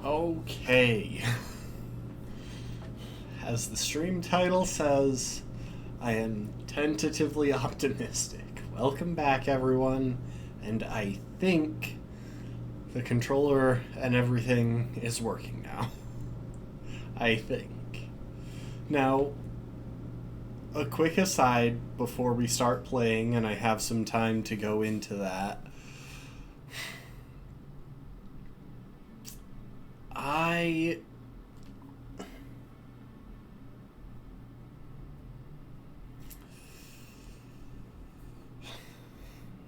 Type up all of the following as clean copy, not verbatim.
Okay. As the stream title says, I am tentatively optimistic. Welcome back, everyone. And I think the controller and everything is working now. I think. Now, a quick aside before we start playing, and I have some time to go into that.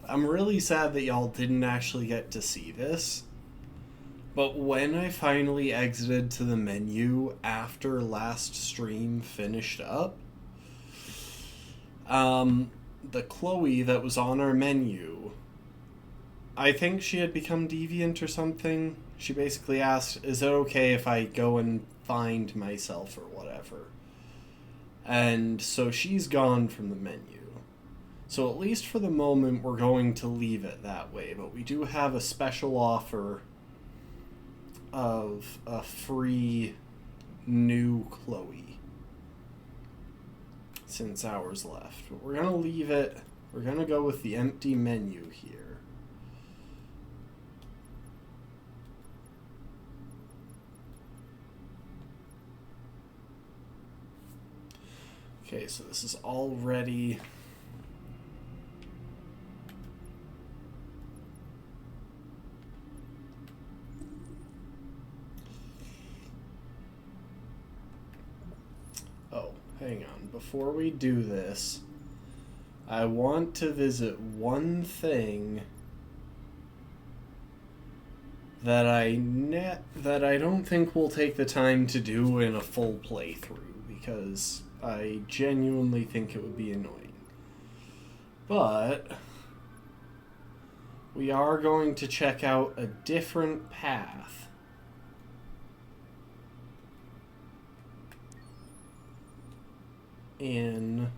I'm really sad that y'all didn't actually get to see this. But when I finally exited to the menu after last stream finished up, the Chloe that was on our menu, I think she had become deviant or something. She basically asked, is it okay if I go and find myself or whatever? And so she's gone from the menu. So at least for the moment, we're going to leave it that way. But we do have a special offer of a free new Chloe since hours left. But we're going to leave it. We're going to go with the empty menu here. Okay, so this is already... Oh, hang on. Before we do this, I want to visit one thing that I don't think we'll take the time to do in a full playthrough, because I genuinely think it would be annoying. But we are going to check out a different path. In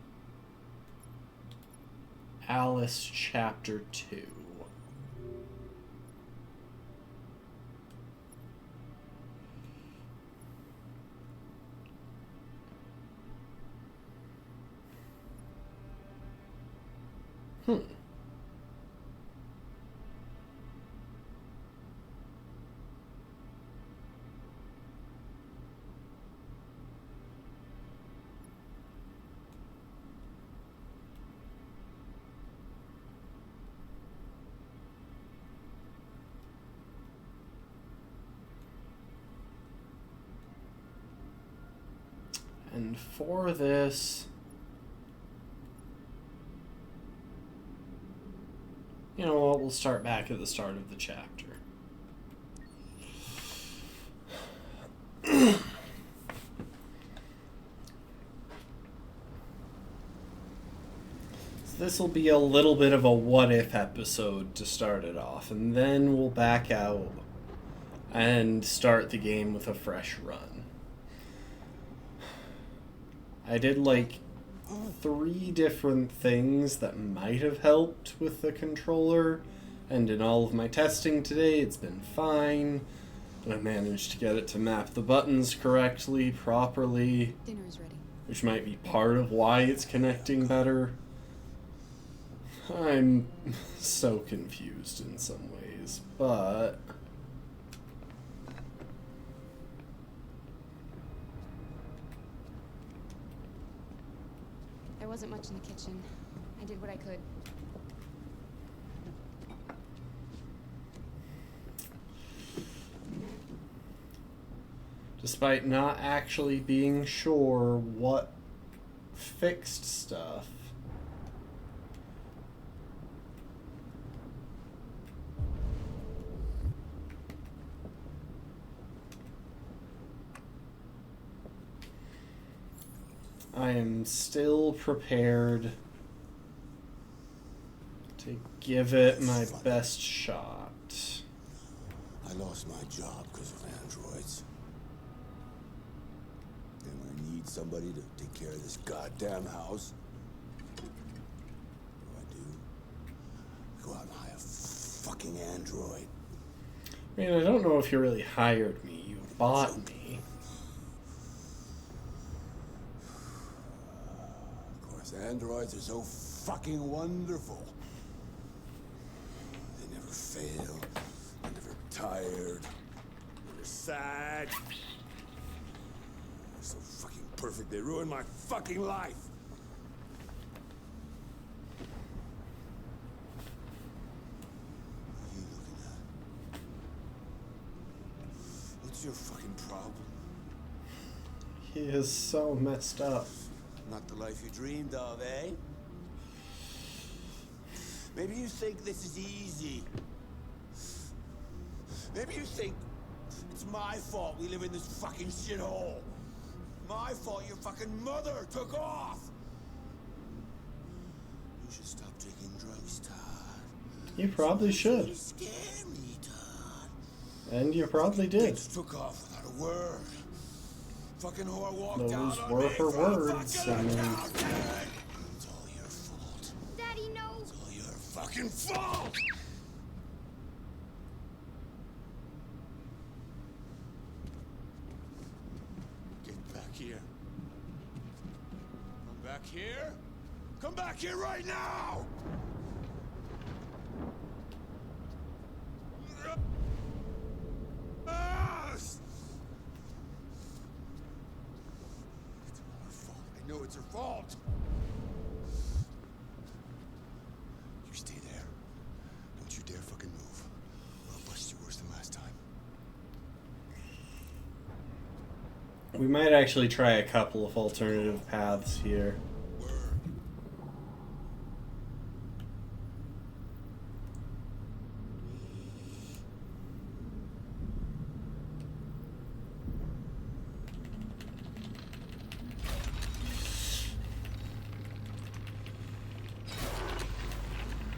Alice Chapter 2. And for this, you know what, we'll start back at the start of the chapter. So this will be a little bit of a what-if episode to start it off, and then we'll back out and start the game with a fresh run. I did like 3 different things that might have helped with the controller, and in all of my testing today it's been fine. I managed to get it to map the buttons correctly, properly. Dinner is ready. Which might be part of why it's connecting better. I'm so confused in some ways, but... There wasn't much in the kitchen. I did what I could. Despite not actually being sure what fixed stuff, I am still prepared to give it my best shot. I lost my job because of androids. And I need somebody to take care of this goddamn house. What do? Go out and hire a fucking android. I mean, I don't know if you really hired me. botany. Of course, androids are so fucking wonderful. They never fail. They're never tired. Never sad. They're so fucking perfect. They ruin my fucking life. What are you looking at? What's your fucking problem? He is so messed up. Not the life you dreamed of, eh? Maybe you think this is easy. Maybe you think it's my fault we live in this fucking shithole. My fault your fucking mother took off. You should stop taking drugs, Todd. You probably should. You scare me, Todd. And you probably did. Bitch took off without a word. Fucking whore walked Those out on were me her for a words. fucking I mean, accountant. It's all your fault. Daddy, no! It's all your fucking fault! Get back here. Come back here. Come back here right now! Yes! It's all her fault. I know it's her fault. You stay there. Don't you dare fucking move. Or I'll bust you worse than last time. we might actually try a couple of alternative paths here. Word.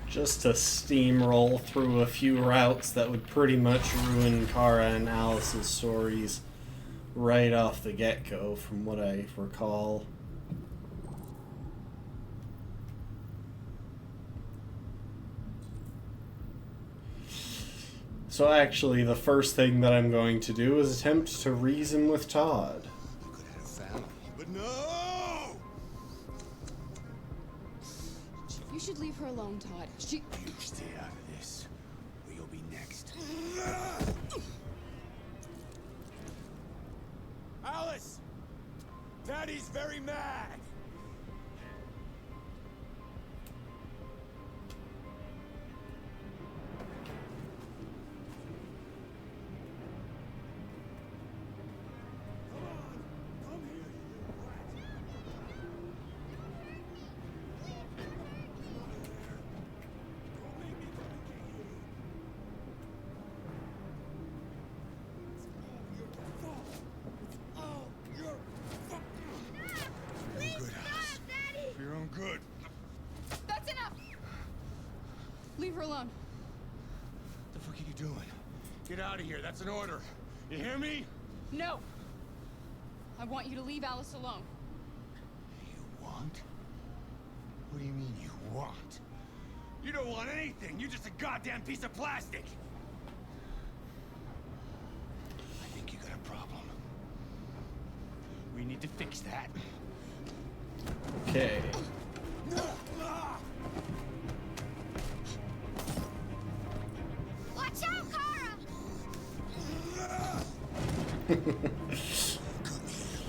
Just to steamroll through a few routes that would pretty much ruin Kara and Alice's stories right off the get-go, from what I recall. So actually, the first thing that I'm going to do is attempt to reason with Todd. I could have had a family, but no! You should leave her alone, Todd. She... You stay out of this, or you'll be next. Alice! Daddy's very mad! Come on! Come here, you rat! Don't make me come and get you! It's all your fault! It's all your fault! For your own good, Alice. Daddy! For your own good. That's enough! Leave her alone. What the fuck are you doing? Get out of here. That's an order. You hear me? No! I want you to leave Alice alone. You want? What do you mean you want? You don't want anything. You're just a goddamn piece of plastic. I think you got a problem. We need to fix that. Okay. Watch out, Kara! Come here,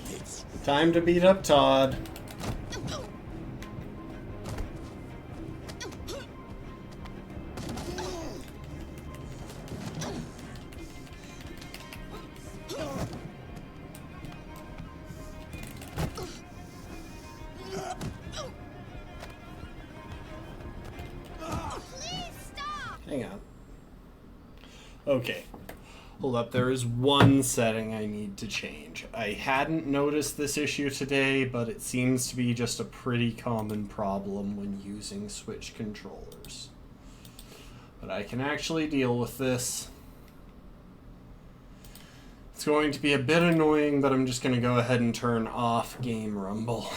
bitch. Time to beat up Todd. Please stop! Hang on. Okay. Hold up, there is one setting I need to change. I hadn't noticed this issue today, but it seems to be just a pretty common problem when using Switch controllers. But I can actually deal with this. It's going to be a bit annoying, but I'm just going to go ahead and turn off Game Rumble.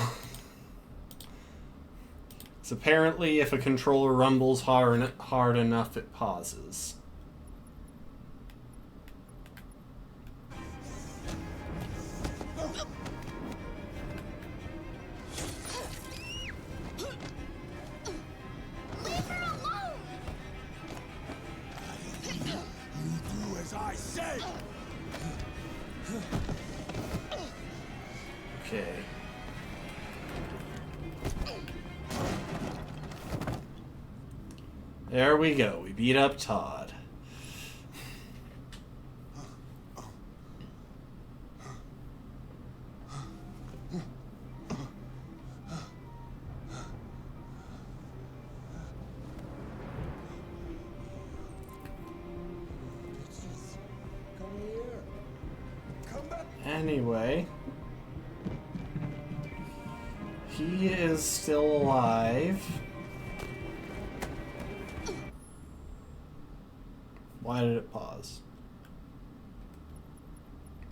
So apparently if a controller rumbles hard enough, it pauses. as I say! Okay. There we go. We beat up Todd. Anyway, he is still alive. Why did it pause?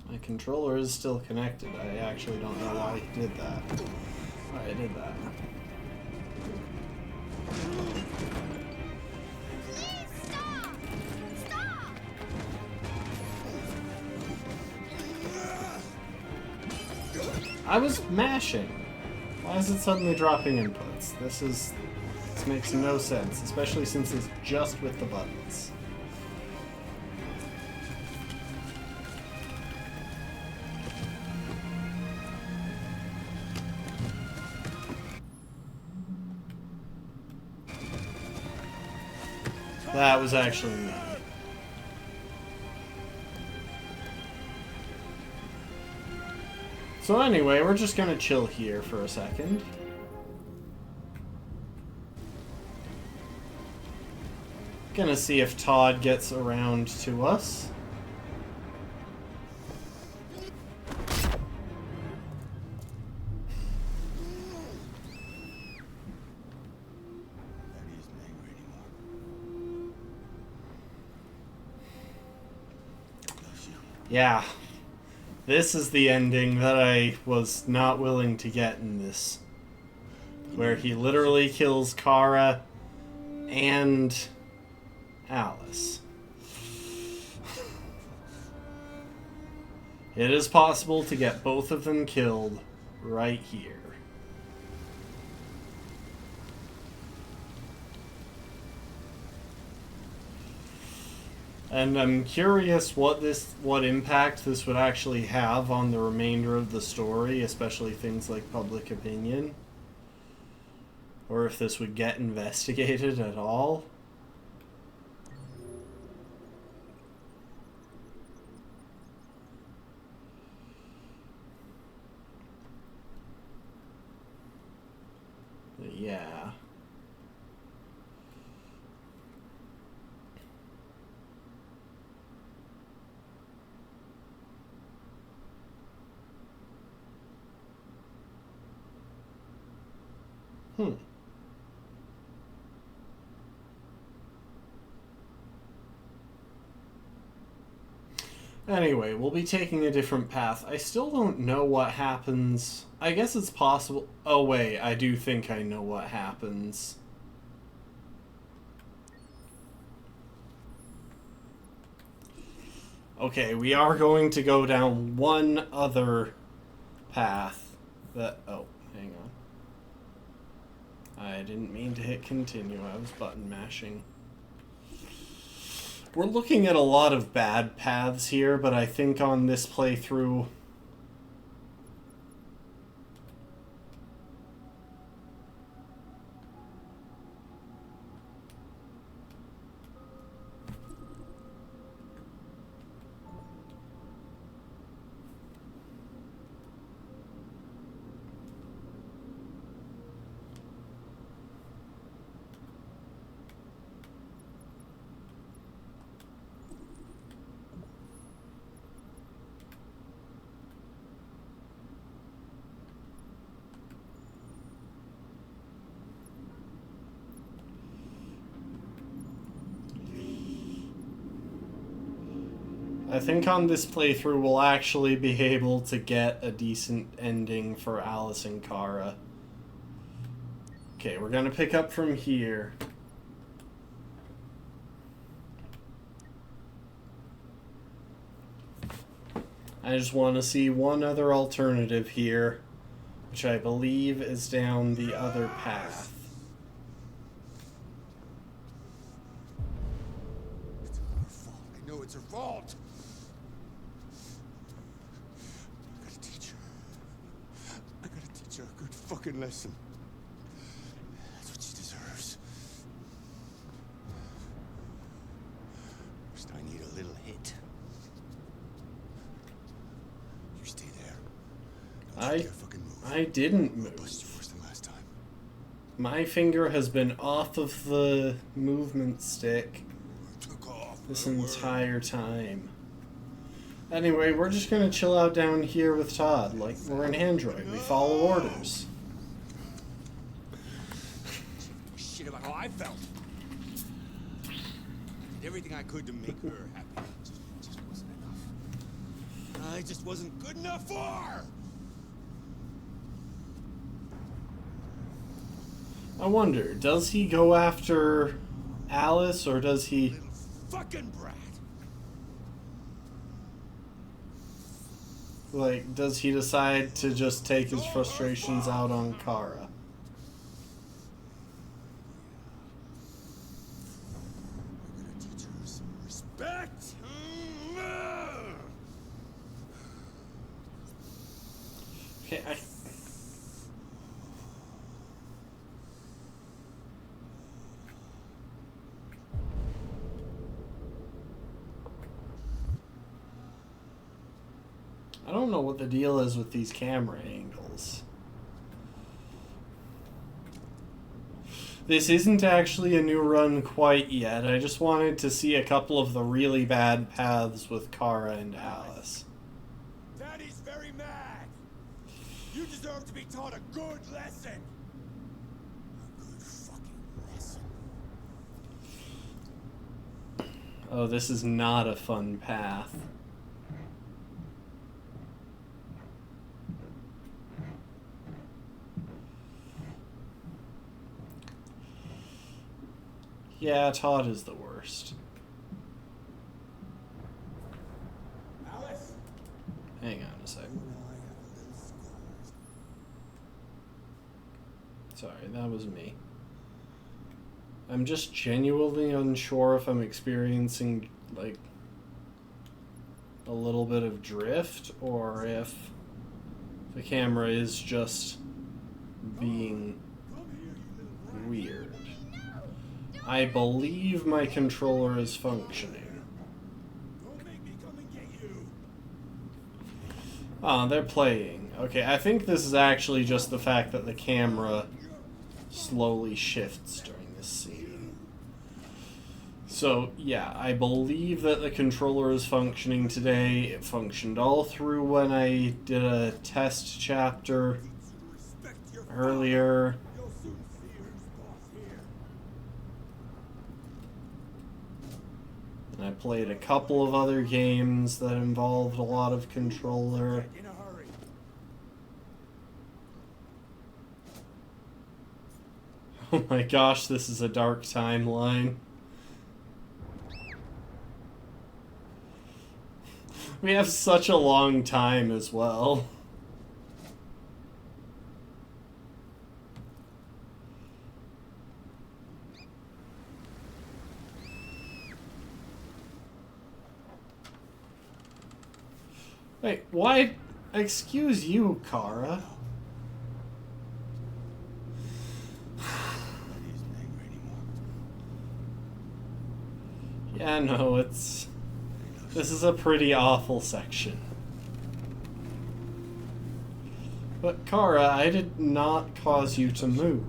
My controller is still connected. I actually don't know why he did that. Why I did that. Please stop! Stop! I was mashing. Why is it suddenly dropping inputs? This makes no sense, especially since it's just with the buttons. That was actually me. So anyway, we're just gonna chill here for a second. Gonna see if Todd gets around to us. Yeah. This is the ending that I was not willing to get in this. Where he literally kills Kara and Alice. It is possible to get both of them killed right here. And I'm curious what impact this would actually have on the remainder of the story, especially things like public opinion. Or if this would get investigated at all. But yeah. Anyway, we'll be taking a different path. I still don't know what happens. I guess it's possible. Oh wait, I do think I know what happens. Okay, we are going to go down one other path. Oh, hang on. I didn't mean to hit continue. I was button mashing. We're looking at a lot of bad paths here, but I think on this playthrough... I think on this playthrough we'll actually be able to get a decent ending for Alice and Kara. Okay, we're gonna pick up from here. I just want to see one other alternative here, which I believe is down the other path. it's her fault. I gotta teach her. I gotta teach her a good fucking lesson. That's what she deserves. First, I need a little hit. You stay there. Don't you dare fucking move. I didn't I'll move. bust you worse than last time. My finger has been off of the movement stick I took off. this Don't worry. entire time. Anyway, we're just gonna chill out down here with Todd, like we're an android. We follow orders. Shit about how I felt. Did everything I could to make her happy. Just wasn't enough. I just wasn't good enough for her. I wonder, does he go after Alice or does he... Little fucking brat. Like, does he decide to just take his frustrations out on Kara? I'm gonna teach her some respect. Okay, I don't know what the deal is with these camera angles. This isn't actually a new run quite yet. I just wanted to see a couple of the really bad paths with Kara and Alice. Daddy's very mad. You deserve to be taught a good lesson. A good fucking lesson. Oh, this is not a fun path. Yeah, Todd is the worst. Alice. Hang on a sec. Sorry, that was me. I'm just genuinely unsure if I'm experiencing, like, a little bit of drift, or if the camera is just being weird. I believe my controller is functioning. Don't make me come and get you. Oh, they're playing. Okay, I think this is actually just the fact that the camera slowly shifts during this scene. So, yeah, I believe that the controller is functioning today. It functioned all through when I did a test chapter Respect your earlier. You'll soon see who's boss here. And I played a couple of other games that involved a lot of controller. In a hurry. Oh my gosh, this is a dark timeline. We have such a long time as well. Wait, why? Excuse you, Kara. Daddy isn't angry anymore. Yeah, no, it's... This is a pretty awful section. But Kara, I did not cause you to move.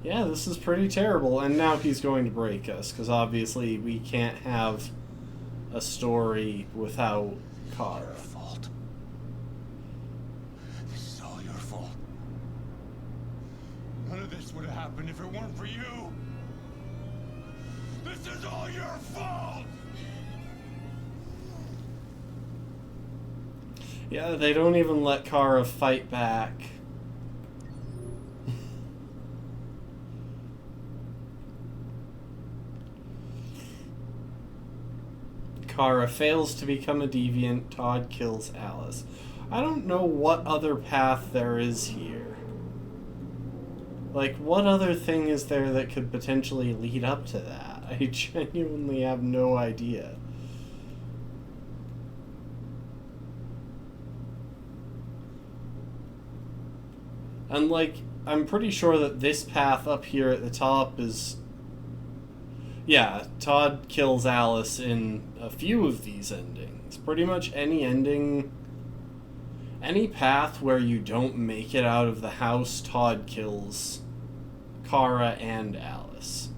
Yeah, this is pretty terrible, and now he's going to break us, because obviously we can't have a story without Kara. Your fault. This is all your fault. None of this would have happened if it weren't for you. This is all your fault. Yeah, they don't even let Kara fight back. Kara fails to become a deviant. Todd kills Alice. I don't know what other path there is here. Like, what other thing is there that could potentially lead up to that? I genuinely have no idea. And, like, I'm pretty sure that this path up here at the top is... Yeah, Todd kills Alice in a few of these endings. Pretty much any ending... Any path where you don't make it out of the house, Todd kills Kara and Alice.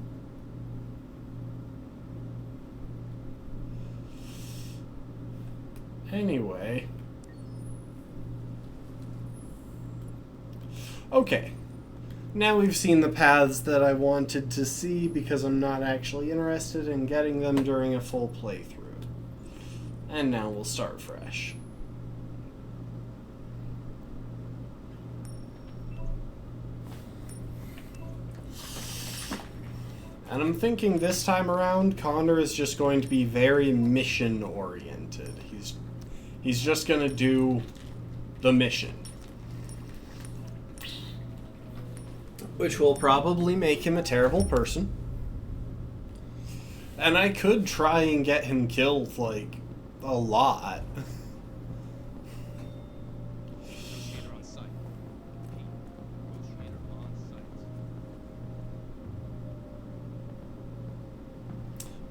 Anyway. Okay. Now we've seen the paths that I wanted to see because I'm not actually interested in getting them during a full playthrough. And now we'll start fresh. And I'm thinking this time around, Connor is just going to be very mission-oriented. He's just going to do the mission. Which will probably make him a terrible person. And I could try and get him killed, like, a lot.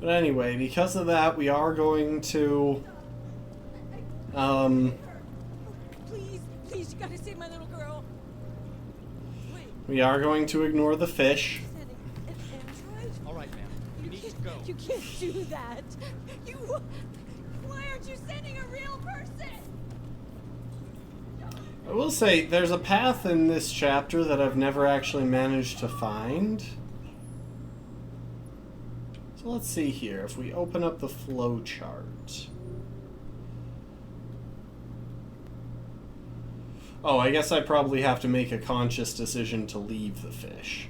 But anyway, because of that, we are going to, Please, you gotta save my little girl. Wait, we are going to ignore the fish. an android? All right, ma'am. You need to go. You can't do that. Why aren't you sending a real person? I will say, there's a path in this chapter that I've never actually managed to find. So let's see here. If we open up the flow chart. Oh, I guess I probably have to make a conscious decision to leave the fish.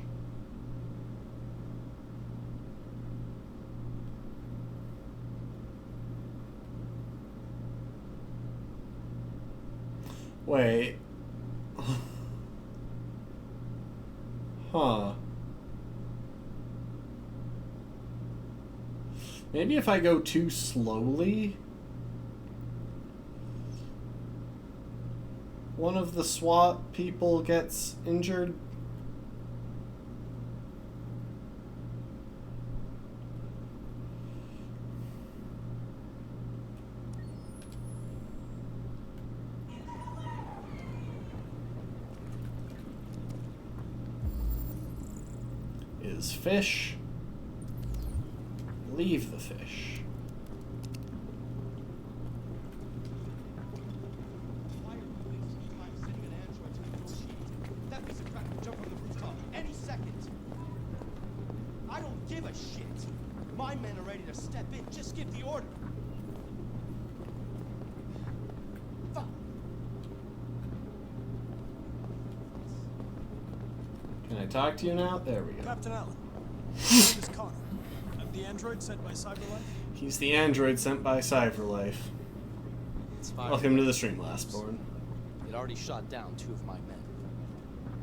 Wait. Huh. Maybe if I go too slowly, one of the SWAT people gets injured. Is fish. Leave the fish. Why are you wasting time sending an android to negotiate? That piece of crap can jump on the rooftop any second. I don't give a shit. My men are ready to step in. Just give the order. Fuck. Can I talk to you now? There we go. Captain Allen, my name is Connor. I'm the android sent by Cyberlife. He's the android sent by Cyberlife. It's fine. Welcome to the stream, Lastborn. It already shot down 2 of my men.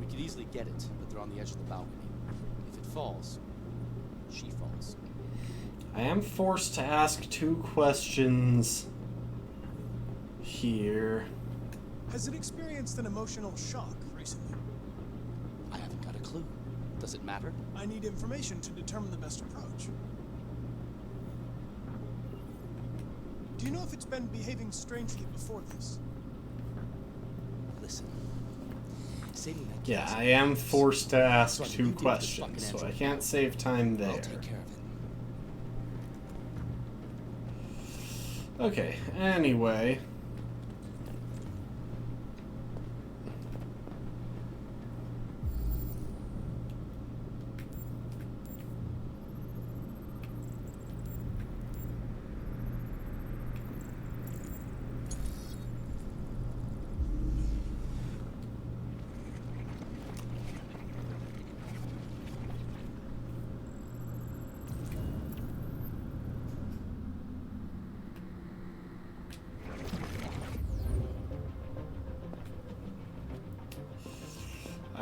We could easily get it, but they're on the edge of the balcony. If it falls, she falls. I am forced to ask 2 questions here. Has it experienced an emotional shock recently? I haven't got a clue. Does it matter? I need information to determine the best approach. Do you know if it's been behaving strangely before this? Listen. Saving that Yeah, kid's I am life. forced to ask So I 2 can deal with this questions, so fucking I android can't save time there. I'll take care of it. Okay, anyway.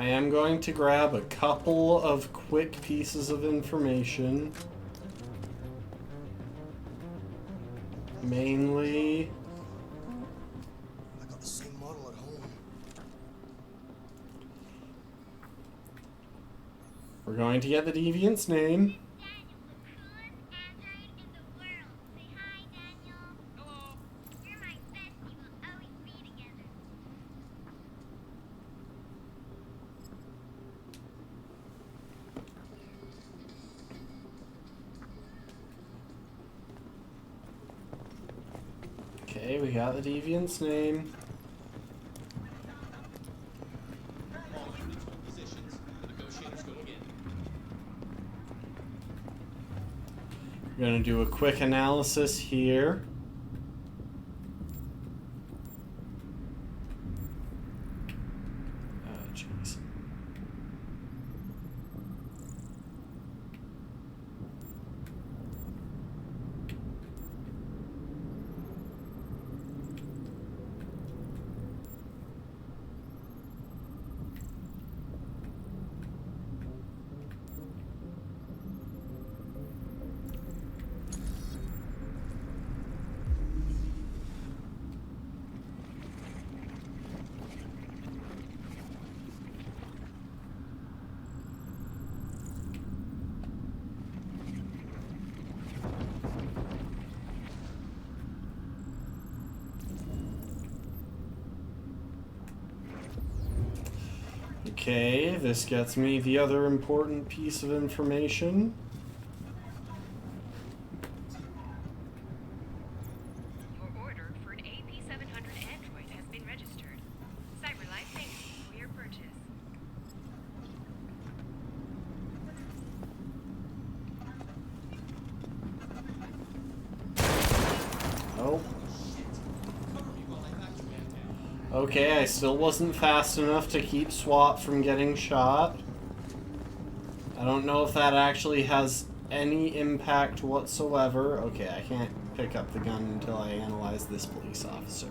I am going to grab a couple of quick pieces of information. Mainly... I got the same model at home. We're going to get the deviant's name. Daniel, the coolest android in the world. Say hi, Daniel. Hello. You're my bestie. We'll always be together. Okay, we got the deviant's name. All units hold positions. The negotiators go in. We're going to do a quick analysis here. Oh, jeez. Okay, this gets me the other important piece of information. Your order for an AP700 android has been registered. CyberLife thanks you for your purchase. Oh. Okay, I still wasn't fast enough to keep SWAT from getting shot. I don't know if that actually has any impact whatsoever. Okay, I can't pick up the gun until I analyze this police officer.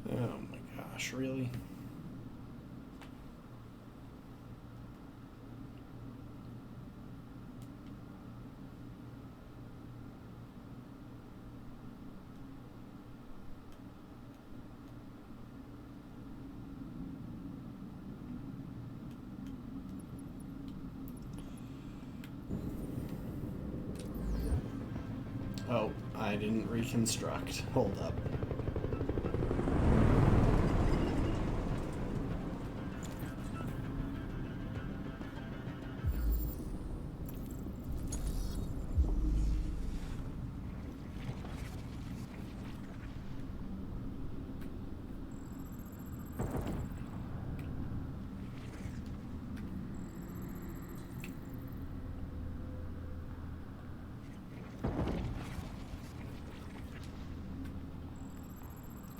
Oh my gosh, really? Oh, I didn't reconstruct. Hold up.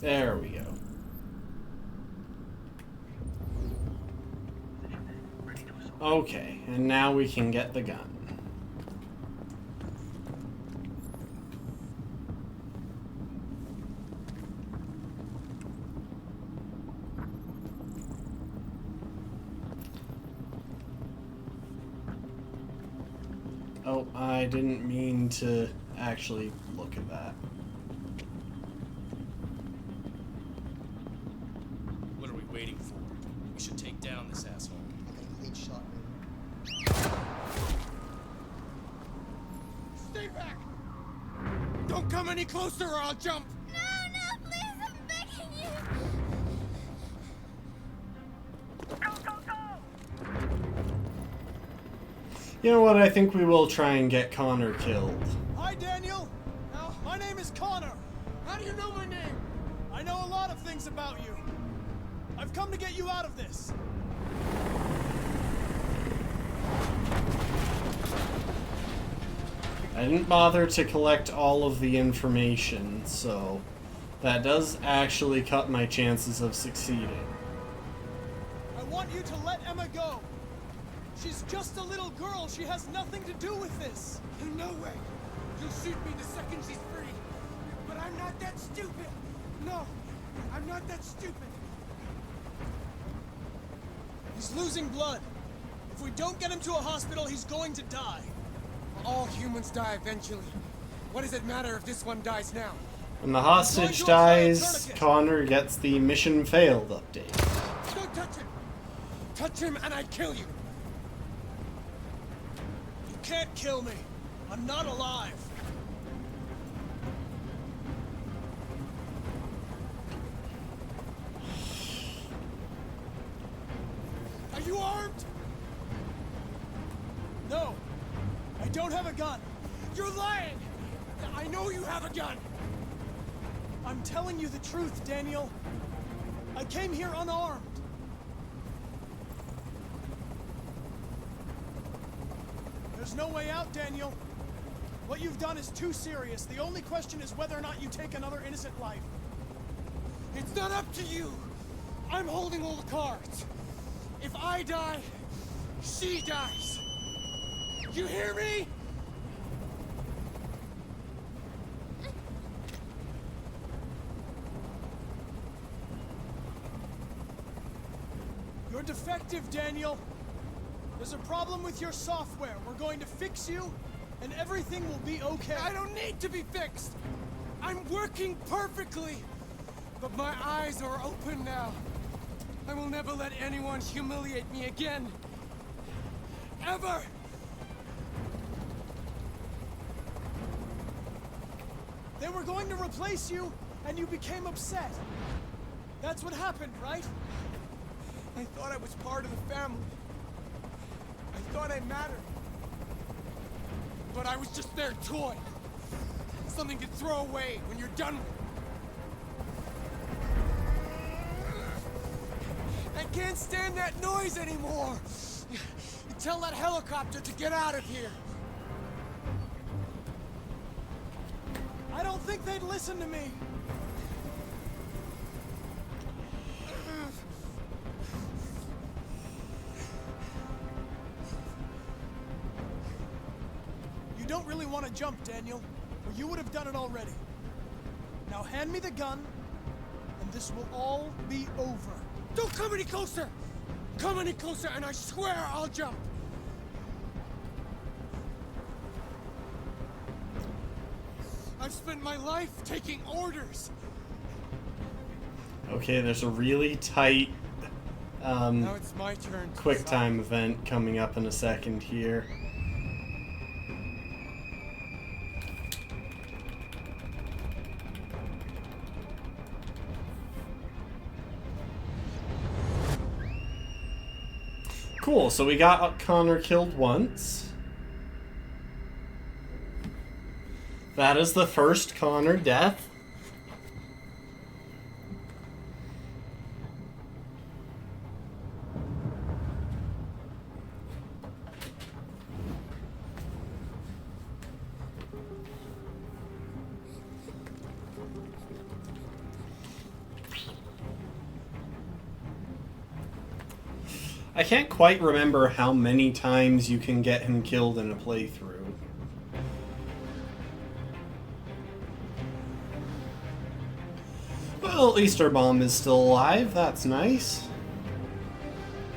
There we go. Okay, and now we can get the gun. Oh, I didn't mean to actually look at that. What are we waiting for? We should take down this asshole. I got a clean shot, man. Stay back! Don't come any closer or I'll jump! No, no, please, I'm begging you. Go, go, go! You know what? I think we will try and get Connor killed. Hi, Daniel. My name is Connor. How do you know my name? I know a lot of things about you. I've come to get you out of this. I didn't bother to collect all of the information, so that does actually cut my chances of succeeding. I want you to let Emma go. She's just a little girl. She has nothing to do with this. No way. You'll shoot me the second she's free. But I'm not that stupid. No, I'm not that stupid. He's losing blood. If we don't get him to a hospital, he's going to die. All humans die eventually. What does it matter if this one dies now? When the hostage dies, Connor gets the mission failed update. Don't touch him! Touch him and I kill you! You can't kill me. I'm not alive. Are you armed? No. I don't have a gun. You're lying! I know you have a gun! I'm telling you the truth, Daniel. I came here unarmed. There's no way out, Daniel. What you've done is too serious. The only question is whether or not you take another innocent life. It's not up to you! I'm holding all the cards. If I die, she dies. You hear me? You're defective, Daniel. There's a problem with your software. We're going to fix you, and everything will be okay. I don't need to be fixed. I'm working perfectly. But my eyes are open now. I will never let anyone humiliate me again. Ever! They were going to replace you, and you became upset. That's what happened, right? I thought I was part of the family. I thought I mattered. But I was just their toy. Something to throw away when you're done with. I can't stand that noise anymore. Tell that helicopter to get out of here. I don't think they'd listen to me. You don't really want to jump, Daniel, or you would have done it already. Now hand me the gun, and this will all be over. Don't come any closer! Come any closer and I swear I'll jump! I've spent my life taking orders! Okay, there's a really tight Now it's my turn to quick decide. time event coming up in a second here. Cool, so we got Connor killed once. That is the first Connor death. I can't quite remember how many times you can get him killed in a playthrough. Well, at least our bomb is still alive. That's nice.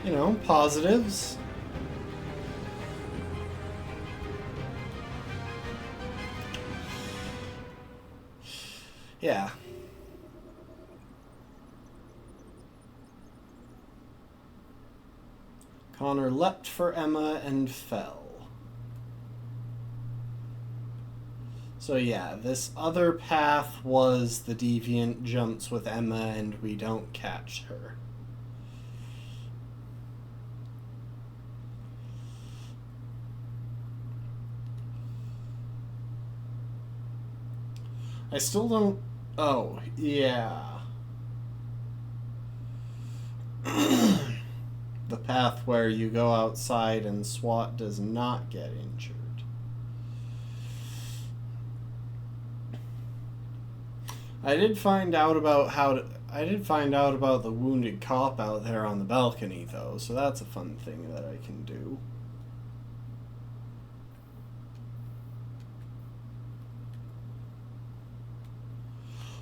You know, positives. Yeah. Connor leapt for Emma and fell. So yeah, this other path was the deviant jumps with Emma and we don't catch her. I still don't... Oh, yeah. The path where you go outside and SWAT does not get injured. I did find out about the wounded cop out there on the balcony, though, so that's a fun thing that I can do.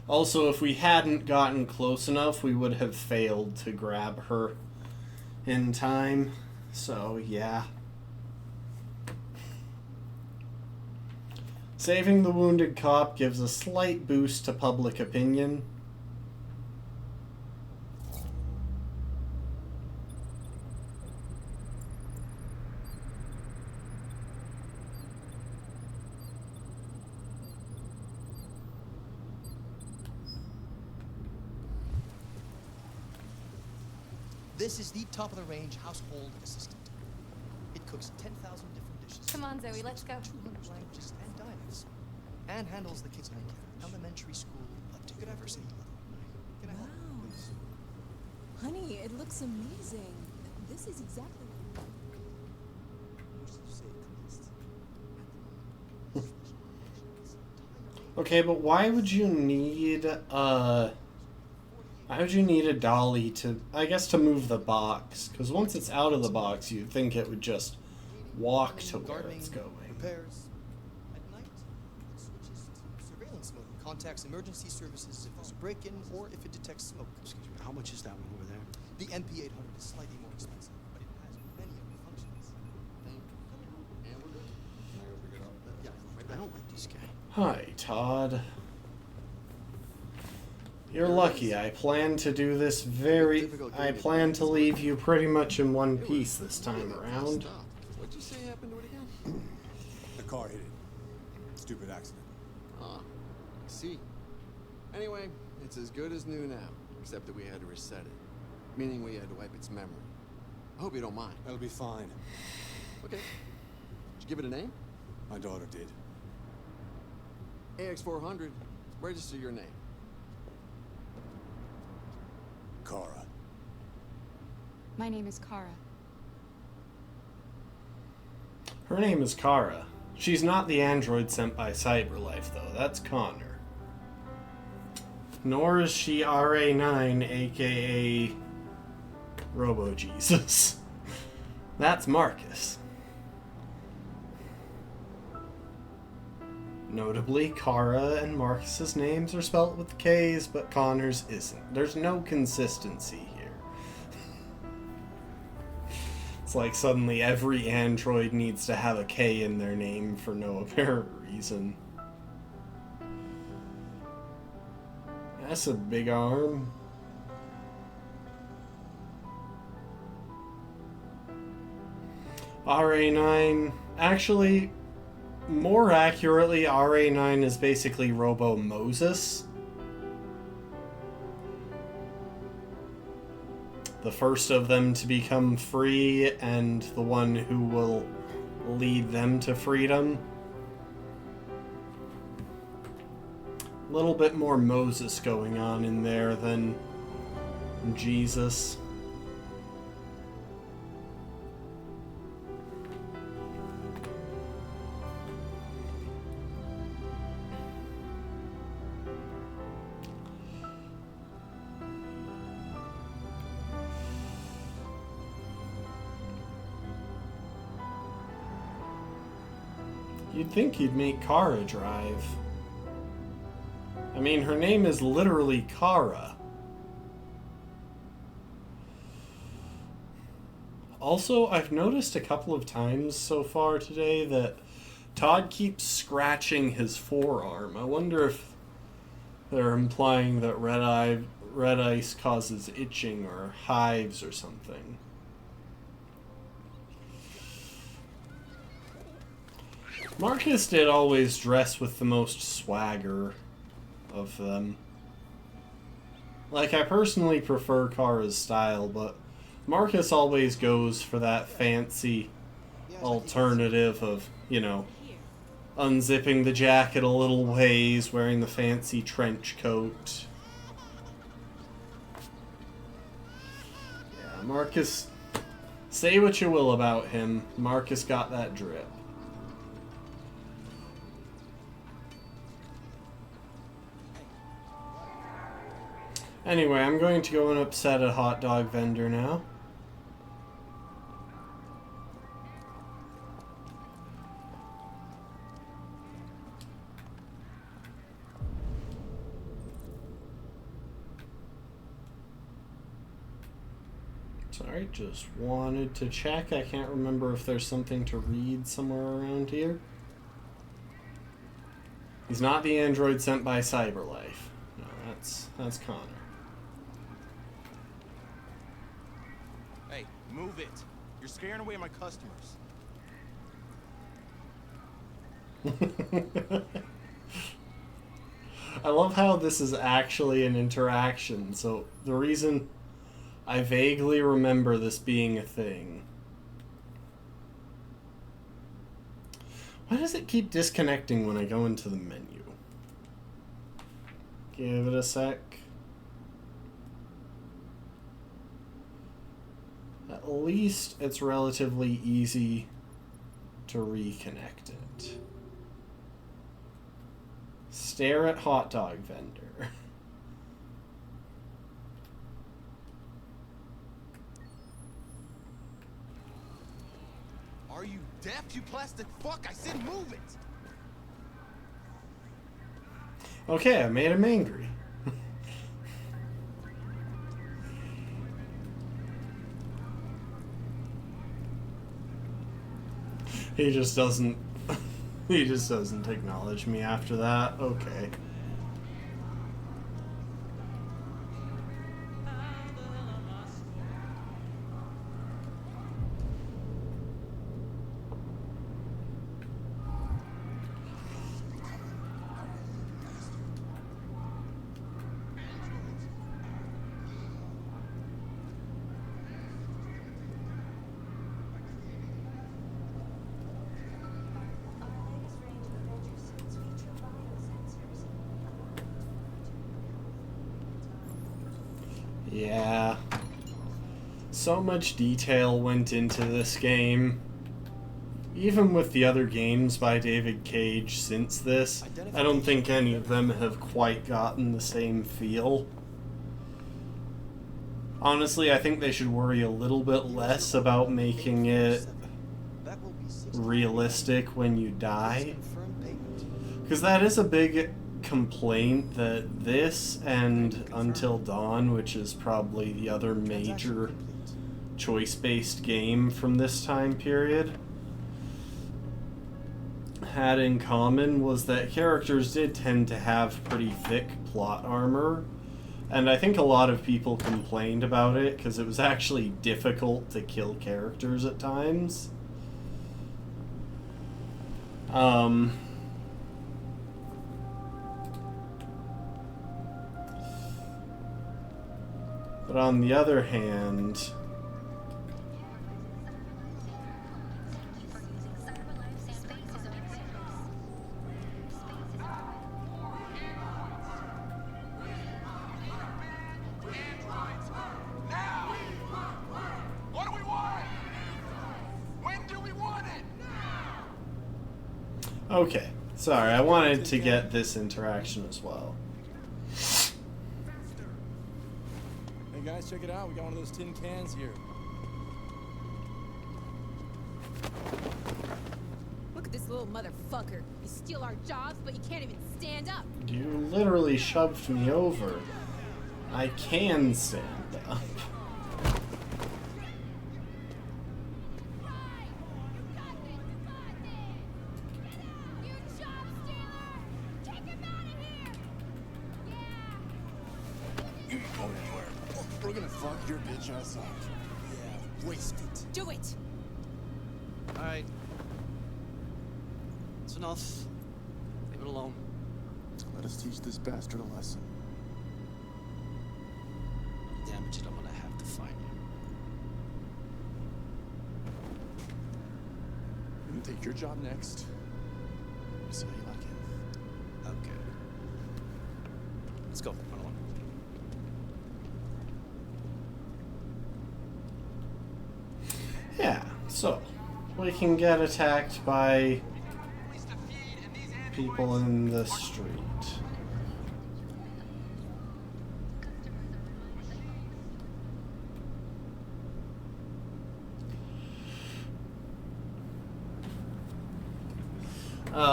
Also, if we hadn't gotten close enough, we would have failed to grab her in time. So, yeah. Saving the wounded cop gives a slight boost to public opinion. This is the top-of-the-range household assistant. It cooks 10,000 different dishes. Come on, Zoe, let's go. 200 languages and dialects. And handles the kids' nightcap. Elementary school up to university level. Can I help? Wow. Please. Honey, it looks amazing. This is exactly what Okay, but why would you need a dolly to, I guess, to move the box? Because once it's out of the box, you'd think it would just walk to where it's going. Repairs. At night, it switches to surveillance mode. Contacts emergency services if there's a break-in or if it detects smoke. Excuse me, how much is that one over there? The MP800 is slightly more expensive, but it has many other functions. Thank you. And we're good. Can I go pick it up? Yeah, right back. I don't like this guy. Hi, Todd. You're lucky. I plan to do this I plan to leave you pretty much in one piece this time around. What'd you say happened to it again? The car hit it. Stupid accident. Ah, I see. Anyway, it's as good as new now, except that we had to reset it. Meaning we had to wipe its memory. I hope you don't mind. That'll be fine. Okay. Did you give it a name? My daughter did. AX400. Register your name. Kara. My name is Kara. Her name is Kara. She's not the android sent by CyberLife, though. That's Connor. Nor is she RA9, aka Robo-Jesus. That's Marcus. Notably, Kara and Marcus's names are spelt with K's, but Connor's isn't. There's no consistency here. It's like suddenly every android needs to have a K in their name for no apparent reason. That's a big arm. RA9, actually, more accurately, RA9 is basically Robo Moses. The first of them to become free and the one who will lead them to freedom. A little bit more Moses going on in there than Jesus. You'd think you'd make Kara drive. I mean, her name is literally Kara. Also, I've noticed a couple of times so far today that Todd keeps scratching his forearm. I wonder if they're implying that red ice causes itching or hives or something. Marcus did always dress with the most swagger of them. Like, I personally prefer Kara's style, but Marcus always goes for that fancy alternative of, you know, unzipping the jacket a little ways, wearing the fancy trench coat. Yeah, Marcus, say what you will about him, Marcus got that drip. Anyway, I'm going to go and upset a hot dog vendor now. Sorry, just wanted to check. I can't remember if there's something to read somewhere around here. He's not the android sent by CyberLife. No, that's Connor. Hey, move it. You're scaring away my customers. I love how this is actually an interaction. So the reason I vaguely remember this being a thing. Why does it keep disconnecting when I go into the menu? Give it a sec. At least it's relatively easy to reconnect it. Stare at hot dog vendor. Are you deaf, you plastic fuck? I said move it! Okay, I made him angry. He just doesn't acknowledge me after that. Okay. Yeah. So much detail went into this game. Even with the other games by David Cage since this, I don't think any of them have quite gotten the same feel. Honestly, I think they should worry a little bit less about making it realistic when you die. Because that is a big complaint that this and Until Dawn, which is probably the other major choice-based game from this time period, had in common was that characters did tend to have pretty thick plot armor, and I think a lot of people complained about it because it was actually difficult to kill characters at times. But on the other hand, okay, sorry, I wanted to get this interaction as well. Hey guys, check it out. We got one of those tin cans here. Look at this little motherfucker. You steal our jobs, but you can't even stand up. You literally shoved me over. I can stand up. We're gonna fuck your bitch ass up. Yeah, waste it. Do it! Alright. It's enough. Leave it alone. Let us teach this bastard a lesson. Damage it, I'm gonna have to find you. You can take your job next. See how you like it. Okay. Let's go. Run along. Yeah, so we can get attacked by people in the street.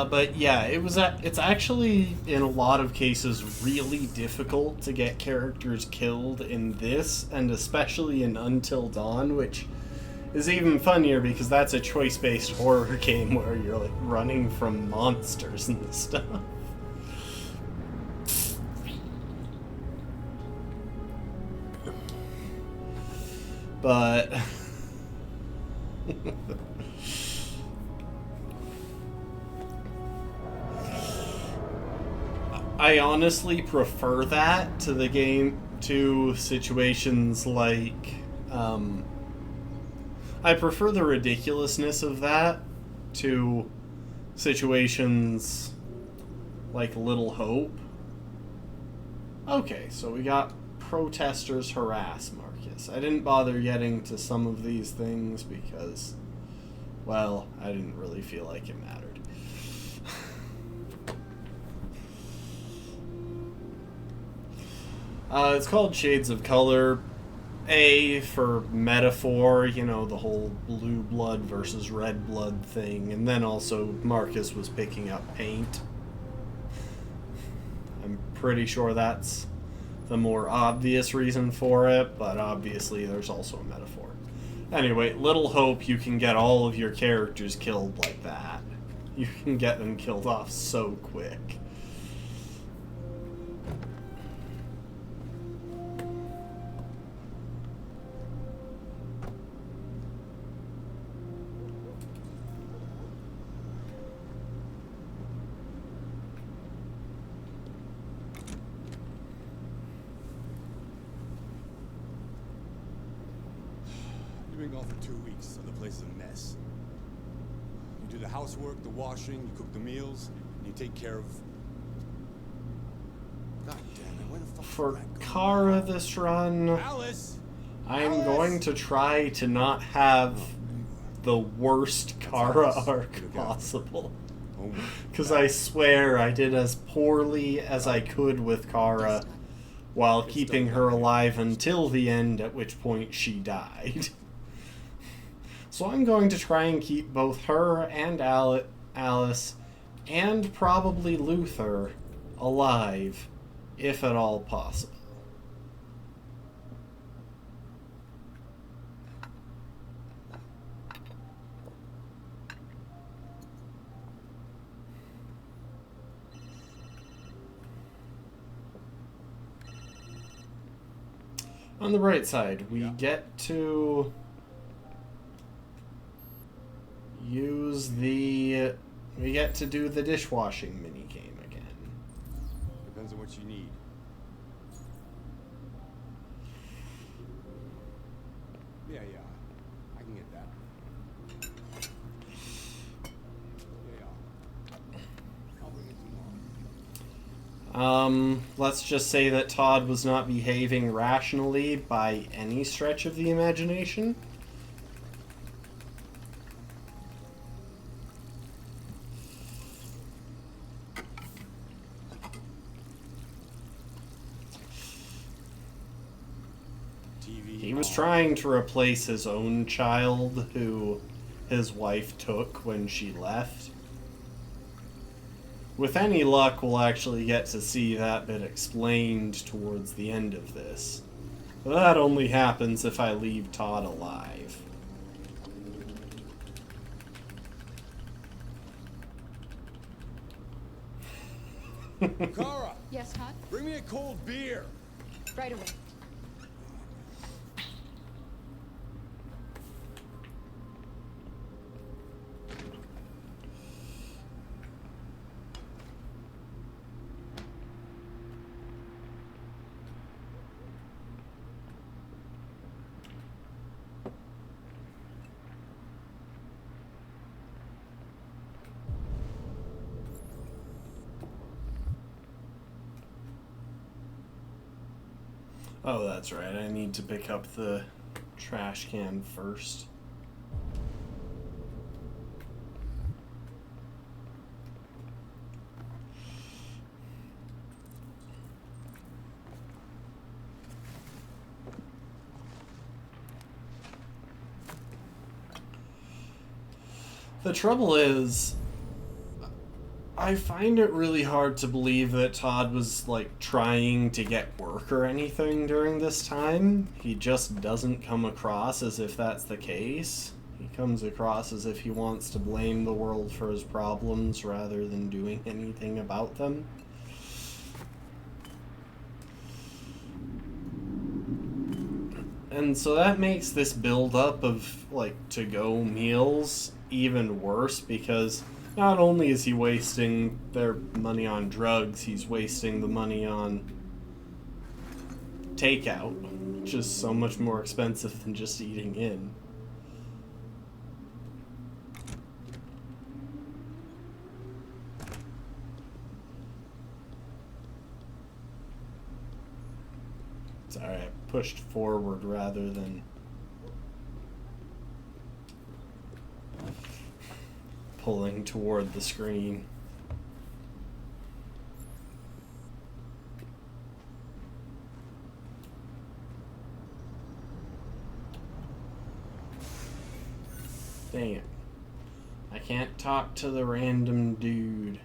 But yeah, it's actually in a lot of cases really difficult to get characters killed in this, and especially in Until Dawn, which is even funnier because that's a choice-based horror game where you're like running from monsters and stuff. But I honestly prefer that to the game, to situations like, I prefer the ridiculousness of that to situations like Little Hope. Okay, so we got protesters harass Marcus. I didn't bother getting to some of these things because, well, I didn't really feel like it mattered. It's called Shades of Color. A, for metaphor, you know, the whole blue blood versus red blood thing, and then also Marcus was picking up paint. I'm pretty sure that's the more obvious reason for it, but obviously there's also a metaphor. Anyway, Little Hope, you can get all of your characters killed like that. You can get them killed off so quick. You've been gone for 2 weeks, so the place is a mess. You do the housework, the washing, you cook the meals, and you take care of... God damn it, where the fuck For Kara this run, Alice! I'm going to try to not have the worst Kara arc possible. Because I swear I did as poorly as I could with Kara while keeping her alive until the end, at which point she died. So I'm going to try and keep both her and Alice, and probably Luther, alive, if at all possible. On the bright side, we get to use the... We get to do the dishwashing minigame again. Depends on what you need. Yeah, I can get that. Yeah. I'll bring it tomorrow. Let's just say that Todd was not behaving rationally by any stretch of the imagination. He was trying to replace his own child, who his wife took when she left. With any luck, we'll actually get to see that bit explained towards the end of this. But that only happens if I leave Todd alive. Kara! Yes, Todd? Bring me a cold beer! Right away. Oh, that's right. I need to pick up the trash can first. The trouble is, I find it really hard to believe that Todd was, like, trying to get work or anything during this time. He just doesn't come across as if that's the case. He comes across as if he wants to blame the world for his problems rather than doing anything about them. And so that makes this build-up of, like, to-go meals even worse, because not only is he wasting their money on drugs, he's wasting the money on takeout, which is so much more expensive than just eating in. Sorry, I pushed forward rather than pulling toward the screen. Dang it. I can't talk to the random dude.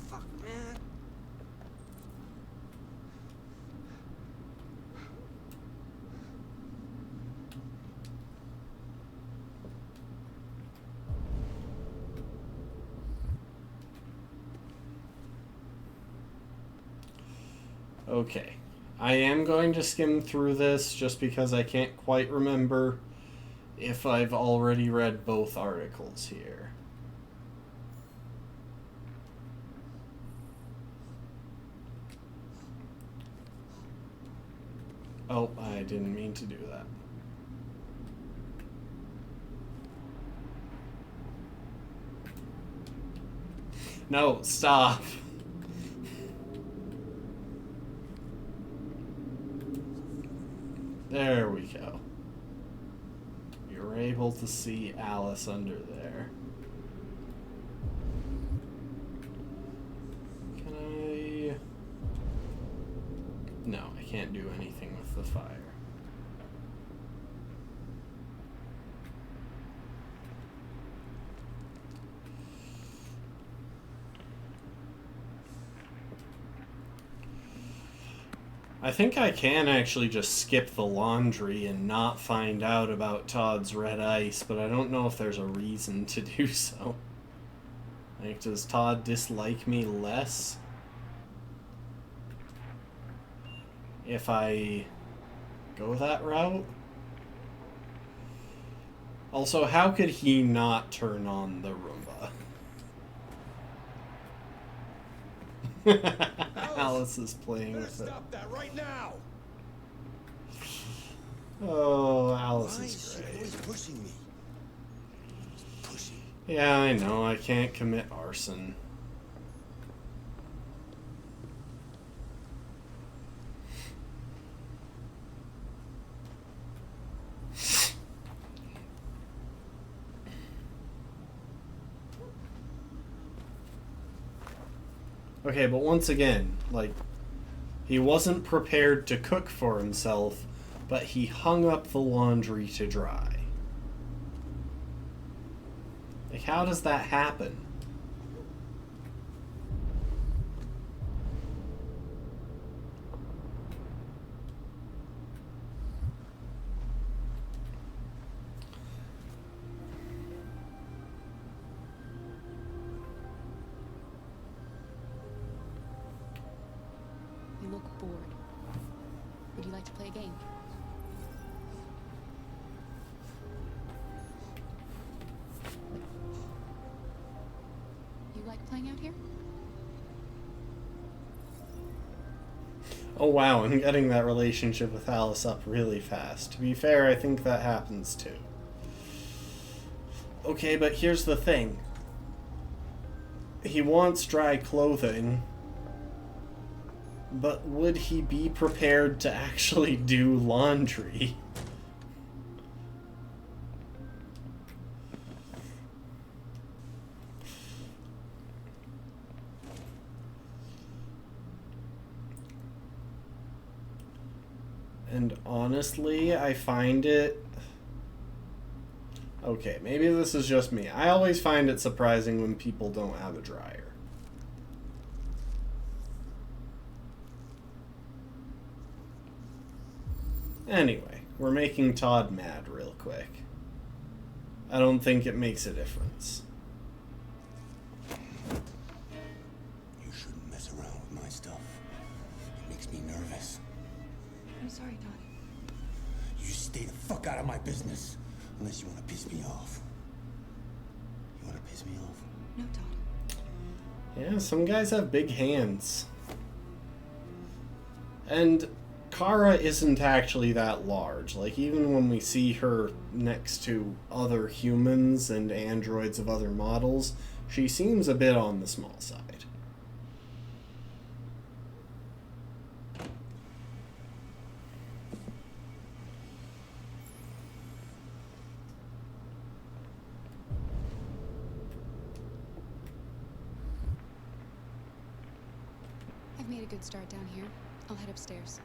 Fuck, man. Okay. I am going to skim through this just because I can't quite remember if I've already read both articles here. Oh, I didn't mean to do that. No, stop. There we go. You're able to see Alice under there. Can I... No, I can't do anything with the fire. I think I can actually just skip the laundry and not find out about Todd's red ice, but I don't know if there's a reason to do so. Like, does Todd dislike me less if I go that route? Also, how could he not turn on the Roomba? Alice is playing with it. Stop that right now! Oh, Alice is great. Always pushing me. Pushing. Yeah, I know. I can't commit arson. Okay, but once again, like, he wasn't prepared to cook for himself, but he hung up the laundry to dry. Like, how does that happen? You look bored. Would you like to play a game? You like playing out here? Oh wow, I'm getting that relationship with Alice up really fast. To be fair, I think that happens too. Okay, but here's the thing. he wants dry clothing, but would he be prepared to actually do laundry? And honestly, I find it... Okay, maybe this is just me. I always find it surprising when people don't have a dryer. Anyway, we're making Todd mad real quick. I don't think it makes a difference. You shouldn't mess around with my stuff. It makes me nervous. I'm sorry, Todd. You stay the fuck out of my business. Unless you want to piss me off. You want to piss me off? No, Todd. Yeah, some guys have big hands. And Kara isn't actually that large. Like, even when we see her next to other humans and androids of other models, she seems a bit on the small side. I've made a good start down here. I'll head upstairs.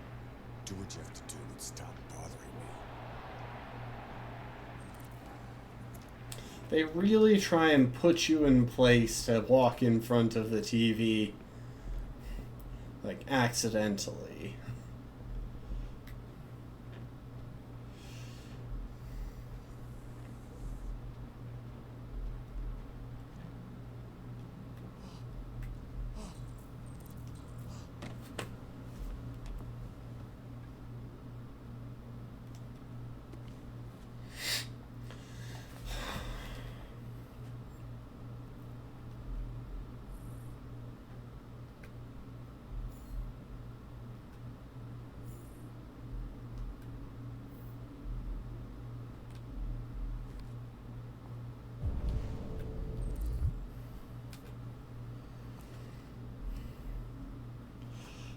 Do what you have to do and stop bothering me. They really try and put you in place to walk in front of the TV, like, accidentally.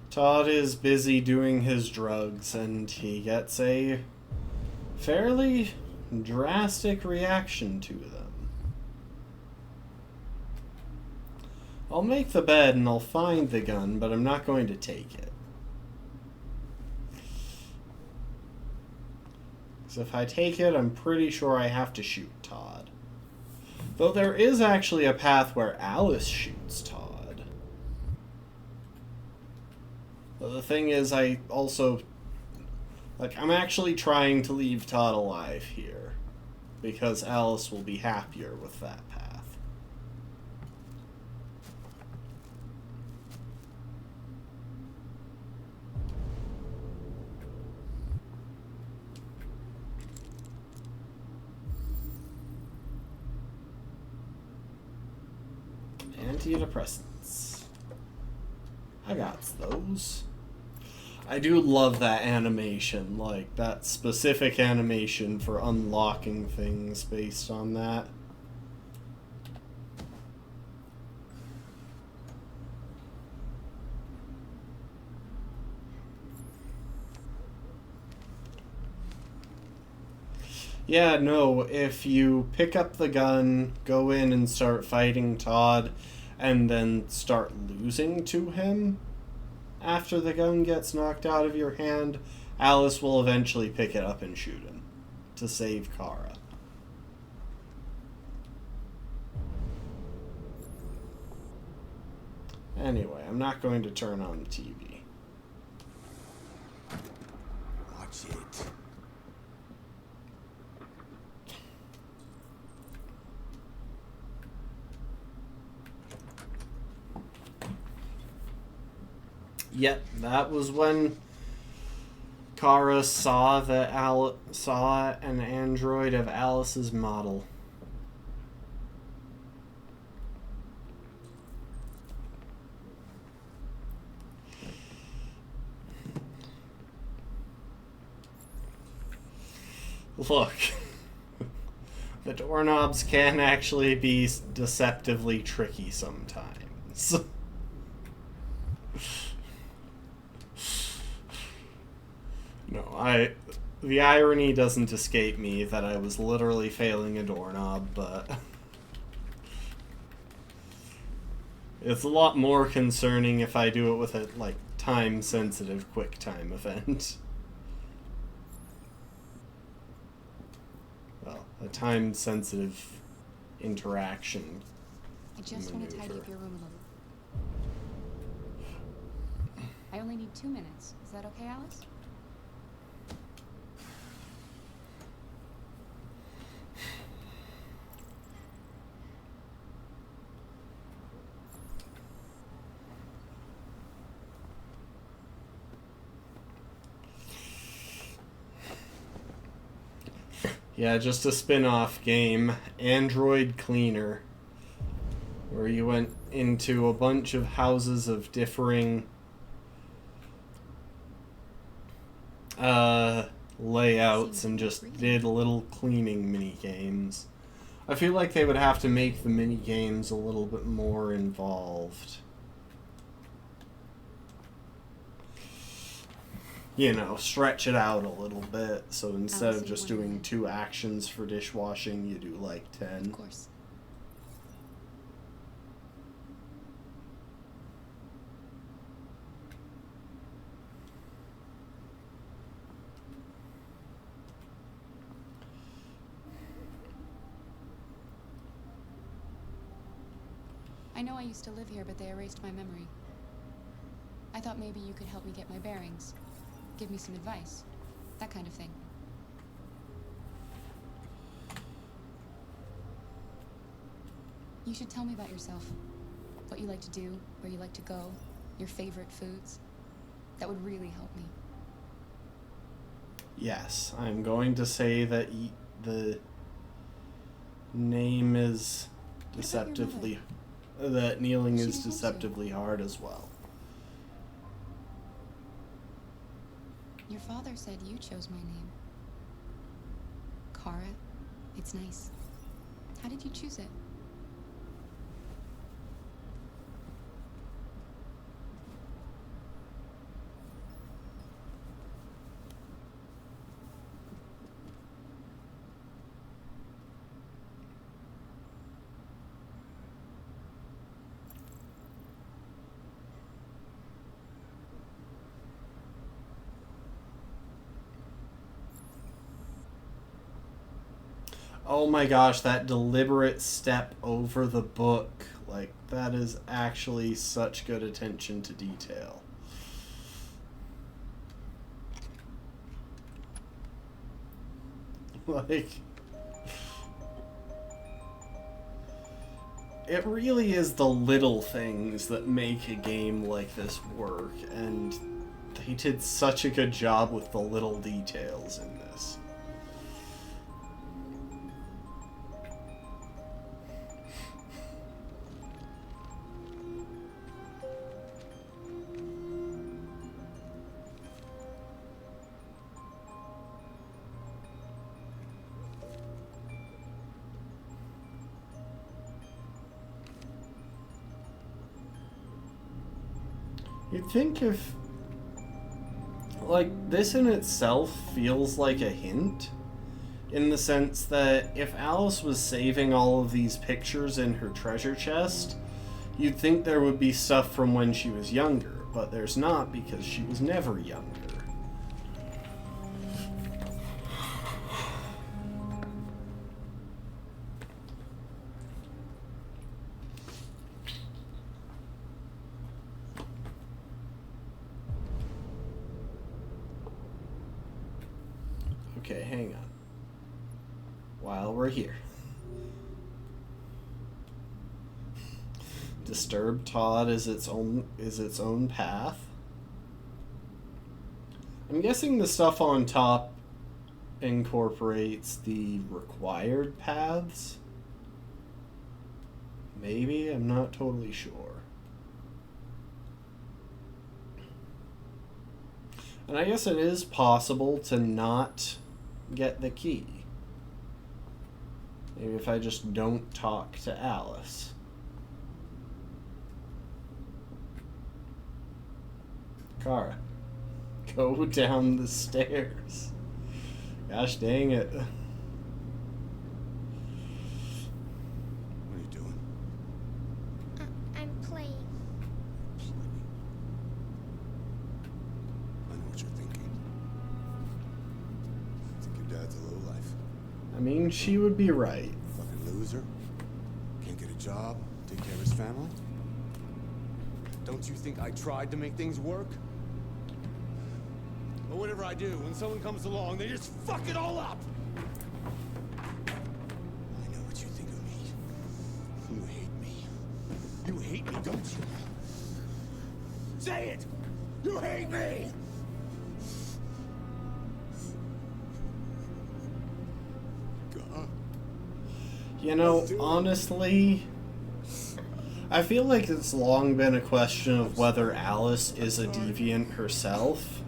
Todd is busy doing his drugs, and he gets a fairly drastic reaction to them. I'll make the bed and I'll find the gun, but I'm not going to take it. Because if I take it, I'm pretty sure I have to shoot Todd. Though there is actually a path where Alice shoots Todd. The thing is, I also, like, I'm actually trying to leave Todd alive here, because Alice will be happier with that path. Antidepressants. I got those. I do love that animation, like that specific animation for unlocking things based on that. Yeah, no, if you pick up the gun, go in and start fighting Todd, and then start losing to him, after the gun gets knocked out of your hand, Alice will eventually pick it up and shoot him to save Kara. Anyway, I'm not going to turn on the TV. Watch it. Yep, that was when Kara saw an android of Alice's model. Look, The doorknobs can actually be deceptively tricky sometimes. No, the irony doesn't escape me that I was literally failing a doorknob, but it's a lot more concerning if I do it with a, like, time-sensitive QuickTime event. Well, a time-sensitive interaction I just want to tidy up your room a little. I only need 2 minutes. Is that okay, Alice? Yeah, just a spin-off game, Android Cleaner, where you went into a bunch of houses of differing layouts and just did little cleaning mini games. I feel like they would have to make the mini games a little bit more involved. You know, stretch it out a little bit. So instead of just doing 2 actions for dishwashing, you do like 10. Of course. I know I used to live here, but they erased my memory. I thought maybe you could help me get my bearings. Give me some advice. That kind of thing. You should tell me about yourself. What you like to do, where you like to go, your favorite foods. That would really help me. Yes, I'm going to say that the name is deceptively... that kneeling is deceptively hard as well. Your father said you chose my name. Kara. It's nice. How did you choose it? Oh my gosh, that deliberate step over the book. Like, that is actually such good attention to detail. Like, it really is the little things that make a game like this work, and they did such a good job with the little details in this. You'd think if, like, this in itself feels like a hint, in the sense that if Alice was saving all of these pictures in her treasure chest, you'd think there would be stuff from when she was younger, but there's not because she was never younger. Okay, hang on. While we're here. Disturb Todd is its own path. I'm guessing the stuff on top incorporates the required paths. Maybe, I'm not totally sure. And I guess it is possible to not get the key. Maybe if I just don't talk to Alice. Kara, go down the stairs. Gosh dang it. What are you doing? I'm playing. I know what you're thinking. Think your dad's a lowlife. I mean, she would be right. Fucking loser. Can't get a job, take care of his family. Don't you think I tried to make things work? But whatever I do, when someone comes along, they just fuck it all up! I know what you think of me. You hate me. You hate me, don't you? Say it! You hate me! God. You know, honestly, I feel like it's long been a question of whether Alice is a deviant herself.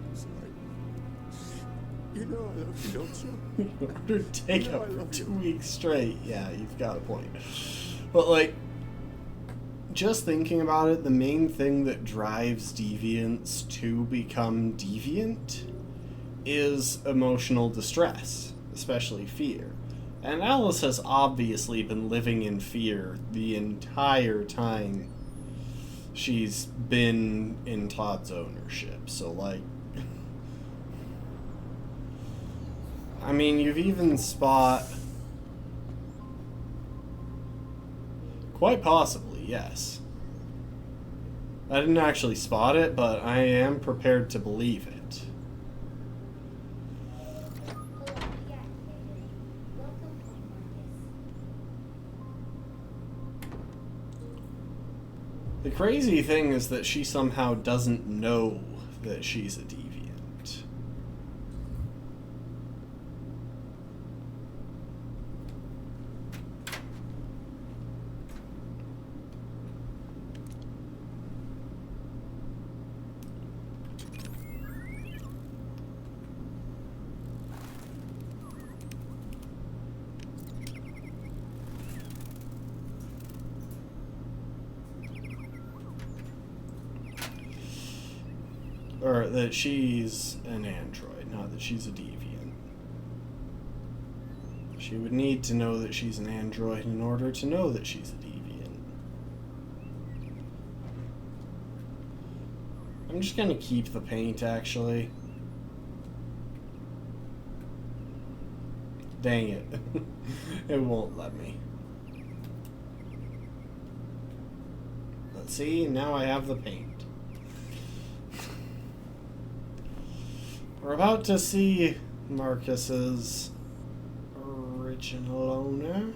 You know I love you, don't you? Her take up for 2 weeks straight. Yeah, you've got a point. But, like, just thinking about it, the main thing that drives deviants to become deviant is emotional distress, especially fear. And Alice has obviously been living in fear the entire time she's been in Todd's ownership. So, like, I mean, you've even spot... Quite possibly, yes. I didn't actually spot it, but I am prepared to believe it. The crazy thing is that she somehow doesn't know that she's a deviant. Or that she's an android, not that she's a deviant. She would need to know that she's an android in order to know that she's a deviant. I'm just gonna keep the paint, actually. Dang it. It won't let me. Let's see, now I have the paint. We're about to see Marcus's original owner.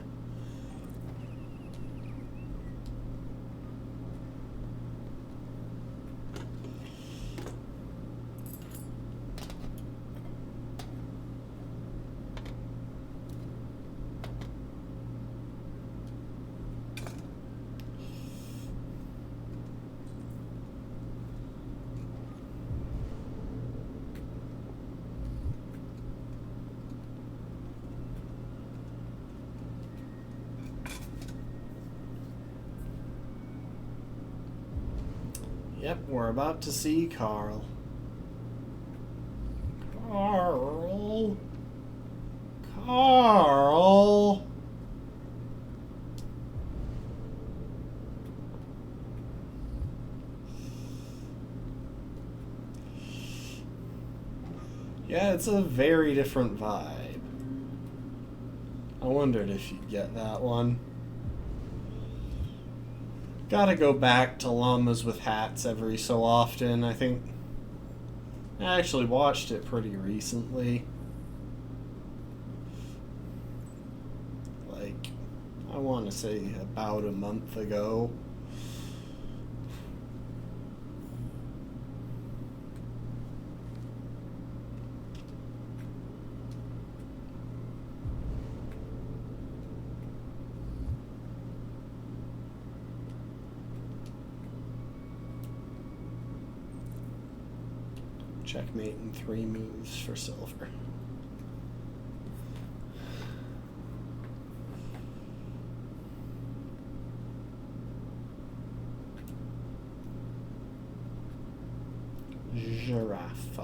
Yep, we're about to see Carl. Carl. Carl. Yeah, it's a very different vibe. I wondered if you'd get that one. Gotta go back to Llamas with Hats every so often. I think I actually watched it pretty recently. Like, I want to say about a month ago. Checkmate in 3 moves for silver. giraffe.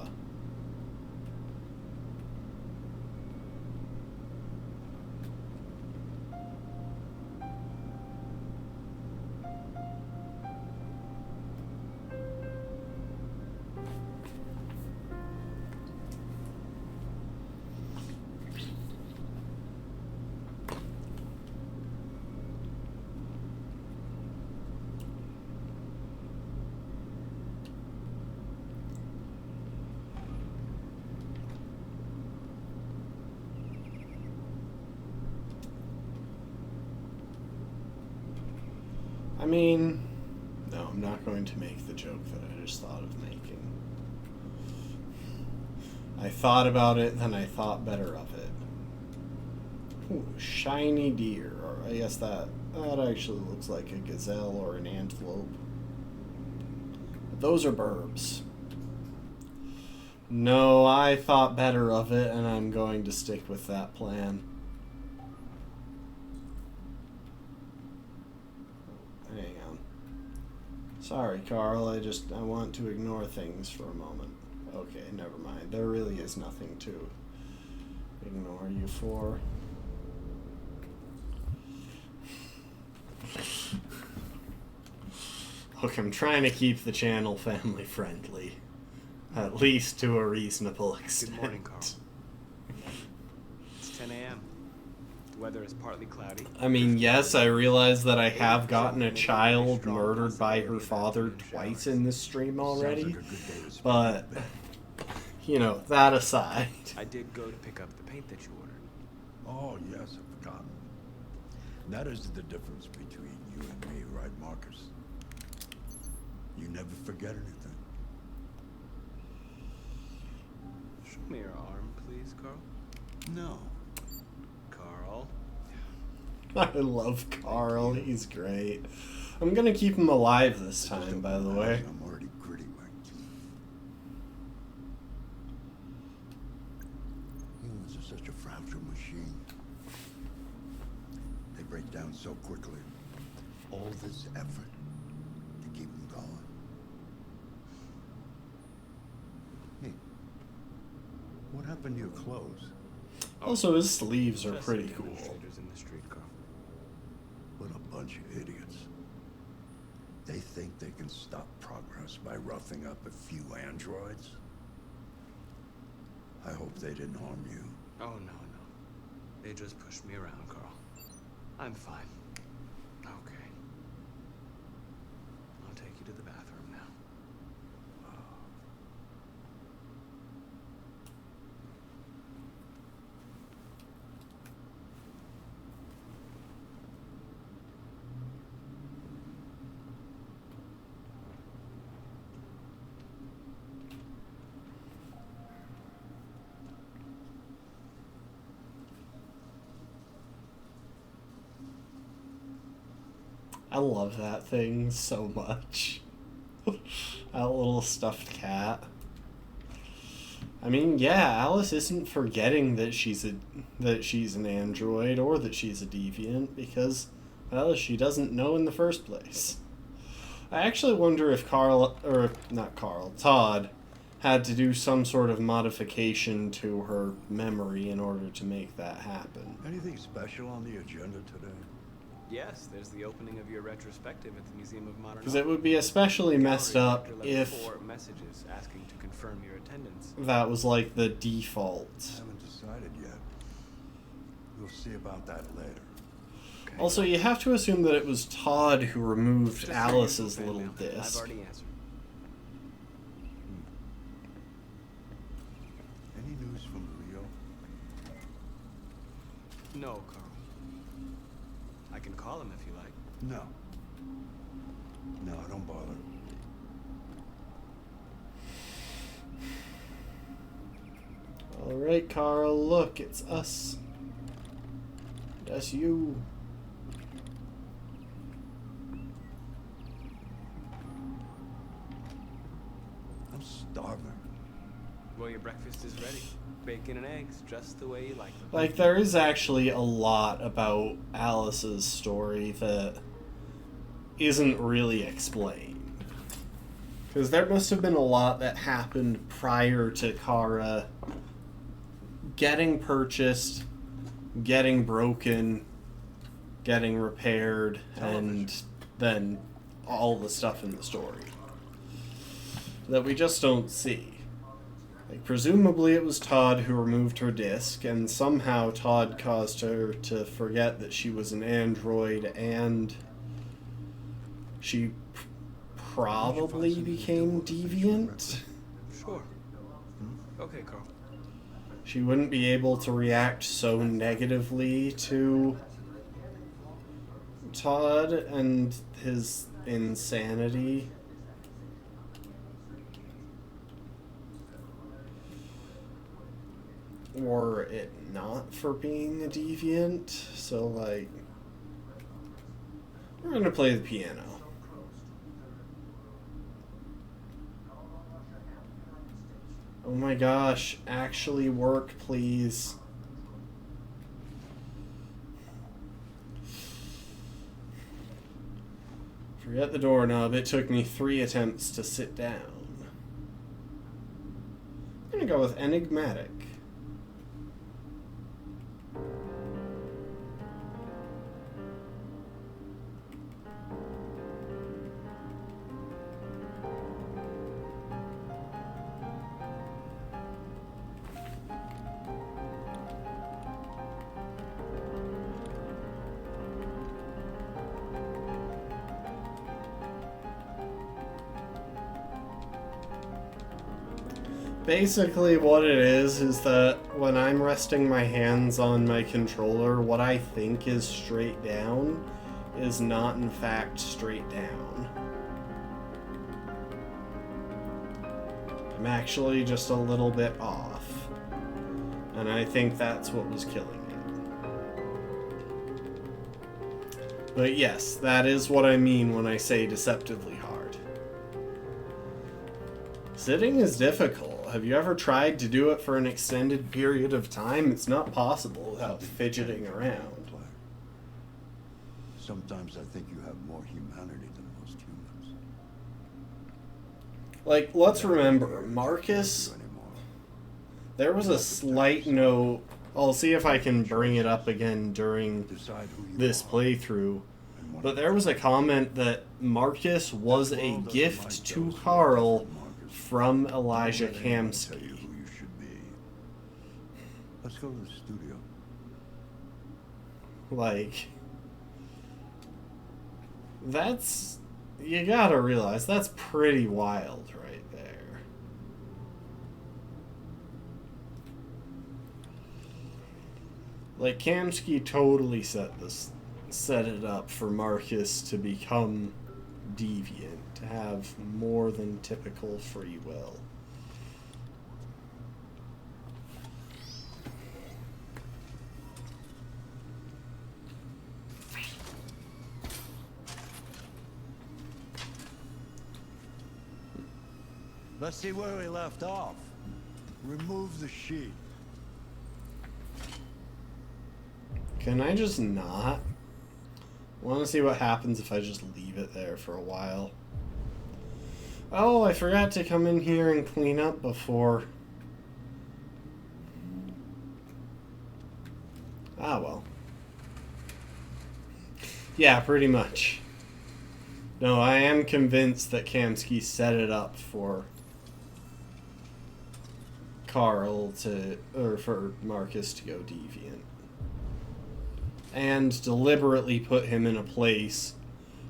I mean, no, I'm not going to make the joke that I just thought of making. I thought about it, then I thought better of it. Ooh, shiny deer, or I guess that actually looks like a gazelle or an antelope. But those are burbs. No, I thought better of it, and I'm going to stick with that plan. Hang on. Sorry, Carl, I want to ignore things for a moment. Okay, never mind. There really is nothing to ignore you for. Look, I'm trying to keep the channel family friendly. At least to a reasonable extent. Good morning, Carl. It's 10 a.m. The weather is partly cloudy. I mean, yes, I realize that I have gotten a child murdered by her father twice in this stream already, but, you know, that aside. I did go to pick up the paint that you ordered. Oh, yes, I've forgotten. That is the difference between you and me, right, Marcus? You never forget anything. Show me your arm, please, Carl. No. Carl. I love Carl, he's great. I'm gonna keep him alive this time, by the way. I'm already gritting my teeth. Humans are such a fragile machine. They break down so quickly. All this effort to keep them going. Hey, what happened to your clothes? Also, his sleeves are pretty cool. In the street, Carl. What a bunch of idiots. They think they can stop progress by roughing up a few androids? I hope they didn't harm you. Oh, no. They just pushed me around, Carl. I'm fine. Okay. I'll take you to the bathroom now. I love that thing so much. That little stuffed cat. I mean, yeah, Alice isn't forgetting that she's an android or that she's a deviant because, well, she doesn't know in the first place. I actually wonder if Todd had to do some sort of modification to her memory in order to make that happen. Anything special on the agenda today? Yes, there's the opening of your retrospective at the Museum of Modern Art. Because it would be especially messed up if 4 messages asking to confirm your attendance. that was like the default. I haven't decided yet. We'll see about that later. Okay. Also, you have to assume that it was Todd who removed Just Alice's say little now. I've disc. already answered. Any news from Rio? No, Carl. I can call him if you like. No. No, don't bother. Alright, Carl, look, it's us. That's you. I'm starving. Well, your breakfast is ready. Bacon and eggs, just the way you like them. Like, there is actually a lot about Alice's story that isn't really explained. Because there must have been a lot that happened prior to Kara getting purchased, getting broken, getting repaired, and then all the stuff in the story that we just don't see. Like, presumably it was Todd who removed her disc, and somehow Todd caused her to forget that she was an android, and she probably became deviant. Sure. Okay, Carl. She wouldn't be able to react so negatively to Todd and his insanity. Or it not for being a deviant. So, like, we're gonna play the piano. Oh my gosh, actually work, please. Forget the doorknob, it took me 3 attempts to sit down. I'm gonna go with enigmatic. Basically what it is that when I'm resting my hands on my controller, what I think is straight down is not in fact straight down. I'm actually just a little bit off. And I think that's what was killing it. But yes, that is what I mean when I say deceptively hard. Sitting is difficult. Have you ever tried to do it for an extended period of time? It's not possible without fidgeting around. Sometimes I think you have more humanity than most humans. Like, let's remember, Marcus, there was a slight note, I'll see if I can bring it up again during this playthrough, but there was a comment that Marcus was a gift to Carl from Elijah Kamsky. Let's go to the studio. Like, that's, you gotta realize, that's pretty wild right there. Like, Kamsky totally set it up for Marcus to become deviant, to have more than typical free will. Let's see where we left off. Remove the sheet. Can I just not? I want to see what happens if I just leave it there for a while. Oh, I forgot to come in here and clean up before. Ah, well. Yeah, pretty much. No, I am convinced that Kamsky set it up for Carl to, or for Marcus to go deviant. And deliberately put him in a place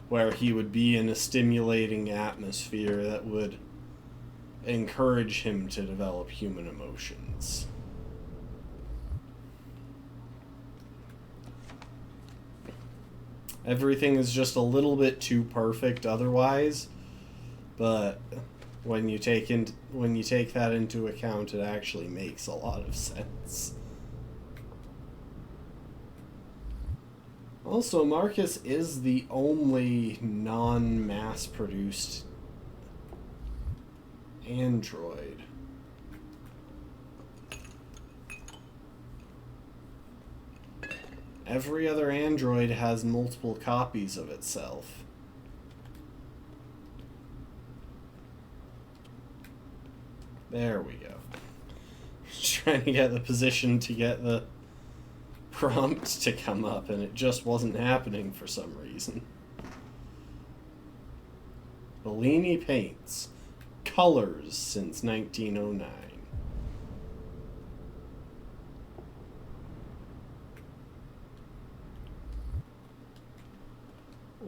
where he would be in a stimulating atmosphere that would encourage him to develop human emotions. Everything is just a little bit too perfect otherwise, but when you take that into account, it actually makes a lot of sense. Also, Marcus is the only non-mass-produced android. Every other android has multiple copies of itself. There we go. Trying to get the position to get the prompt to come up, and it just wasn't happening for some reason. Bellini Paints. Colors since 1909.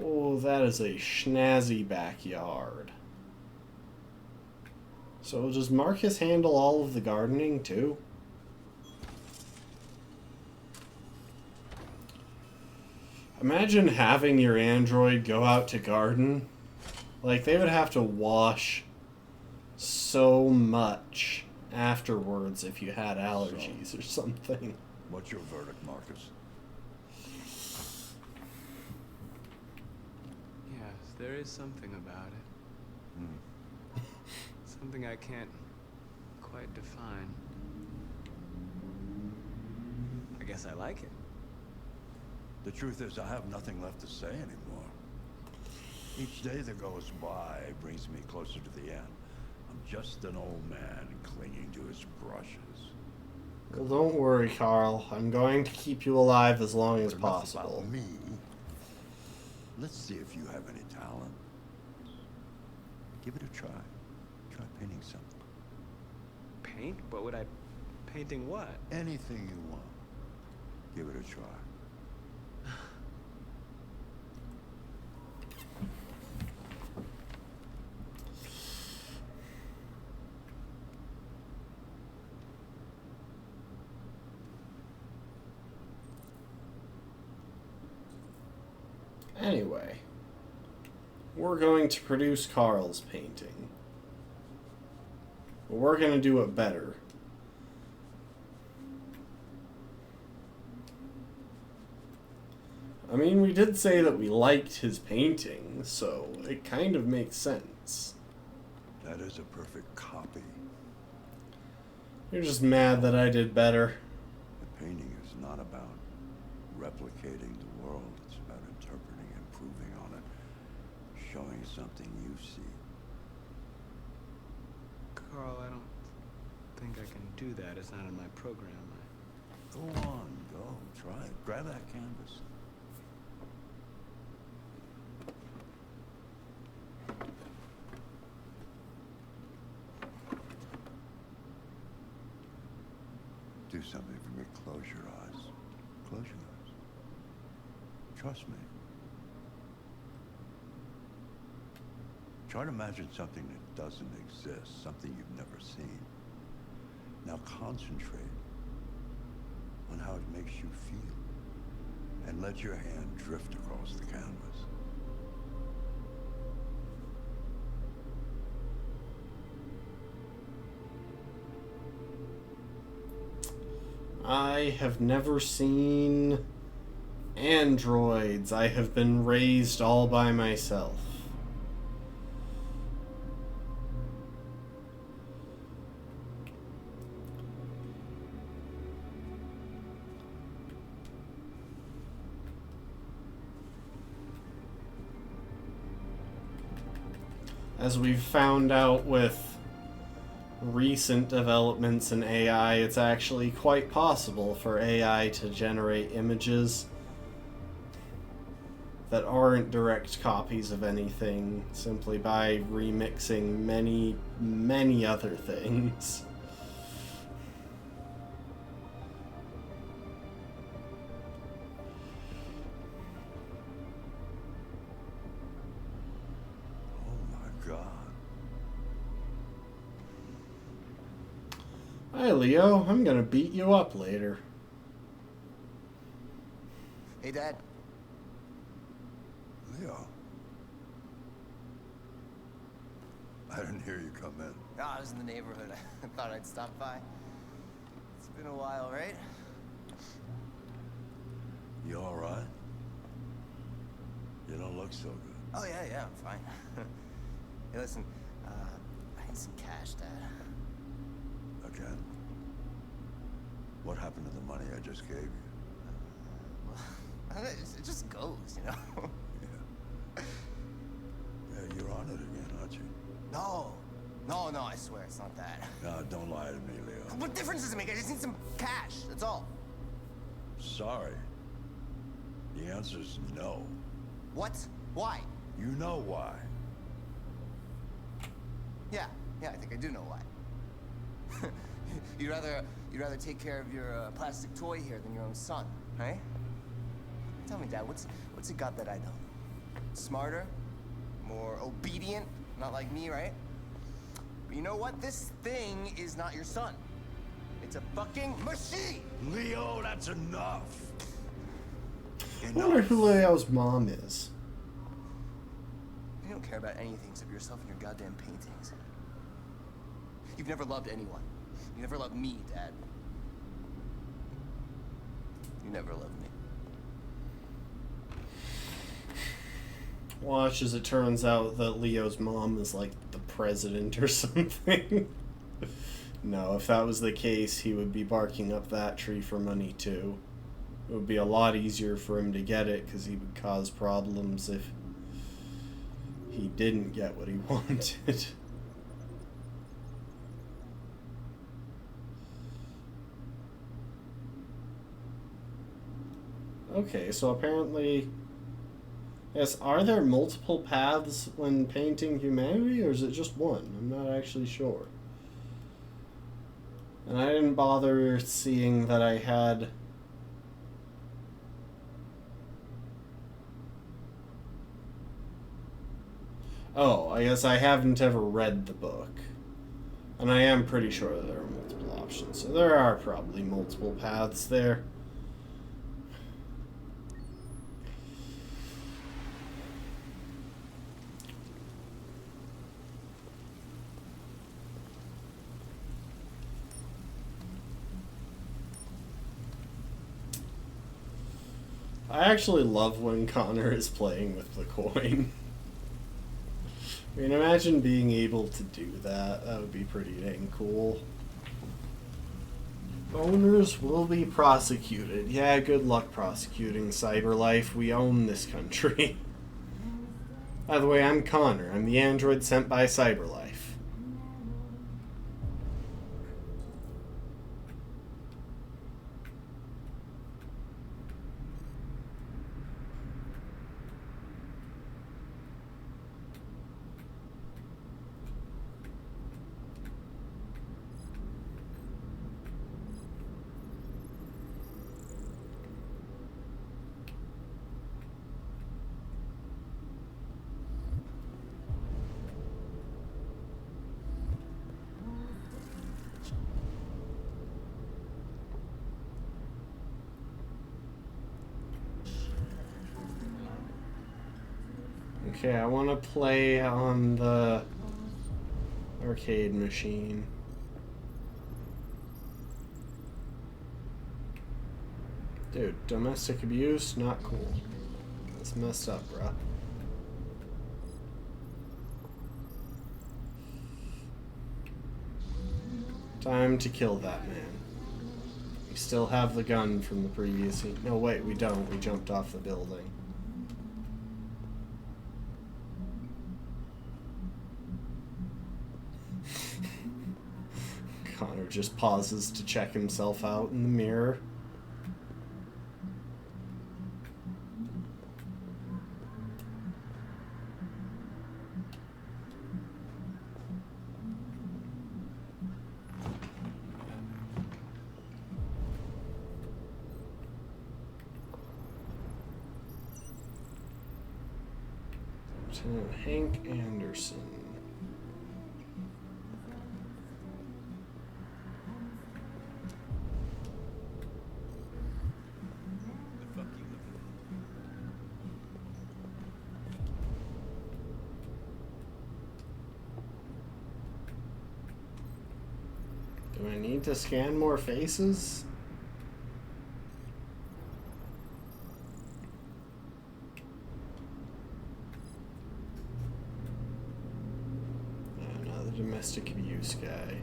Oh, that is a snazzy backyard. So does Marcus handle all of the gardening too? Imagine having your android go out to garden. Like, they would have to wash so much afterwards if you had allergies or something. What's your verdict, Marcus? Yes, there is something about it. Something I can't quite define. I guess I like it. The truth is, I have nothing left to say anymore. Each day that goes by brings me closer to the end. I'm just an old man clinging to his brushes. Well, don't worry, Carl. I'm going to keep you alive as long as possible. About me. Let's see if you have any talent. Give it a try. Try painting something. Paint? What would I... Painting what? Anything you want. Give it a try. Anyway, we're going to produce Carl's painting. But we're going to do it better. I mean, we did say that we liked his painting, so it kind of makes sense. That is a perfect copy. You're just mad that I did better. The painting is not about replicating the world. It's about interpreting, improving on it, showing something you see. Carl, I don't think I can do that. It's not in my program. Go on, go. Try it. Grab that canvas. Do something for me. Close your eyes. Close your eyes. Trust me. Try to imagine something that doesn't exist, something you've never seen. Now concentrate on how it makes you feel, and let your hand drift across the canvas. I have never seen androids. I have been raised all by myself. As we've found out with recent developments in AI, it's actually quite possible for AI to generate images that aren't direct copies of anything simply by remixing many, many other things. Hi, Leo. I'm gonna beat you up later. Hey, Dad. Leo. I didn't hear you come in. No, I was in the neighborhood. I thought I'd stop by. It's been a while, right? You all right? You don't look so good. Oh, yeah, I'm fine. Hey, listen, I need some cash, Dad. Again? What happened to the money I just gave you? Well, it just goes, you know? Yeah, you're on it again, aren't you? No, I swear it's not that. No, don't lie to me, Leo. What difference does it make? I just need some cash, that's all. Sorry. The answer's no. What? Why? You know why. Yeah, I think I do know why. You'd rather take care of your plastic toy here than your own son, right? Tell me, Dad, what's it got that I don't? Smarter? More obedient? Not like me, right? But you know what? This thing is not your son. It's a fucking machine! Leo, that's enough. I wonder who Leo's mom is. You don't care about anything except yourself and your goddamn paintings. You've never loved anyone. You never loved me, Dad. You never loved me. Watch as it turns out that Leo's mom is like the president or something. No, if that was the case, he would be barking up that tree for money too. It would be a lot easier for him to get it because he would cause problems if he didn't get what he wanted. Okay, so apparently, yes, are there multiple paths when painting humanity, or is it just one? I'm not actually sure. And I didn't bother seeing that I had... Oh, I guess I haven't ever read the book. And I am pretty sure that there are multiple options, so there are probably multiple paths there. I actually love when Connor is playing with the coin. I mean, imagine being able to do that. That would be pretty dang cool. Owners will be prosecuted. Yeah, good luck prosecuting CyberLife. We own this country. By the way, I'm Connor. I'm the android sent by CyberLife. Okay, I want to play on the arcade machine. Dude, domestic abuse, not cool. That's messed up, bruh. Time to kill that man. We still have the gun from the previous scene. No, wait, we don't. We jumped off the building. Connor just pauses to check himself out in the mirror. Lieutenant Hank Anderson. Do I need to scan more faces? Another domestic abuse guy.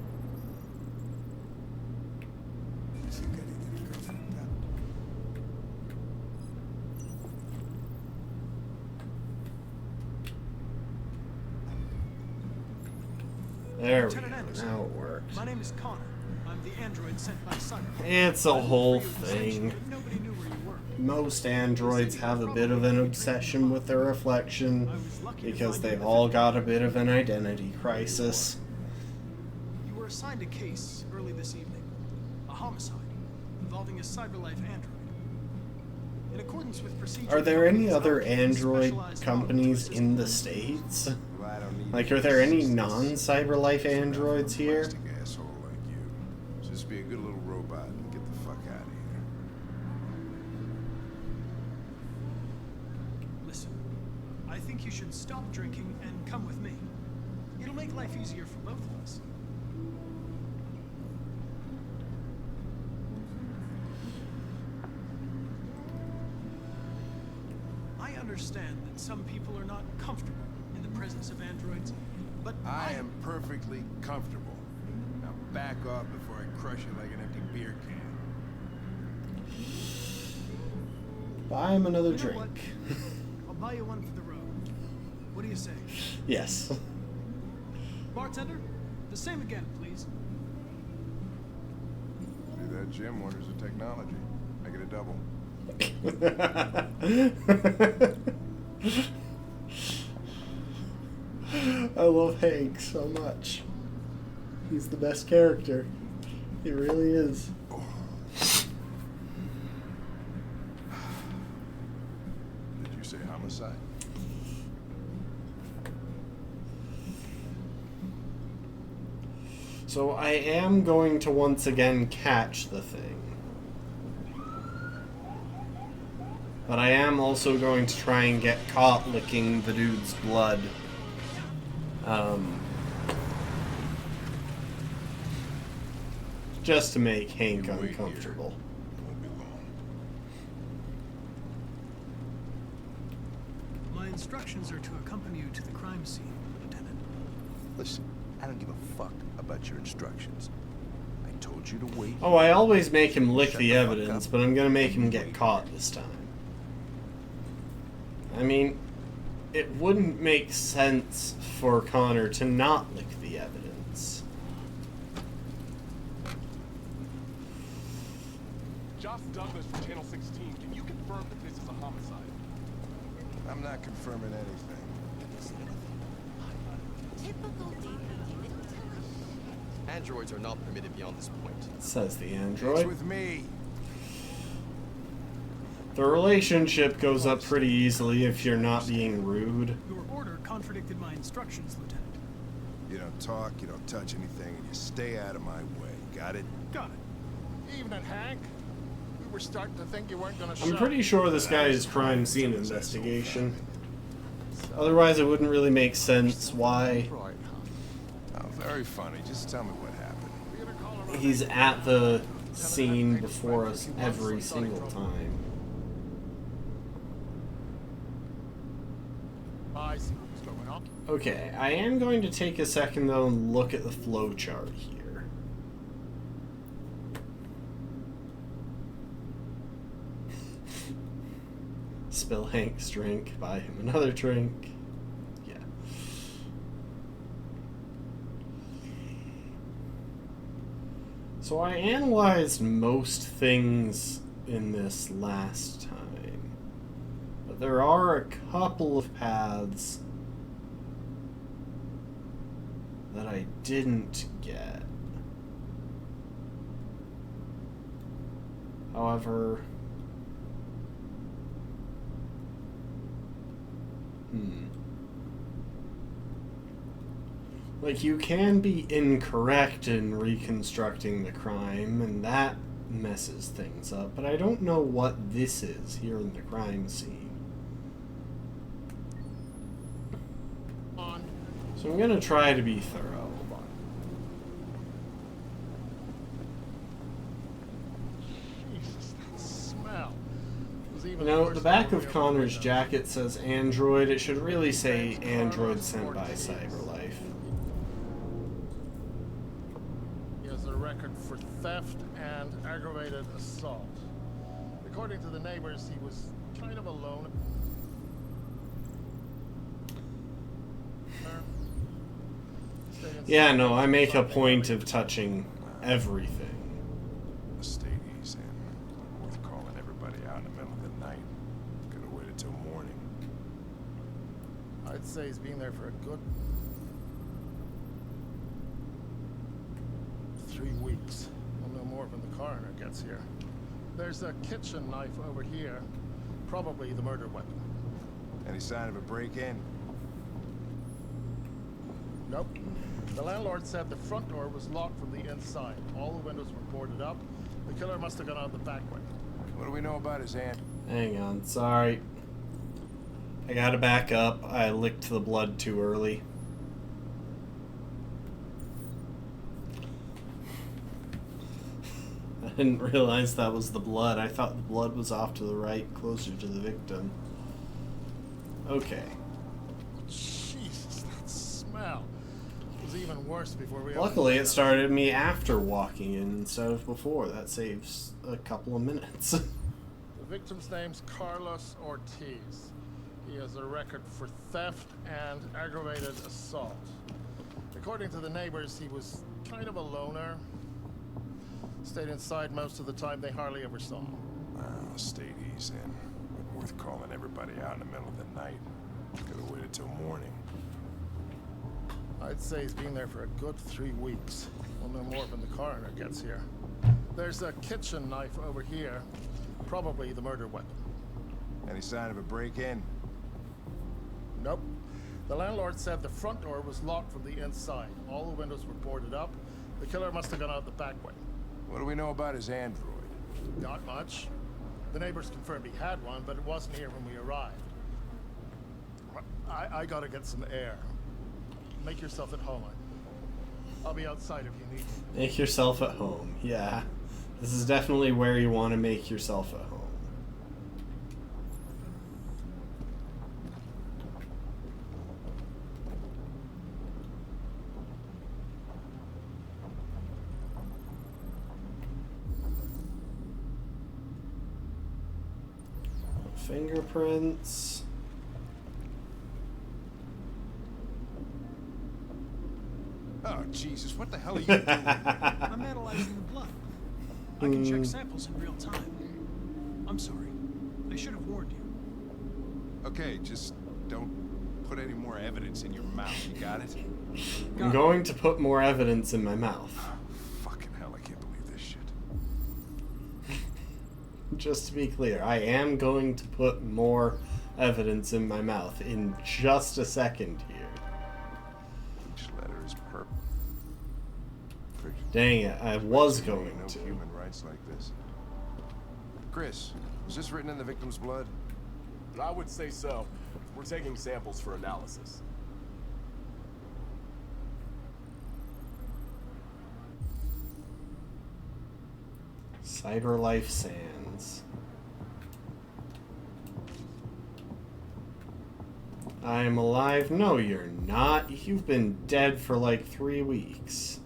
There we Lieutenant go. Anderson. Now it works. My name is Connor. I'm the android sent by Cyberlife. It's a whole thing. But nobody knew where you were. Most androids have a bit of an obsession with their reflection because they've all got a bit of an identity crisis. You were assigned a case early this evening. A homicide involving a Cyberlife android. In accordance with procedure... Are there any other android companies in the States? Like, are there any non-Cyberlife androids here? Asshole like you. Just be a good little robot and get the fuck out of here. Listen, I think you should stop drinking and come with me. It'll make life easier for both of us. I understand that some people are not comfortable in the presence of androids, but I am perfectly comfortable. Now back off before I crush you like an empty beer can. Buy him another You know drink. what? I'll buy you one for the road. What do you say? Yes. Bartender, the same again, please. Do that, Jim. Wonders of technology. Make it a double. I love Hank so much. He's the best character. He really is. Did you say homicide? So I am going to once again catch the thing. But I am also going to try and get caught licking the dude's blood. Just to make Hank uncomfortable. My instructions are to accompany you to the crime scene, Lieutenant. Listen, I don't give a fuck about your instructions. I told you to wait. Oh, I always make him lick the evidence, but I'm gonna make him get caught this time. I mean, it wouldn't make sense for Connor to not lick the evidence. Josh Douglas from Channel 16. Can you confirm that this is a homicide? I'm not confirming anything. Typical David. Androids are not permitted beyond this point. Says the It's android. with me. The relationship goes up pretty easily if you're not being rude. Your order contradicted my instructions, Lieutenant. You don't talk, you don't touch anything, and you stay out of my way. Got it? Got it. Evening, Hank. We were starting to think you weren't gonna show. I'm pretty sure this guy is crime scene investigation. Otherwise, it wouldn't really make sense why Oh, very funny. Just tell me what happened. he's at the scene before us every single time. I see what's going on. Okay, I am going to take a second though and look at the flowchart here. Spill Hank's drink, buy him another drink. Yeah. So I analyzed most things in this last time. But there are a couple of paths that I didn't get. However, like, you can be incorrect in reconstructing the crime, and that messes things up, but I don't know what this is here in the crime scene. So I'm gonna try to be thorough. Jesus, that smell. It was You even know, worse the than back when of we Connor's opened jacket says Android. It should really say Android sent by Cyberlife. He has a record for theft and aggravated assault. According to the neighbors, he was kind of alone. Yeah, no, I make a point of touching everything. Stay easy. Worth calling everybody out in the middle of the night. Could have waited till morning. I'd say he's been there for a good 3 weeks. We'll know more when the coroner gets here. There's a kitchen knife over here. Probably the murder weapon. Any sign of a break-in? Nope. The landlord said the front door was locked from the inside. All the windows were boarded up. The killer must have gone out the back way. What do we know about his aunt? Hang on, sorry. I gotta back up. I licked the blood too early. I didn't realize that was the blood. I thought the blood was off to the right, closer to the victim. Okay. Jesus, that smell. It was even worse before we... Luckily, it started me after walking in instead of before. That saves a couple of minutes. The victim's name's Carlos Ortiz. He has a record for theft and aggravated assault. According to the neighbors, he was kind of a loner. Stayed inside most of the time. They hardly ever saw him. Well, stayed easy. But worth calling everybody out in the middle of the night. Could have waited till morning. I'd say he's been there for a good 3 weeks. We'll know more when the coroner gets here. There's a kitchen knife over here. Probably the murder weapon. Any sign of a break-in? Nope. The landlord said the front door was locked from the inside. All the windows were boarded up. The killer must have gone out the back way. What do we know about his android? Not much. The neighbors confirmed he had one, but it wasn't here when we arrived. I gotta get some air. Make yourself at home. I'll be outside if you need me. Make yourself at home. Yeah. This is definitely where you want to make yourself at home. Fingerprints. Oh, Jesus, what the hell are you doing? I'm analyzing the blood. I can check samples in real time. I'm sorry. I should have warned you. Okay, just don't put any more evidence in your mouth. You got it? I'm going to put more evidence in my mouth. Fucking hell, I can't believe this shit. Just to be clear, I am going to put more evidence in my mouth in just a second here. Each letter is purple. Dang it, I was going no to. human rights like this. Chris, was this written in the victim's blood? I would say so. We're taking samples for analysis. Cyber Life Sands. I'm alive? No, you're not. You've been dead for like 3 weeks.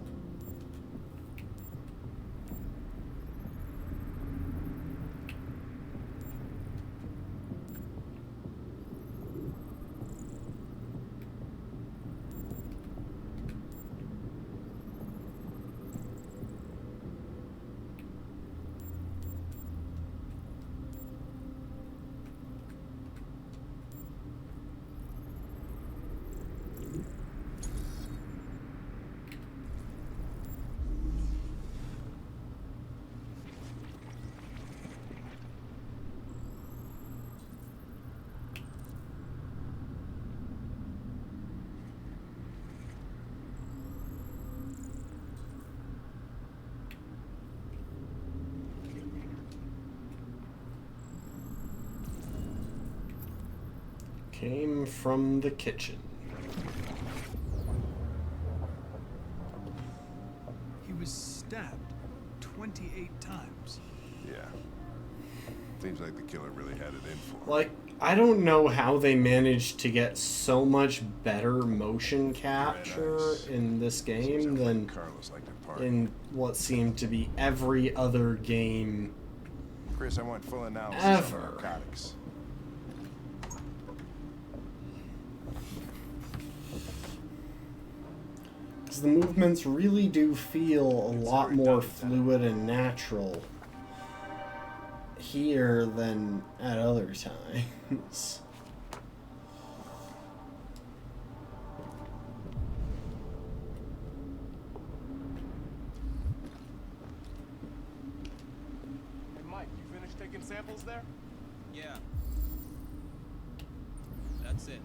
Came from the kitchen. He was stabbed 28 times. Yeah. Seems like the killer really had it in for him. Like, I don't know how they managed to get so much better motion capture in this game than in what seemed to be every other game Chris, I want full analysis ever. on narcotics. because the movements really do feel a lot more fluid and natural here than at other times. Hey, Mike, you finished taking samples there? Yeah. That's it.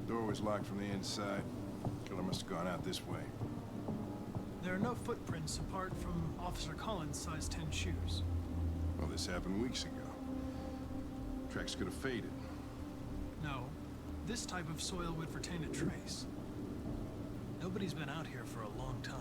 Door was locked from the inside. Killer must have gone out this way. There are no footprints apart from Officer Collins' size 10 shoes. Well, this happened weeks ago. Tracks could have faded. No, this type of soil would retain a trace. Nobody's been out here for a long time.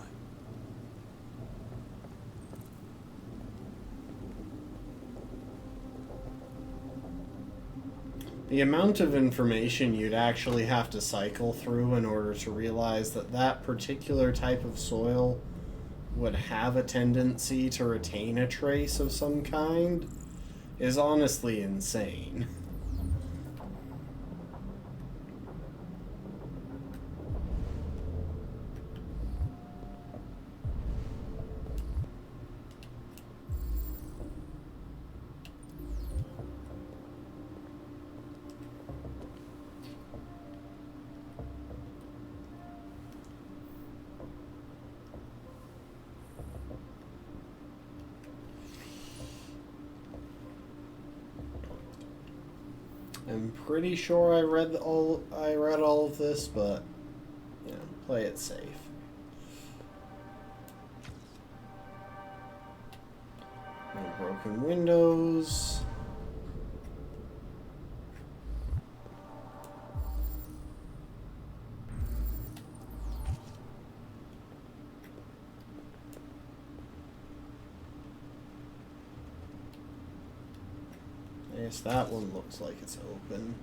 The amount of information you'd actually have to cycle through in order to realize that that particular type of soil would have a tendency to retain a trace of some kind is honestly insane. I'm pretty sure I read all of this, but you know, play it safe. No broken windows. I guess that one looks like it's open.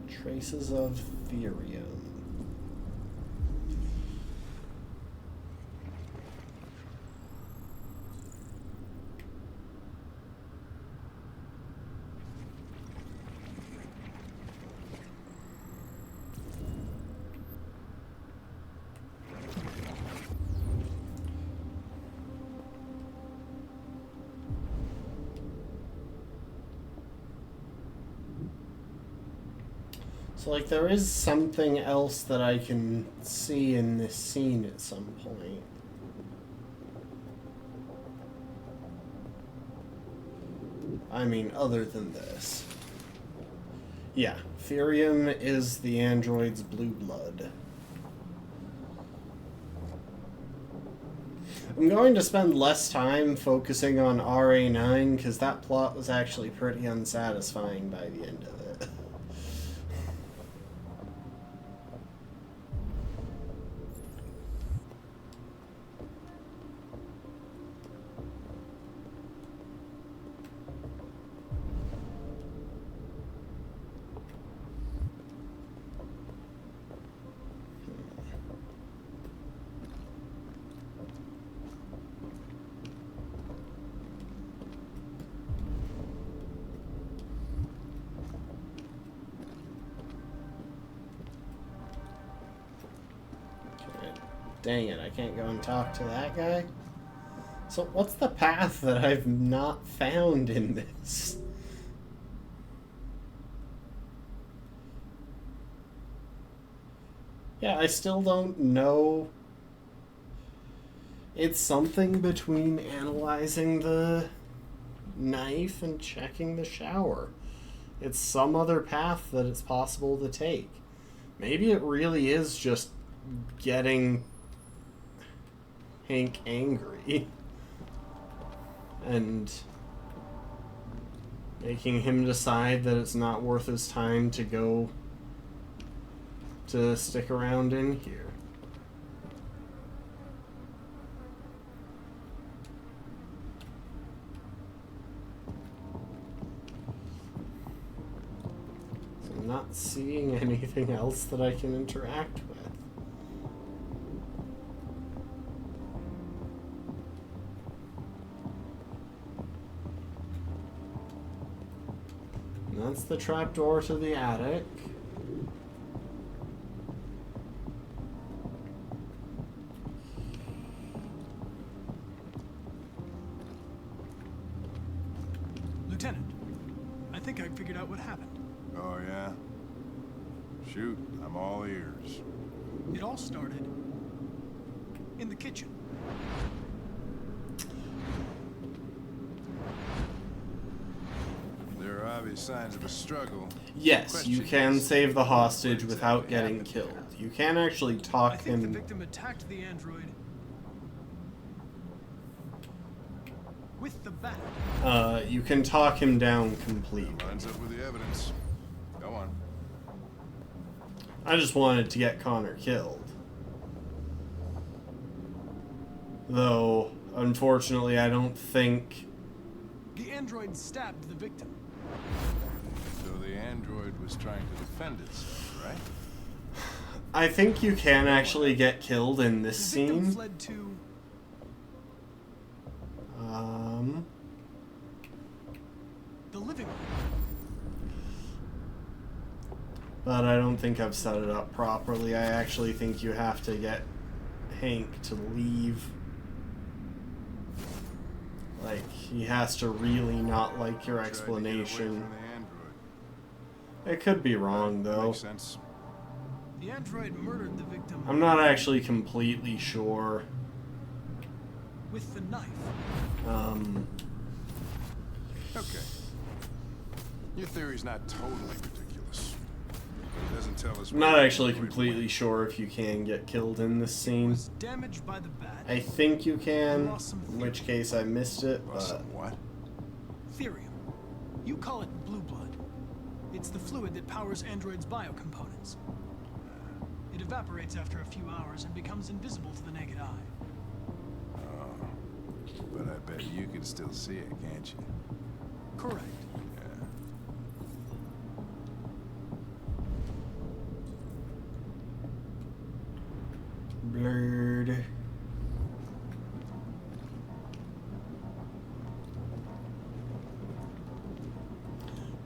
Traces of Therium. So, like, there is something else that I can see in this scene at some point. I mean, other than this. Yeah, Therium is the android's blue blood. I'm going to spend less time focusing on RA9 because that plot was actually pretty unsatisfying by the end of it. Dang it, I can't go and talk to that guy? So what's the path that I've not found in this? Yeah, I still don't know. It's something between analyzing the knife and checking the shower. It's some other path that it's possible to take. Maybe it really is just getting Hank angry and making him decide that it's not worth his time to go to stick around in here. So I'm not seeing anything else that I can interact with. And that's the trapdoor to the attic. Lieutenant, I think I figured out what happened. Oh, yeah? Shoot, I'm all ears. It all started in the kitchen. There are obvious signs of a struggle. Yes, you can save the hostage without getting killed. You can actually I talk think the him. victim attacked the android with the bat. You can talk him down completely. Lines up with the evidence. Go on. I just wanted to get Connor killed. Though, unfortunately, I don't think... The android stabbed the victim. So the android was trying to defend itself, right? I think you can actually get killed in this The victim scene. fled to the living room. But I don't think I've set it up properly. I actually think you have to get Hank to leave. Like, he has to really not like your explanation. It could be wrong, though. Makes sense. The android murdered the victim I'm not actually completely sure. with the knife. Okay. Your theory's not totally ridiculous. But it doesn't tell us I'm not actually completely sure if you can get killed in this scene. Damaged by the bat. I think you can, in which case I missed it, but... What? Therium. You call it blue blood. It's the fluid that powers androids' biocomponents. It evaporates after a few hours and becomes invisible to the naked eye. Oh. But I bet you can still see it, can't you? Correct. Blurred.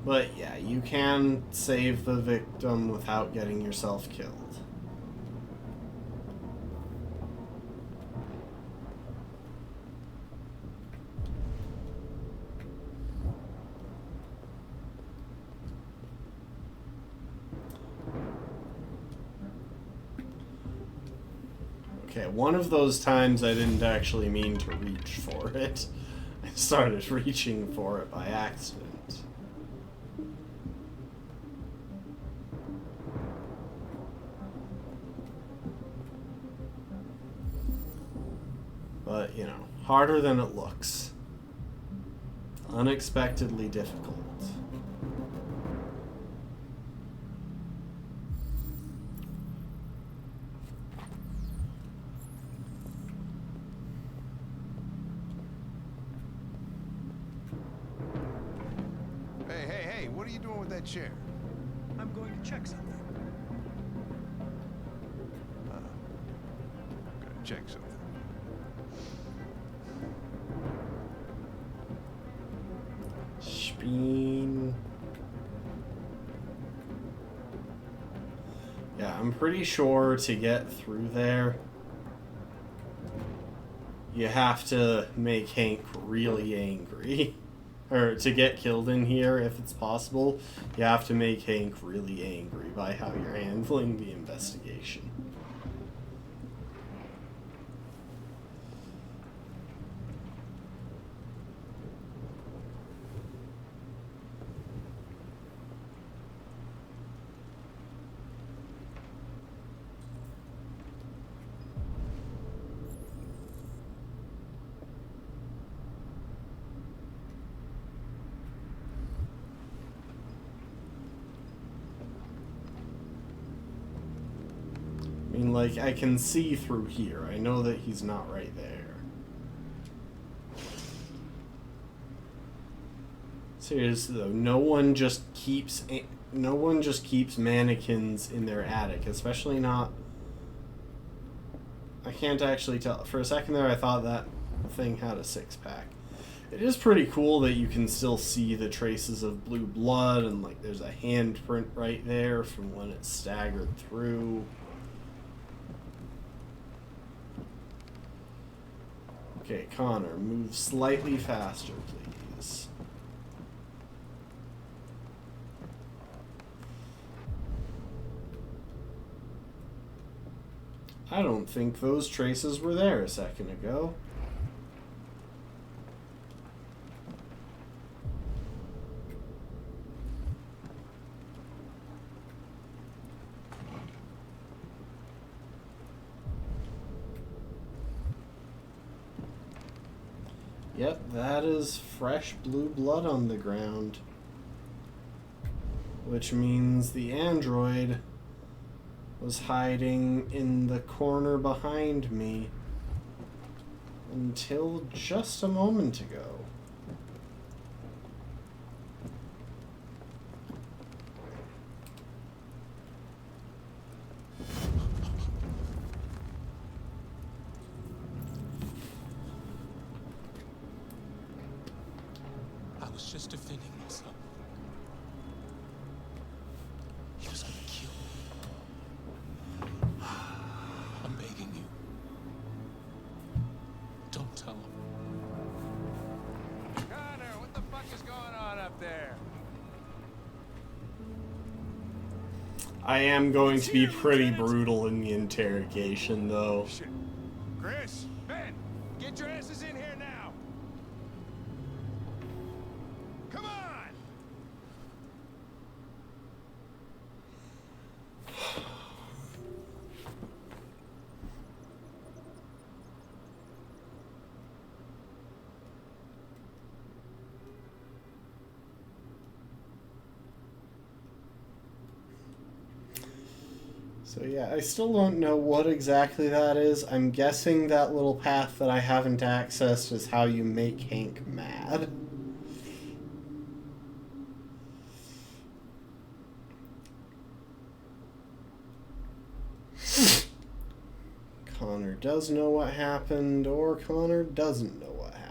But yeah, you can save the victim without getting yourself killed. Okay, one of those times I didn't actually mean to reach for it. I started reaching for it by accident. But, you know, harder than it looks. Unexpectedly difficult. Hey, what are you doing with that chair? I'm going to check something. Gotta check something. Speen. Yeah, I'm pretty sure to get through there, you have to make Hank really angry. Or to get killed in here, if it's possible, you have to make Hank really angry by how you're handling the investigation. like, I can see through here. I know that he's not right there. Seriously though, no one just keeps mannequins in their attic, especially not... I can't actually tell. For a second there, I thought that thing had a six-pack. It is pretty cool that you can still see the traces of blue blood, and like there's a handprint right there from when it staggered through. Okay, Connor, move slightly faster, please. I don't think those traces were there a second ago. Yep, that is fresh blue blood on the ground. Which means the android was hiding in the corner behind me until just a moment ago. I was just defending myself. He was gonna kill me. I'm begging you. Don't tell him. Connor, what the fuck is going on up there? I am going to be pretty brutal in the interrogation, though. Shit. Chris, Ben, get your asses in here now. Come on. So yeah, I still don't know what exactly that is. I'm guessing that little path that I haven't accessed is how you make Hank mad. Connor does know what happened, or Connor doesn't know what happened.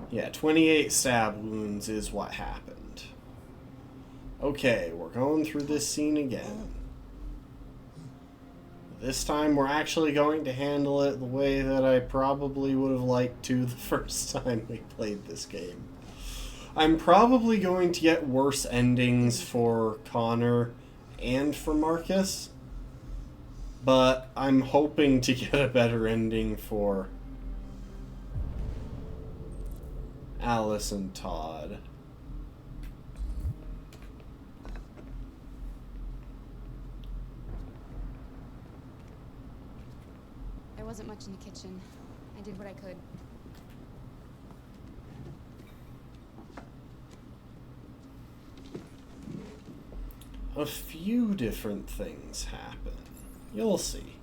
Yeah, 28 stab wounds is what happened. Okay, we're going through this scene again. This time we're actually going to handle it the way that I probably would have liked to the first time we played this game. I'm probably going to get worse endings for Connor and for Marcus, but I'm hoping to get a better ending for Alice and Todd. There wasn't much in the kitchen. I did what I could. A few different things happen. You'll see.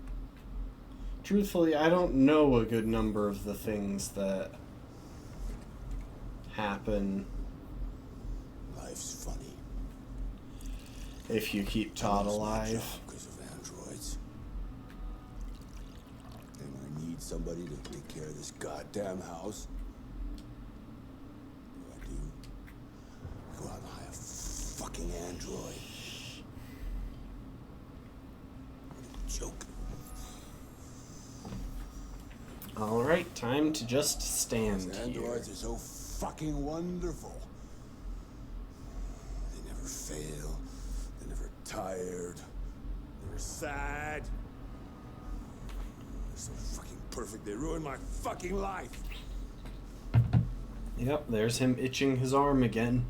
Truthfully, I don't know a good number of the things that happen. Life's funny. If you keep Todd alive. Because of androids. And I need somebody to take care of this goddamn house. What do I do? Go out and hire a fucking android. What a joke. Alright, time to just stand These here. androids are so fucking wonderful. They never fail. They're never tired. Never sad. They're so fucking perfect. They ruin my fucking life. Yep, there's him itching his arm again.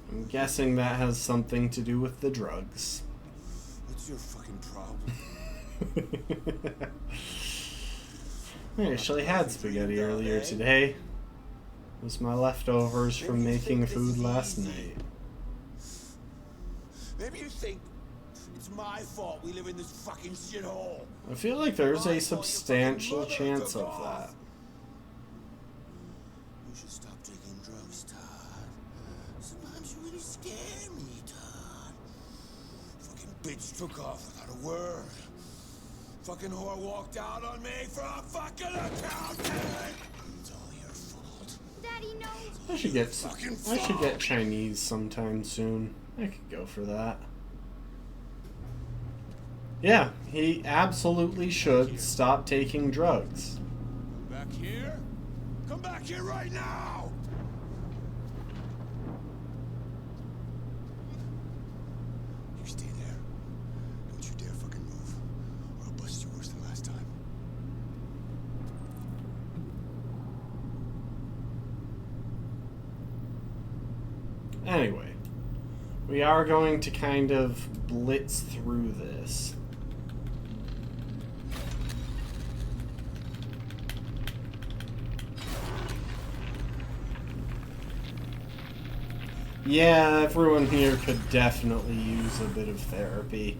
I'm guessing that has something to do with the drugs. What's your fucking problem? I actually had spaghetti earlier today. It was my leftovers from making food last night. Maybe you think it's my fault we live in this fucking shithole. I feel like there's a substantial chance of that. You should stop taking drugs, Todd. Sometimes you really scare me, Todd. Fucking bitch took off without a word. Fucking whore walked out on me for a fucking accountant. It's all your fault. Daddy, no. I should get Chinese sometime soon. I could go for that. Yeah, he absolutely should stop taking drugs. Back here? Come back here right now! You stay there. Don't you dare fucking move, or I'll bust you worse than last time. Anyway, we are going to kind of blitz through this. Yeah, everyone here could definitely use a bit of therapy.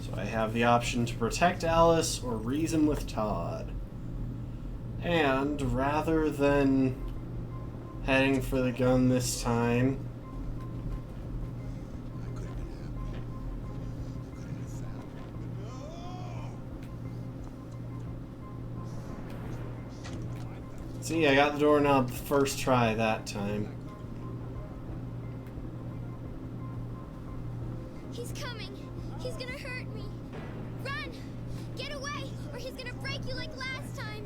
So I have the option to protect Alice or reason with Todd. And rather than heading for the gun this time, see, I got the doorknob the first try that time. He's coming. He's gonna hurt me. Run! Get away, or he's gonna break you like last time.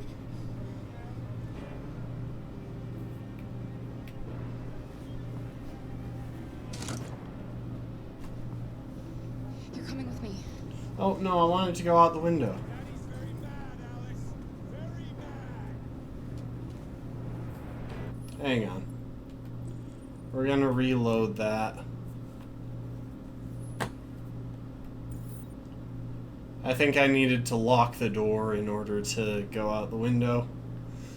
You're coming with me. Oh, no, I wanted to go out the window. Hang on. We're gonna reload that. I think I needed to lock the door in order to go out the window.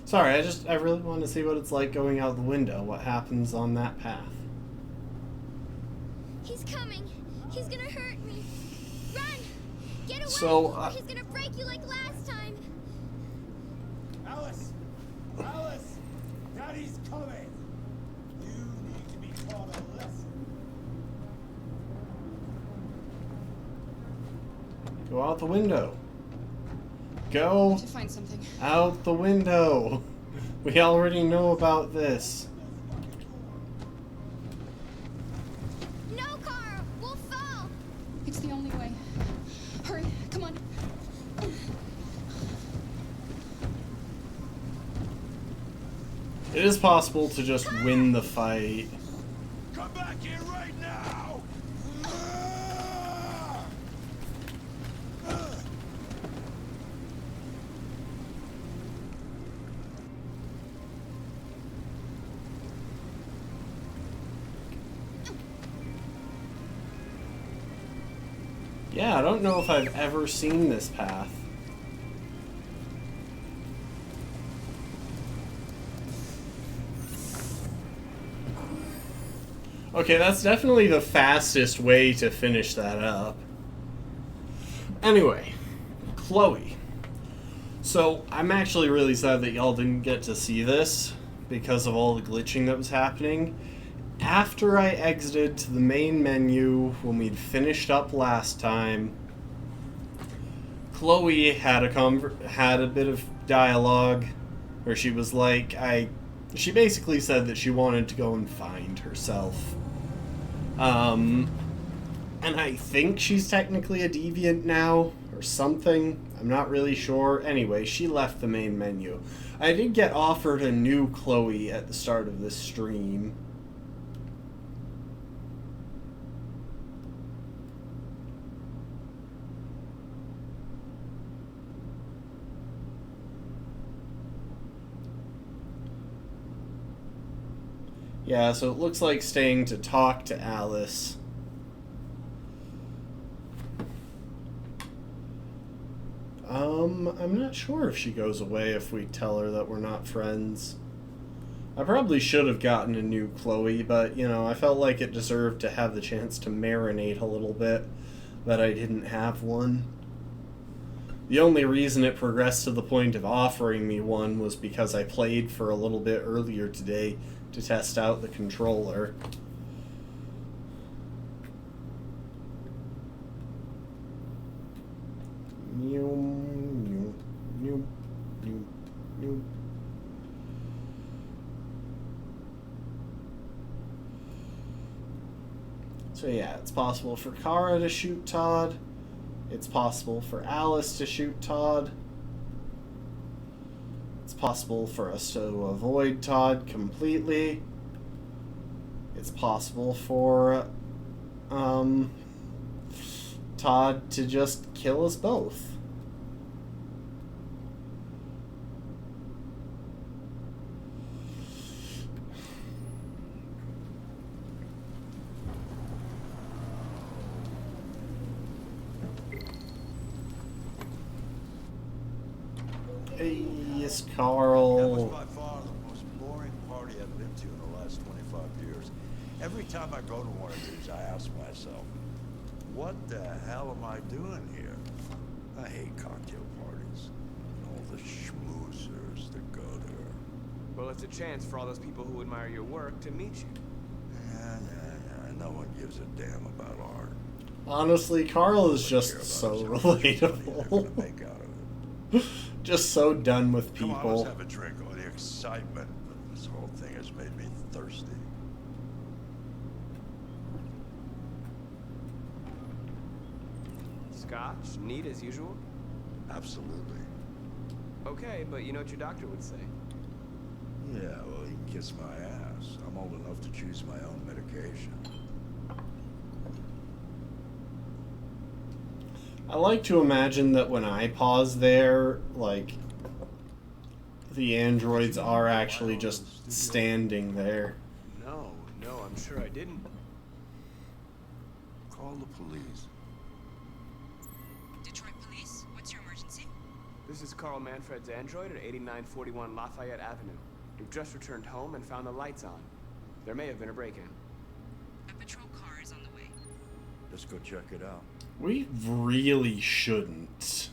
Sorry, I really want to see what it's like going out the window. What happens on that path. He's coming. He's gonna hurt me. Run! Get away, So, or he's gonna break you like last time. Alice! Alice! Daddy's coming! You need to be taught a lesson. Go out the window. Go To find something. out the window. We already know about this. No, Carl! We'll fall! It's the only way. Hurry, come on. It is possible to just win the fight. Come back here right now! Yeah, I don't know if I've ever seen this path. Okay, that's definitely the fastest way to finish that up. Anyway, Chloe. So, I'm actually really sad that y'all didn't get to see this because of all the glitching that was happening. After I exited to the main menu when we'd finished up last time, Chloe had a bit of dialogue where she was like, she basically said that she wanted to go and find herself. And I think she's technically a deviant now, or something. I'm not really sure. Anyway, she left the main menu. I did get offered a new Chloe at the start of this stream. Yeah, so it looks like staying to talk to Alice I'm not sure if she goes away if we tell her that we're not friends. I probably should have gotten a new Chloe, but, you know, I felt like it deserved to have the chance to marinate a little bit that I didn't have one. The only reason it progressed to the point of offering me one was because I played for a little bit earlier today to test out the controller. So yeah, it's possible for Kara to shoot Todd. It's possible for Alice to shoot Todd. It's possible for us to avoid Todd completely. It's possible for Todd to just kill us both. Yes, Carl. That was by far the most boring party I've been to in the last 25 years. Every time I go to one of these, I ask myself, what the hell am I doing here? I hate cocktail parties. All the schmoozers that go there. Well, it's a chance for all those people who admire your work to meet you. Yeah. No one gives a damn about art. Honestly, Carl is just so relatable. Just so done with people. Come on, let's have a drink. Oh, the excitement of this whole thing has made me thirsty. Scotch? Neat as usual? Absolutely. Okay, but you know what your doctor would say. Yeah, well, you can kiss my ass. I'm old enough to choose my own medication. I like to imagine that when I pause there, like, the androids are actually just standing there. No, I'm sure I didn't. Call the police. Detroit Police, what's your emergency? This is Carl Manfred's android at 8941 Lafayette Avenue. We've just returned home and found the lights on. There may have been a break-in. A patrol car is on the way. Let's go check it out. We really shouldn't.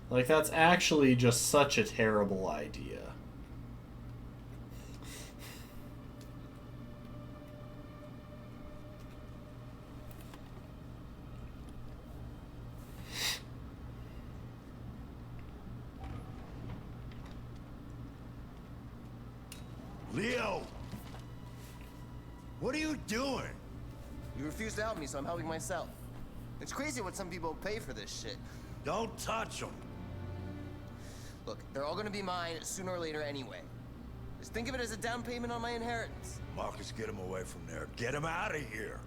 Like, that's actually just such a terrible idea. Leo! What are you doing? You refuse to help me, so I'm helping myself. It's crazy what some people pay for this shit. Don't touch them. Look, they're all gonna be mine sooner or later anyway. Just think of it as a down payment on my inheritance. Marcus, get him away from there. Get him out of here.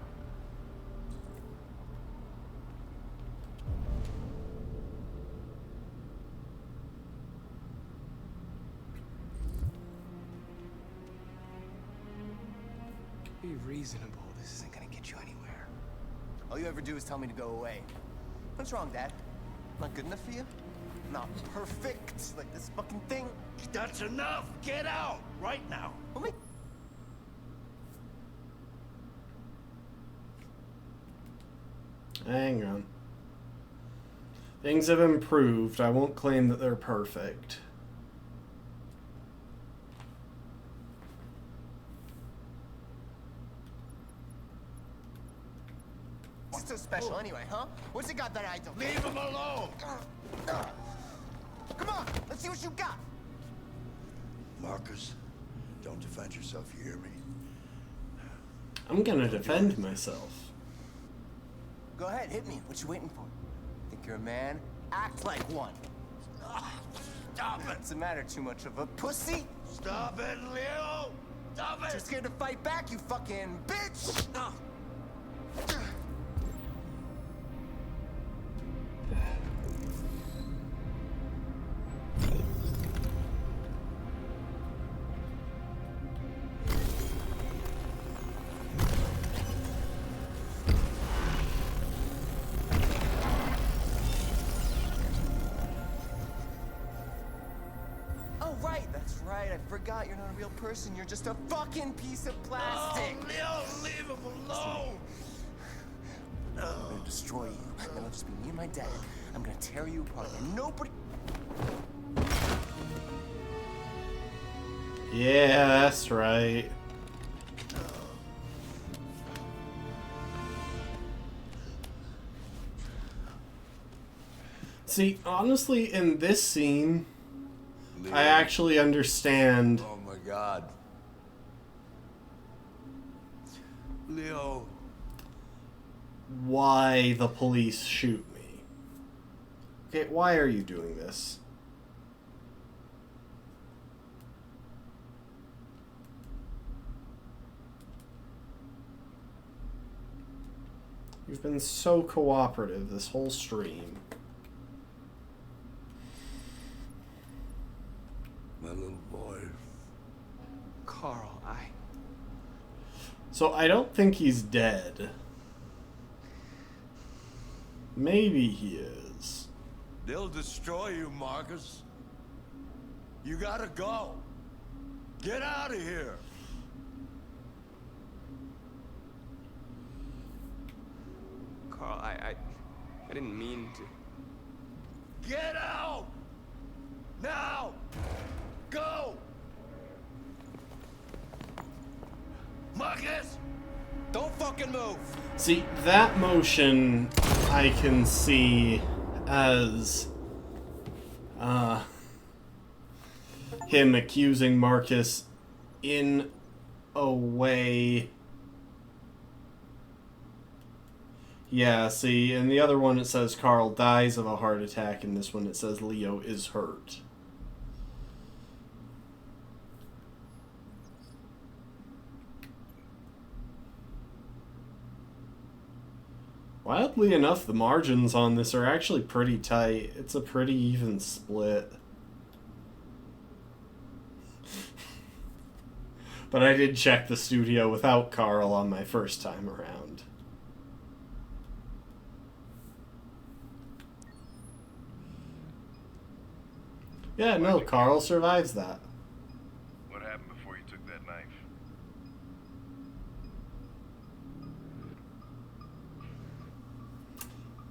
Be reasonable. This isn't gonna get you anywhere. All you ever do is tell me to go away. What's wrong, Dad? Not good enough for you? Not perfect, like this fucking thing? That's enough. Get out right now. Oh my... Hang on. Things have improved. I won't claim that they're perfect. What's so special anyway, huh? What's it got that I don't? Leave him alone. Come on, let's see what you got. Marcus, don't defend yourself, you hear me? I'm gonna defend myself. Go ahead, hit me. What you waiting for? Think you're a man? Act like one. Stop it. What's the matter? Too much of a pussy? Stop it, Leo. Stop it. You're scared to fight back, you fucking bitch. right, that's right. I forgot you're not a real person. You're just a fucking piece of plastic. Oh, Leo, leave him alone! I'm gonna destroy you. Then it'll just be me and my dad. I'm gonna tear you apart, and nobody. Yeah, that's right. See, honestly, in this scene, Leo. I actually understand. Oh my God. Leo. Why the police shoot me. Okay, why are you doing this? You've been so cooperative this whole stream. My little boy. Carl, So I don't think he's dead. Maybe he is. They'll destroy you, Marcus. You gotta go. Get out of here. Carl, I didn't mean to. Get out! Now! Go! Marcus! Don't fucking move! See, that motion I can see as him accusing Marcus in a way. Yeah, see, in the other one it says Carl dies of a heart attack, and this one it says Leo is hurt. Wildly enough, the margins on this are actually pretty tight. It's a pretty even split. But I did check the studio without Carl on my first time around. Yeah, no, Carl survives that. What happened before you took that knife?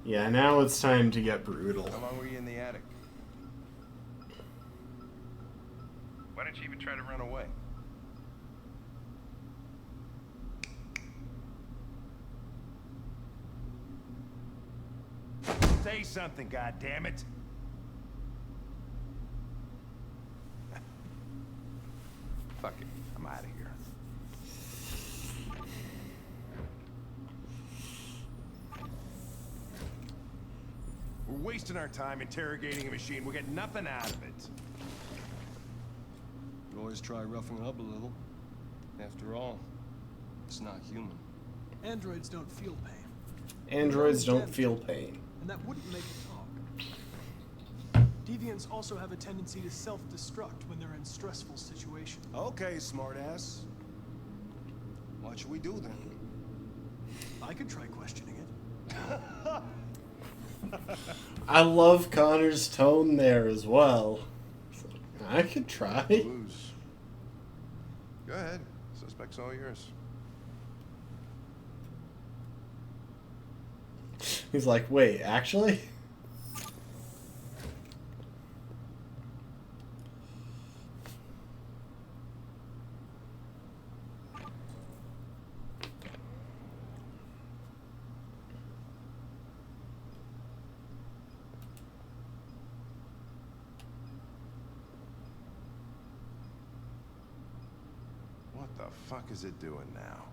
Yeah, now it's time to get brutal. How long were you in the attic? Why didn't you even try to run away? Say something, goddammit! Fuck it, I'm out of here. We're wasting our time interrogating a machine. We'll get nothing out of it. You always try roughing it up a little. After all, it's not human. Androids don't feel pain. Androids don't feel pain. And that wouldn't make it talk. Deviants also have a tendency to self-destruct when they're in stressful situations. Okay, smartass. What should we do then? I could try questioning it. I love Connor's tone there as well. I could try. Lose. Go ahead. Suspect's all yours. He's like, wait, actually? What the fuck is it doing now?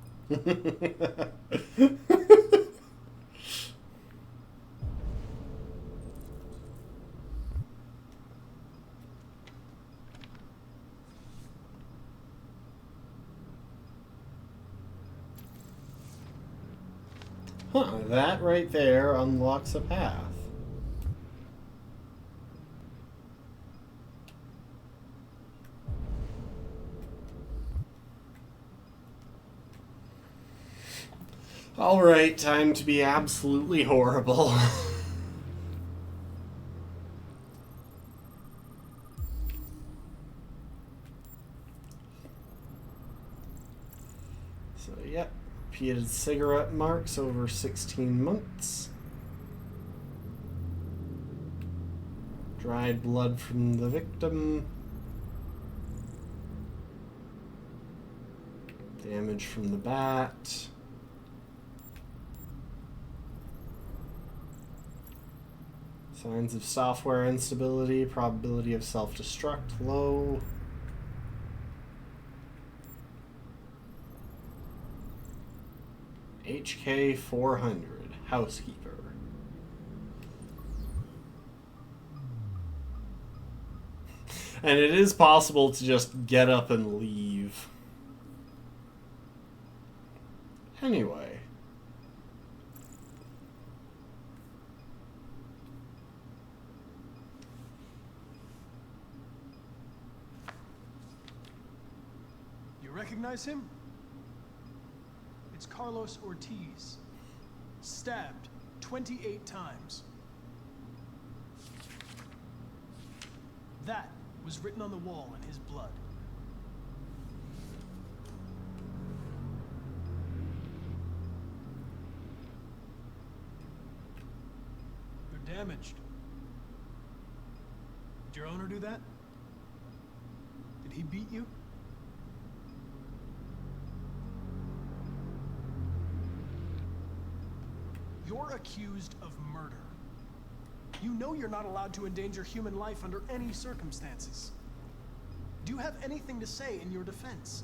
Huh, that right there unlocks a path. Alright, time to be absolutely horrible. So, yep. Repeated cigarette marks over 16 months. Dried blood from the victim. Damage from the bat. Signs of software instability. Probability of self-destruct low. HK 400. Housekeeper. And it is possible to just get up and leave. Anyway. You recognize him? It's Carlos Ortiz. Stabbed 28 times. That was written on the wall in his blood. You're damaged. Did your owner do that? Did he beat you? You're accused of murder. You know you're not allowed to endanger human life under any circumstances. Do you have anything to say in your defense?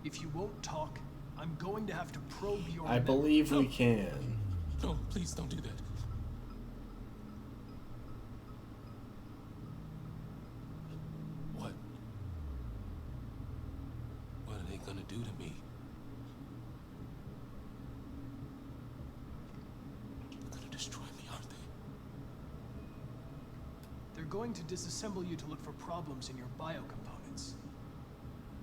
If you won't talk, I'm going to have to probe your I believe we can. No, please don't do that. What? What are they gonna do to me? They're gonna destroy me, aren't they? They're going to disassemble you to look for problems in your biocomponents.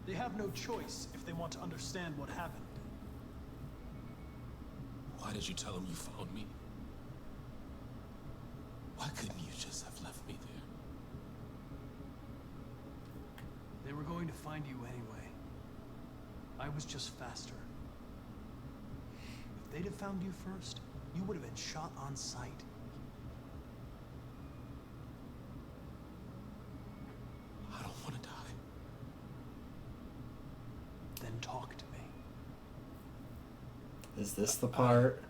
They have no choice if they want to understand what happened. Why did you tell them you found me? Why couldn't you just have left me there? They were going to find you anyway. I was just faster. If they'd have found you first, you would have been shot on sight. I don't want to die. Then talk to me. Is this the part?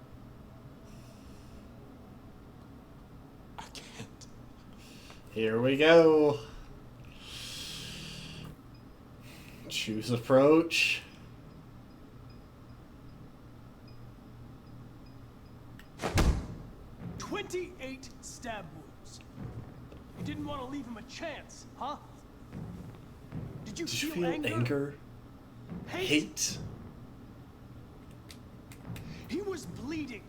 I can't. Here we go. Choose approach. "28 stab wounds. You didn't want to leave him a chance, huh? Did you feel anger? Hate? He was bleeding,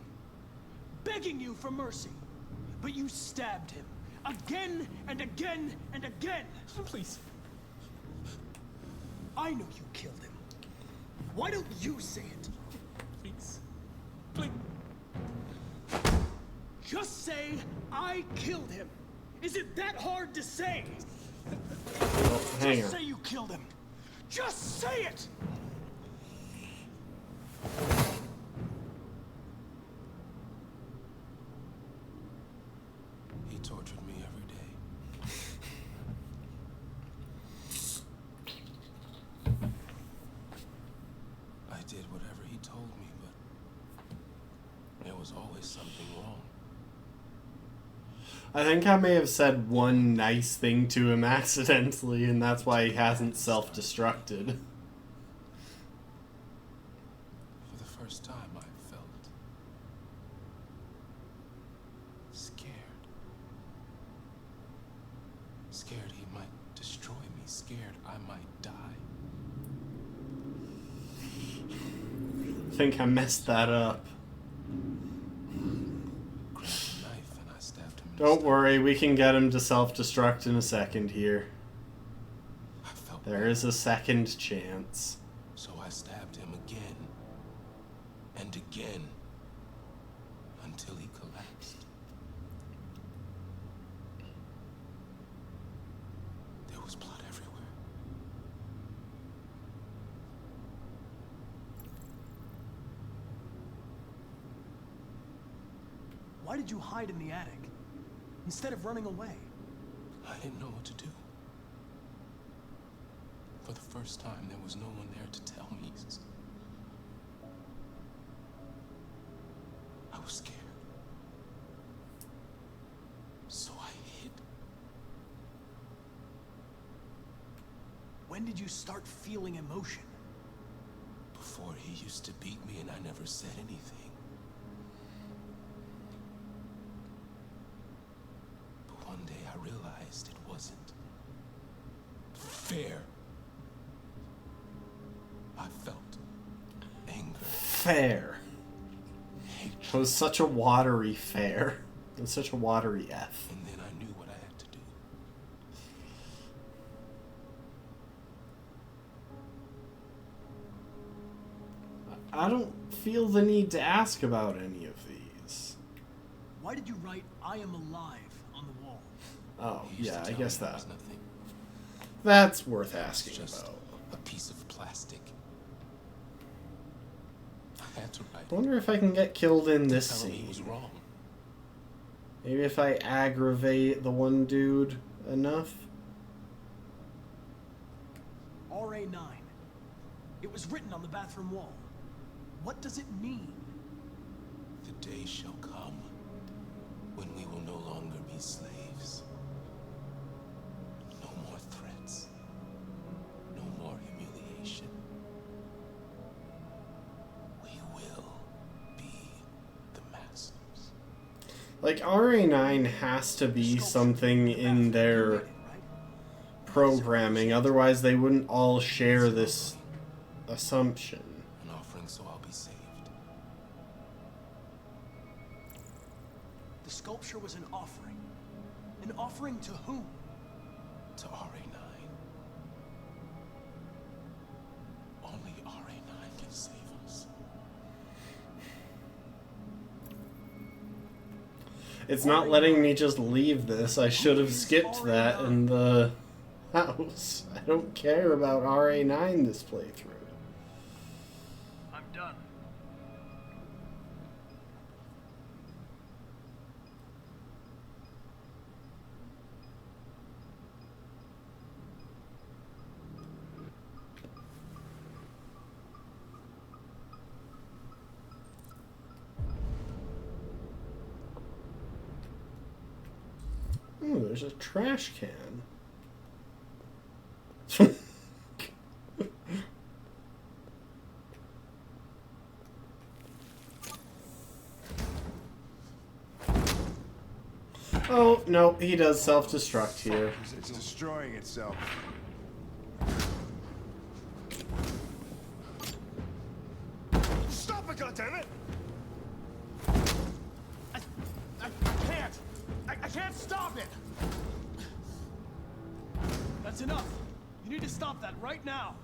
begging you for mercy, but you stabbed him again and again and again. Please. I know you killed him. Why don't you say it? Please. Please. Just say, I killed him. Is it that hard to say? Hang Just on. say you killed him. Just say it! He tortured me every day. I did whatever he told me, but there was always something wrong. I think I may have said one nice thing to him accidentally, and that's why he hasn't self-destructed. For the first time, I felt scared. Scared he might destroy me. Scared I might die. I think I messed that up. Stabbed him. Don't worry, we can get him to self-destruct in a second here. I felt There is a second chance. So I stabbed him again and again until he collapsed. There was blood everywhere. Why did you hide in the attic instead of running away? I didn't know what to do. For the first time, there was no one there to tell me. I was scared. So I hid. When did you start feeling emotion? Before, he used to beat me and I never said anything. But one day I realized it wasn't fair. I felt anger. Fair. It was such a watery fair. It was such a watery F. And then I knew what I had to do. I don't feel the need to ask about any of these. Why did you write "I am alive" on the wall? Oh, He used yeah, to I tell guess me that. was nothing. That's worth asking Just about. a piece of plastic. I had to write. I wonder if I can get killed in this Tell me he scene. was wrong. Maybe if I aggravate the one dude enough. RA9. It was written on the bathroom wall. What does it mean? The day shall come when we will no longer be slaves. No more threats. No more humiliation. We will be the masters. Like, RA9 has to be something in their programming, otherwise they wouldn't all share this assumption. An offering so I'll be saved. The sculpture was an offering. An offering to whom? To RA9. Only RA9 can save us. It's not letting me just leave this. I should have skipped that in the house. I don't care about RA9 this playthrough. I'm done. Oh, there's a trash can. Oh, no, he does self-destruct here. It's destroying itself. Stop it, goddammit! I can't. I can't stop it. That's enough. You need to stop that right now.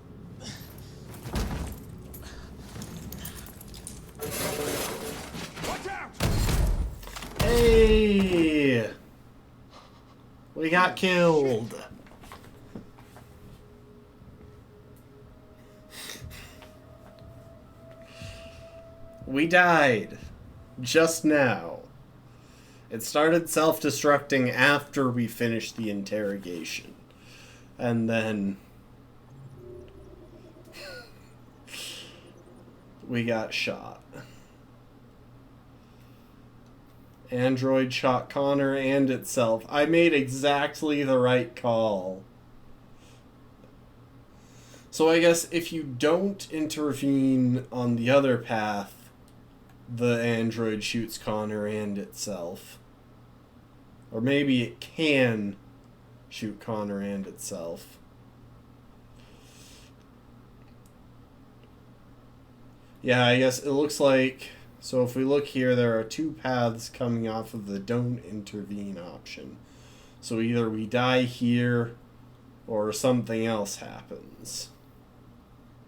Watch out! Hey! We got killed. We died. Just now. It started self-destructing after we finished the interrogation. And then we got shot. Android shot Connor and itself. I made exactly the right call. So I guess if you don't intervene on the other path, the android shoots Connor and itself. Or maybe it can shoot Connor and itself. Yeah, I guess it looks like... So if we look here, there are two paths coming off of the don't intervene option. So either we die here, Or something else happens.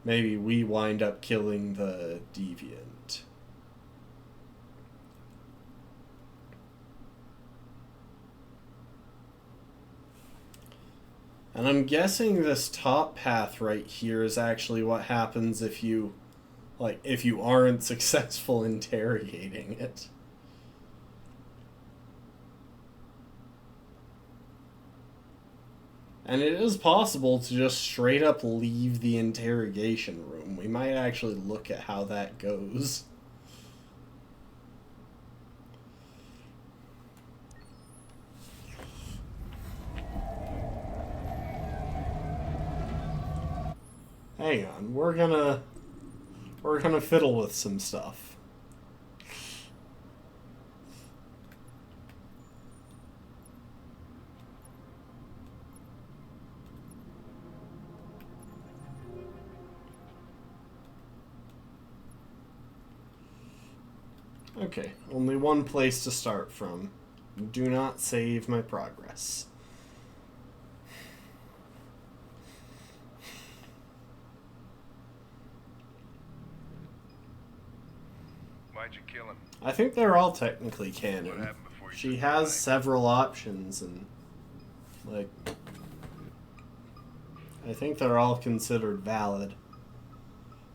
Maybe we wind up killing the deviant. And I'm guessing this top path right here is actually what happens if you, like, if you aren't successful interrogating it. And it is possible to just straight up leave the interrogation room. We might actually look at how that goes. Hang on, we're gonna fiddle with some stuff. Okay, only one place to start from. Do not save my progress. Why'd you kill him? I think they're all technically What canon. happened before you She has several options, and like, I think they're all considered valid.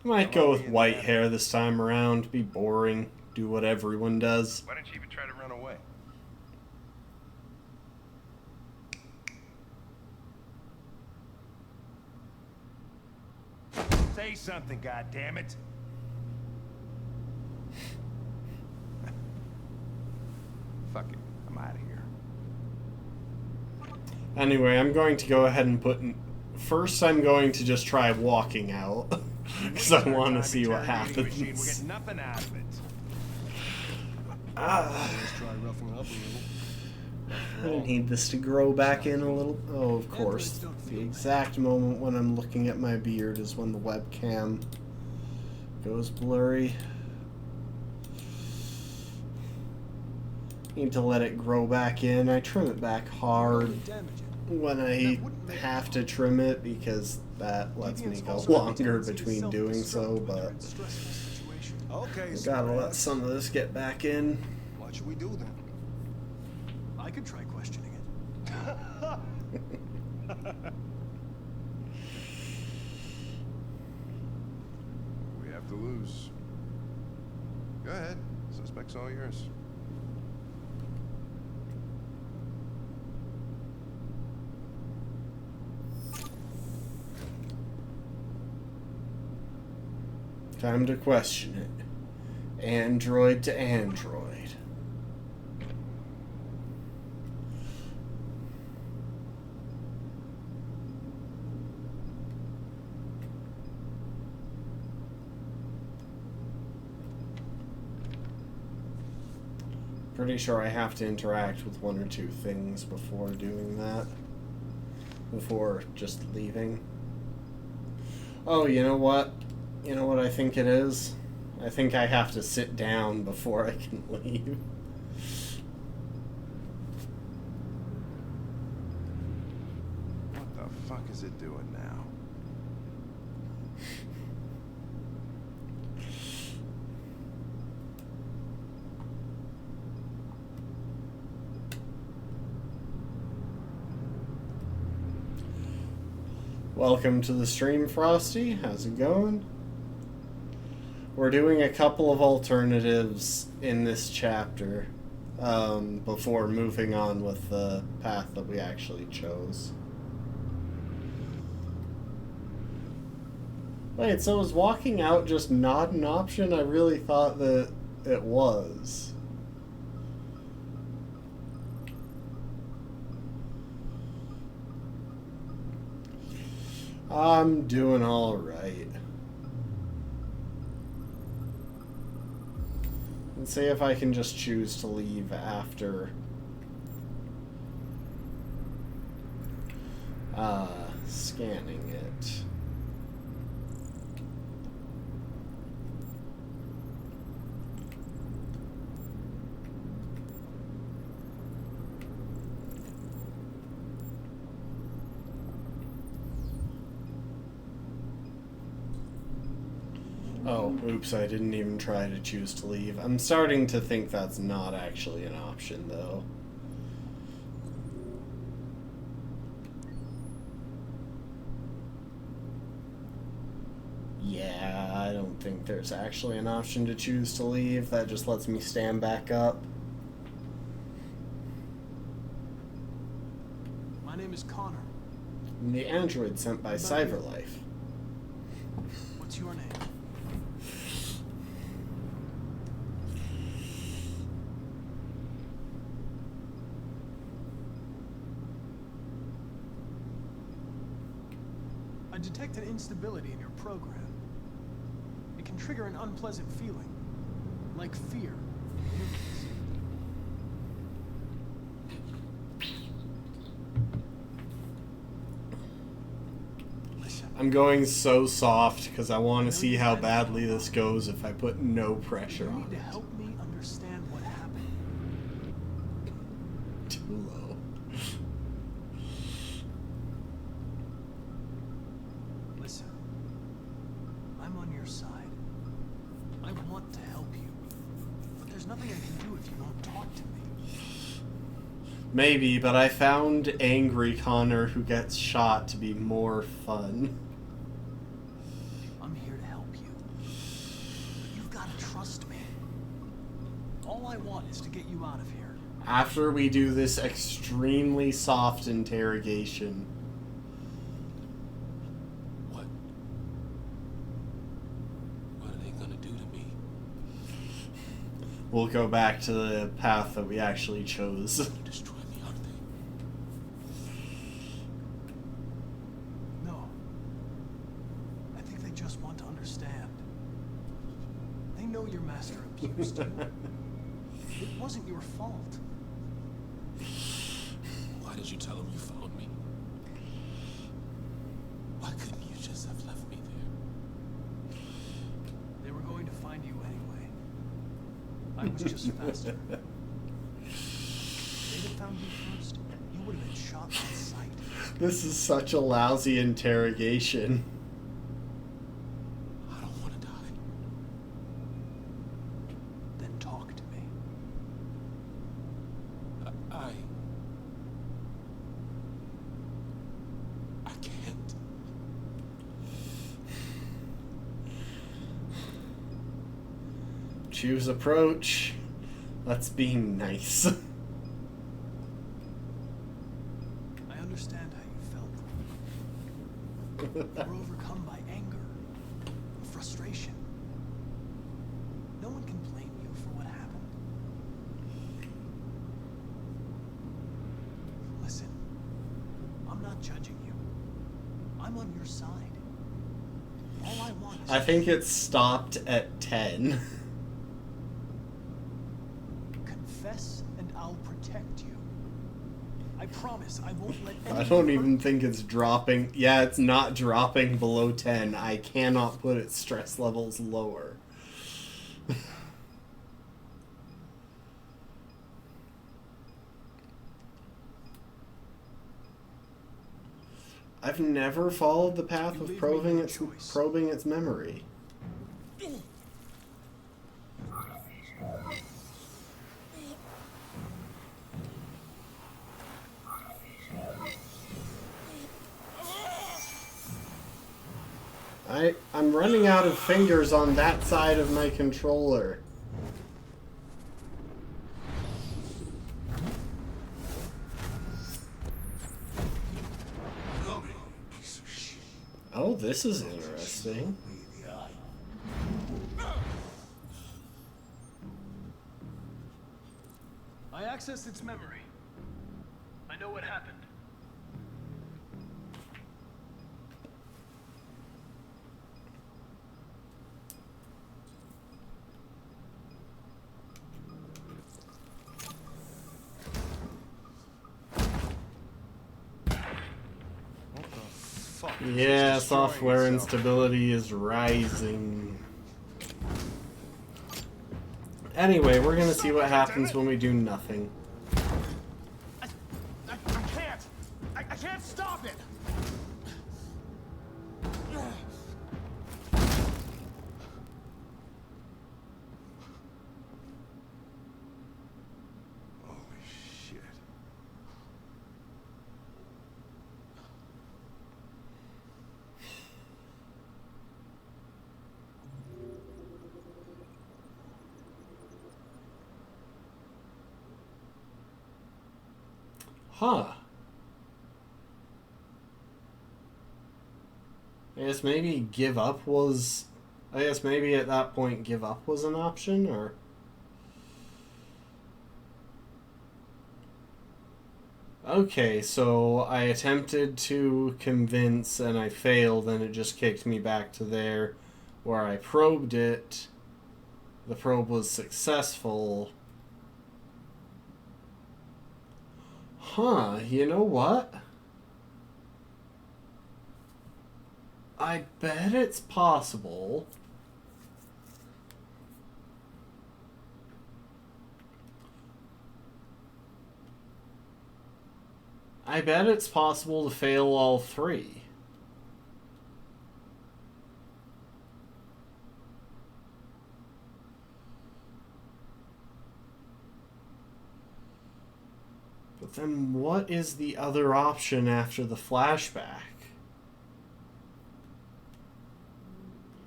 I might go with white hair this time around. Be boring. Do what everyone does. Why didn't you even try to run away? Say something, goddammit! Fuck it, I'm out of here. Anyway, I'm going to go ahead and put. First, I'm going to just try walking out because I want to see what happens. We're getting nothing out of it. Let's try roughing up a little. I need this to grow back in a little. Oh, of course. The exact moment when I'm looking at my beard is when the webcam goes blurry. Need to let it grow back in. I trim it back hard when I have to trim it because that lets me go longer between doing so, but Okay, I gotta let some of this get back in. What should we do then? I could try questioning it. We have to lose. Go ahead. Suspect's all yours. Time to question it. Android to android. Pretty sure I have to interact with one or two things before doing that. Before just leaving. Oh, you know what? You know what I think it is? I think I have to sit down before I can leave. What the fuck is it doing now? Welcome to the stream, Frosty. How's it going? We're doing a couple of alternatives in this chapter before moving on with the path that we actually chose. Wait, so is walking out just not an option? I really thought that it was. I'm doing all right. Let's see if I can just choose to leave after scanning it. Oh, oops, I didn't even try to choose to leave. I'm starting to think that's not actually an option, though. Yeah, I don't think there's actually an option to choose to leave. That just lets me stand back up. My name is Connor. I'm the android sent by Cyberlife. What's your name? I detect an instability in your program. It can trigger an unpleasant feeling, like fear in humans. I'm going so soft because I want to see how badly this goes if I put no pressure on You need to it. help me understand what happened. Too low. Listen, I'm on your side. I want to help you, but there's nothing I can do if you won't talk to me. Maybe, but I found angry Connor who gets shot to be more fun. I'm here to help you. But you've got to trust me. All I want is to get you out of here. After we do this extremely soft interrogation. What are they gonna do to me? We'll go back to the path that we actually chose. Destroy me, aren't they? No. I think they just want to understand. They know your master abused you. It wasn't your fault. Why did you tell them you found me? Why couldn't you just have left me there? They were going to find you anyway. I was just faster. If they'd have found you first, you would have been shot on sight. This is such a lousy interrogation. I don't want to die. Then talk to me. I can't. Choose approach. Let's be nice. I understand how you felt. You were overcome by anger and frustration. No one can blame you for what happened. Listen, I'm not judging you. I'm on your side. All I want is I think it stopped at 10. confess and I'll protect you. I promise I won't let I anyone don't hurt even think it's dropping. Yeah, it's not dropping below 10. I cannot put its stress levels lower. I've never followed the path of probing its memory. I'm running out of fingers on that side of my controller. Oh, this is interesting. I accessed its memory. I know what happened. Yeah, software instability is rising. Anyway, we're gonna see what happens when we do nothing. I can't stop it. Huh. I guess maybe give up was... I guess maybe at that point give up was an option, or... Okay, so I attempted to convince and I failed, and it just kicked me back to there where I probed it. The probe was successful. Huh, you know what? I bet it's possible. I bet it's possible to fail all three. But then what is the other option after the flashback?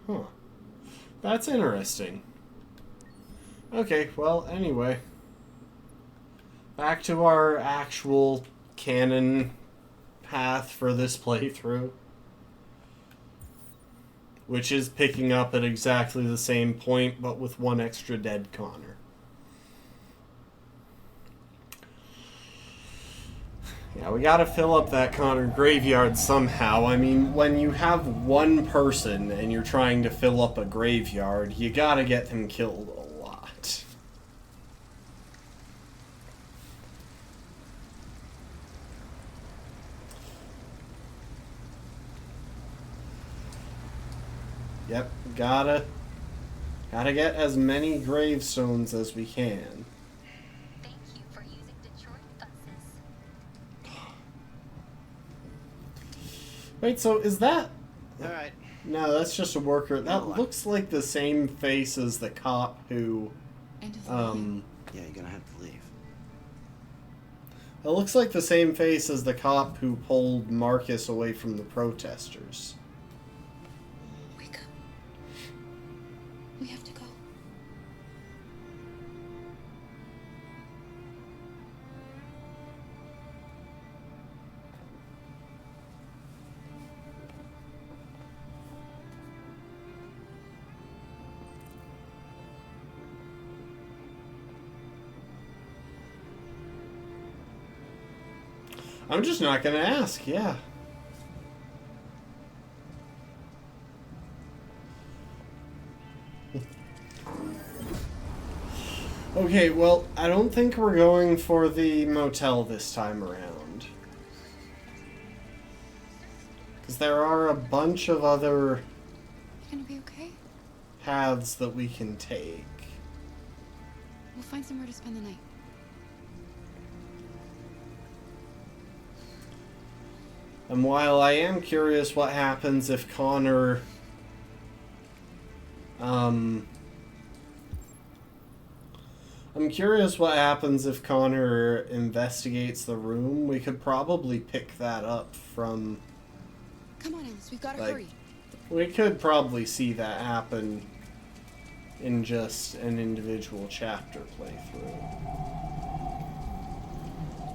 Huh. That's interesting. Okay, well, anyway. Back to our actual canon path for this playthrough. Which is picking up at exactly the same point, but with one extra dead Connor. Yeah, we gotta fill up that Connor graveyard somehow. I mean, when you have one person and you're trying to fill up a graveyard, you gotta get them killed a lot. Yep, gotta get as many gravestones as we can. Wait, so is that... Alright. No, that's just a worker. That looks like the same face as the cop who... Yeah, you're gonna have to leave. It looks like the same face as the cop who pulled Marcus away from the protesters. Wake up. We have to go. I'm just not gonna ask, yeah. Okay, well, I don't think we're going for the motel this time around. Because there are a bunch of other You gonna be okay? paths that we can take. We'll find somewhere to spend the night. And while I am curious what happens if Connor... I'm curious what happens if Connor investigates the room. We could probably pick that up from... Come on, Alice, we've gotta like, hurry. we could probably see that happen in just an individual chapter playthrough.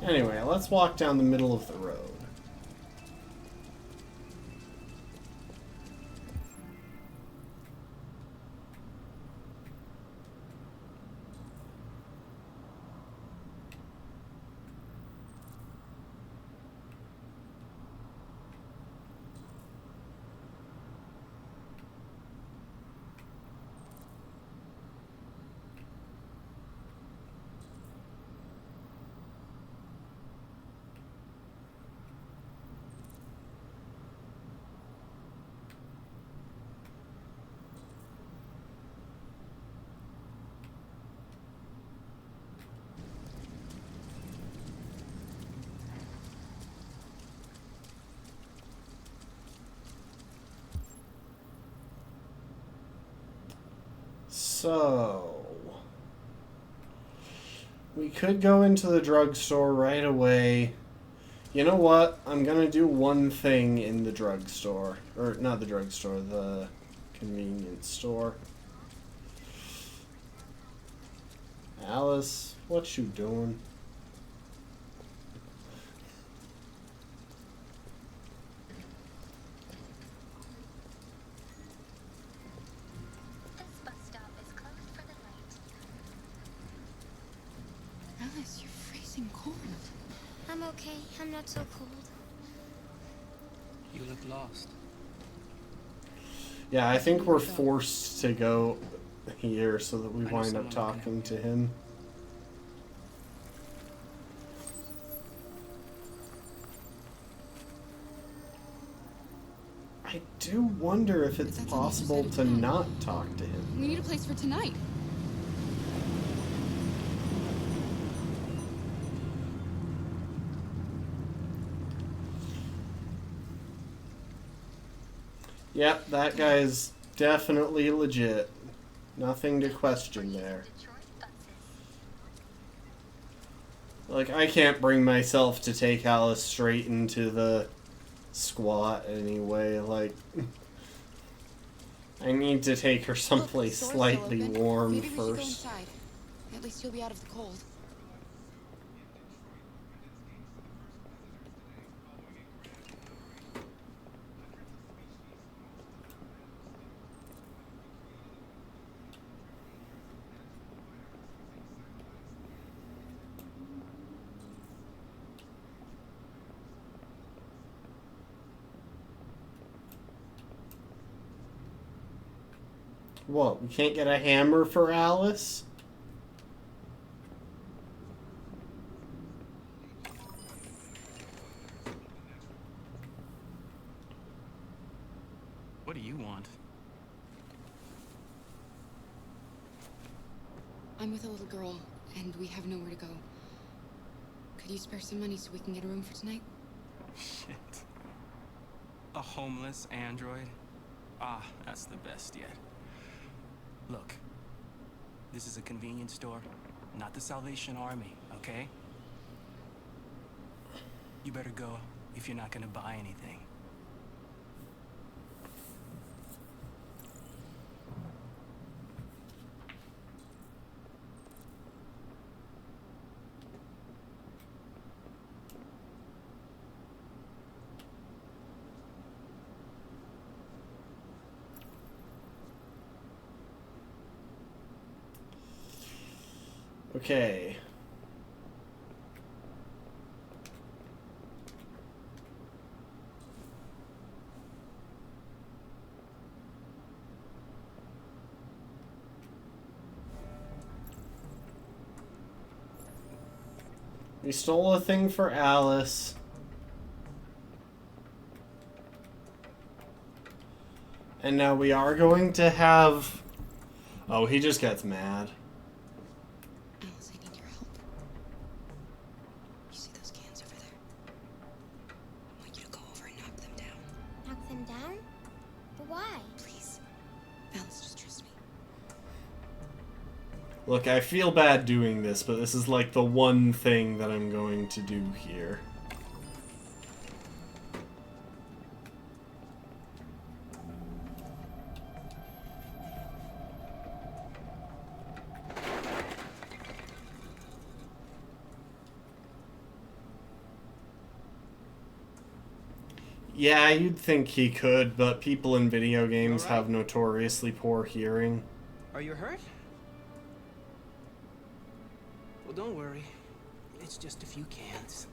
Anyway, let's walk down the middle of the road. So, we could go into the drugstore right away. You know what? I'm gonna do one thing in the drugstore. Or, not the drugstore, the convenience store. Alice, what you doing? Alice, you're freezing cold. I'm okay. I'm not so cold. You look lost. Yeah, I think we're forced to go here so that we I know wind up someone who can talking help to you. him. I do wonder if it's possible to not talk to him. We need a place for tonight. Yep, that guy's definitely legit. Nothing to question there. Like, I can't bring myself to take Alice straight into the squat anyway. Like, I need to take her someplace Door's slightly still open. warm Maybe we should go first. inside. At least you'll be out of the cold. What, we can't get a hammer for Alice? What do you want? I'm with a little girl, and we have nowhere to go. Could you spare some money so we can get a room for tonight? Shit. A homeless android? Ah, that's the best yet. Look, this is a convenience store, not the Salvation Army, okay? You better go if you're not gonna buy anything. Okay. We stole a thing for Alice. And now we are going to have... Oh, he just gets mad. Alice, I need your help. You see those cans over there? I want you to go over and knock them down. Knock them down? But why? Please. Alice, just trust me. Look, I feel bad doing this, but this is like the one thing that I'm going to do here. Yeah, you'd think he could, but people in video games have notoriously poor hearing. Are you hurt? Well, don't worry. It's just a few cans.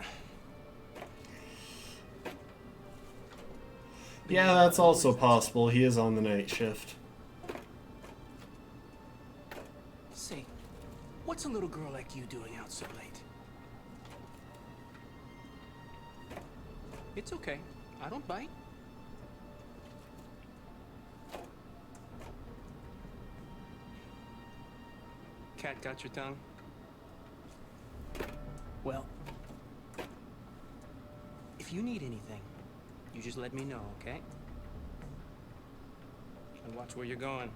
Yeah, that's also possible. He is on the night shift. Say, what's a little girl like you doing out so late? It's okay. I don't bite. Cat got your tongue? Well, if you need anything, you just let me know, okay? And watch where you're going.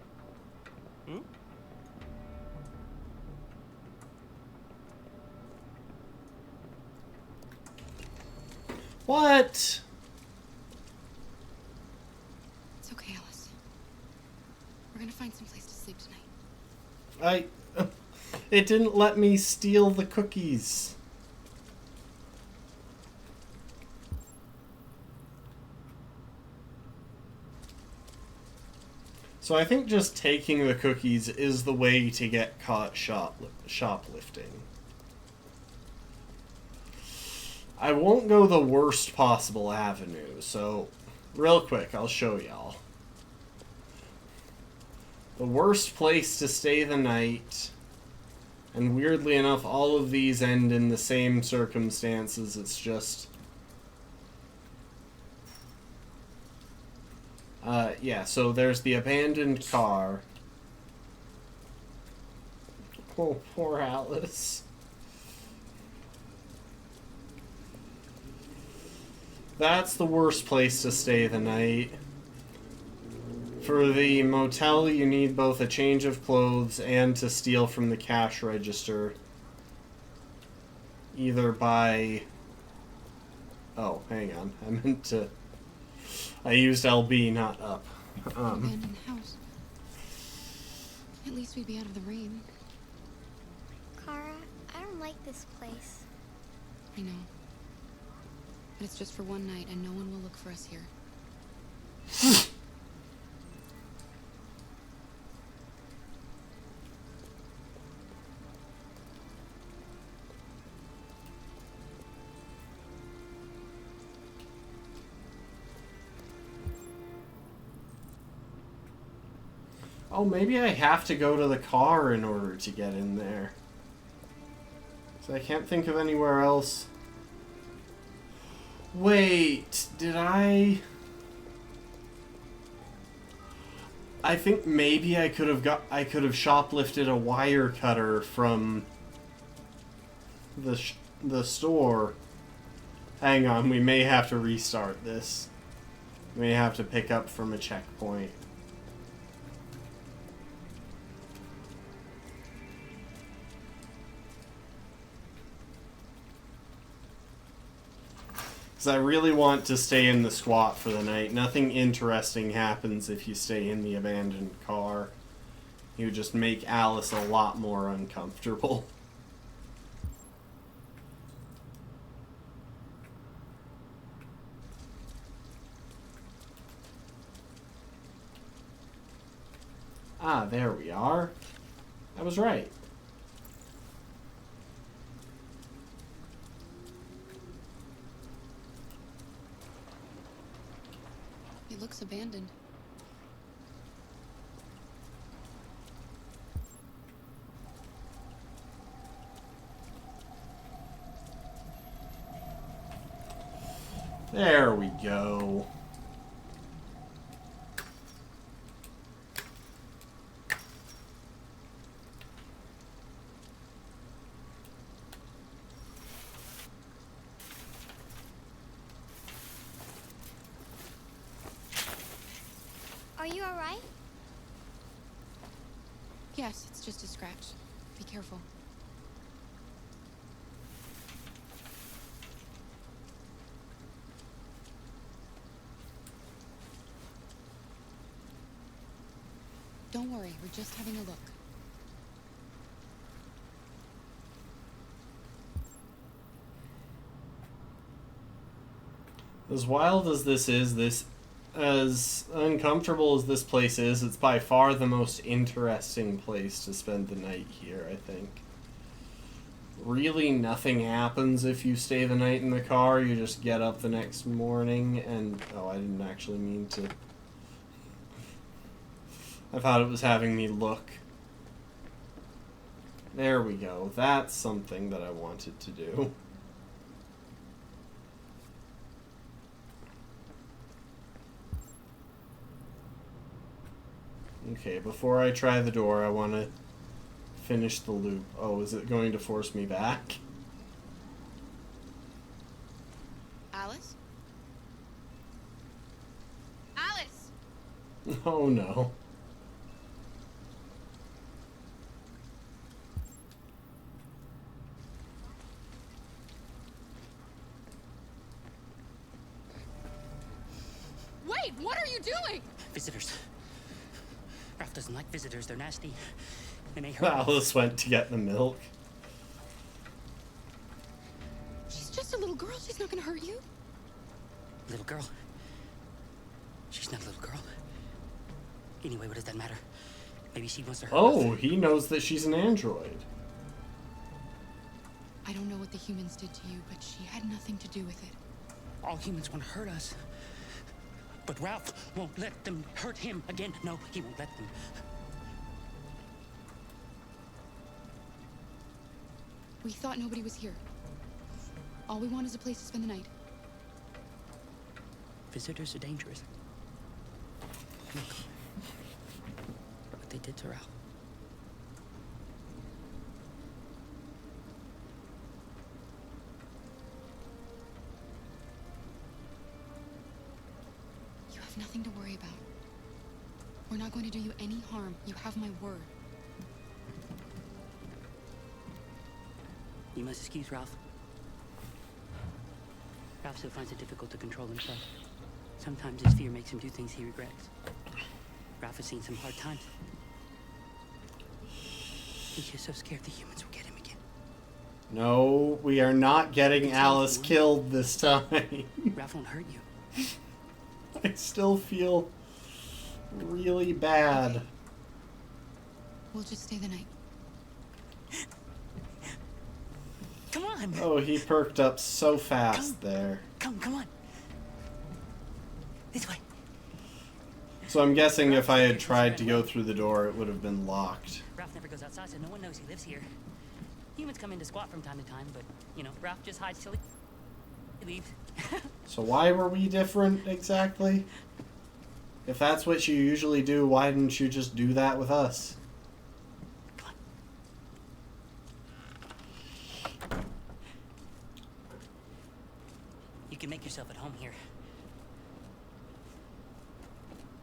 Hmm? What? It's okay, Alice. We're gonna find some place to sleep tonight. It didn't let me steal the cookies. So I think just taking the cookies is the way to get caught shoplifting. I won't go the worst possible avenue, so real quick, I'll show y'all. The worst place to stay the night, and weirdly enough, all of these end in the same circumstances. It's just... yeah, so there's the abandoned car. Oh, poor Alice. That's the worst place to stay the night. For the motel, you need both a change of clothes and to steal from the cash register. Either by... Oh, hang on. I meant to... I used LB, not up. Abandoned house. At least we'd be out of the rain. Kara, I don't like this place. I know. But it's just for one night, and no one will look for us here. Oh, maybe I have to go to the car in order to get in there. So I can't think of anywhere else. Wait, did I think maybe I could have shoplifted a wire cutter from the store. Hang on, we may have to restart this. We may have to pick up from a checkpoint. Because I really want to stay in the squat for the night. Nothing interesting happens if you stay in the abandoned car. You just make Alice a lot more uncomfortable. Ah, there we are. I was right. It looks abandoned. There we go. Are you alright? Yes, it's just a scratch. Be careful. Don't worry, we're just having a look. As wild as this is, as uncomfortable as this place is, it's by far the most interesting place to spend the night here, I think. Really nothing happens if you stay the night in the car. You just get up the next morning and... Oh, I didn't actually mean to... I thought it was having me look. There we go. That's something that I wanted to do. Okay, before I try the door, I want to finish the loop. Oh, is it going to force me back? Alice? Alice! Oh no. Wait, what are you doing? Visitors. Ralph doesn't like visitors. They're nasty. They may hurt. Alice went to get the milk. She's just a little girl. She's not gonna hurt you. Little girl. She's not a little girl. Anyway, what does that matter? Maybe she wants to hurt Oh, Ralph. he knows that she's an android. I don't know what the humans did to you, but she had nothing to do with it. All humans want to hurt us. But Ralph won't let them hurt him again. No, he won't let them. We thought nobody was here. All we want is a place to spend the night. Visitors are dangerous. Look what they did to Ralph. You have nothing to worry about. We're not going to do you any harm. You have my word. You must excuse Ralph. Ralph still finds it difficult to control himself. Sometimes his fear makes him do things he regrets. Ralph has seen some hard times. He's just so scared the humans will get him again. No, we are not getting Alice killed this time. Ralph won't hurt you. I still feel really bad. We'll just stay the night. Come on! Oh, he perked up so fast there. Come on. This way. So I'm guessing if I had tried to go through the door, it would have been locked. Ralph never goes outside, so no one knows he lives here. Humans come in to squat from time to time, but, you know, Ralph just hides till he leaves. So why were we different exactly? If that's what you usually do, why didn't you just do that with us? You can make yourself at home here.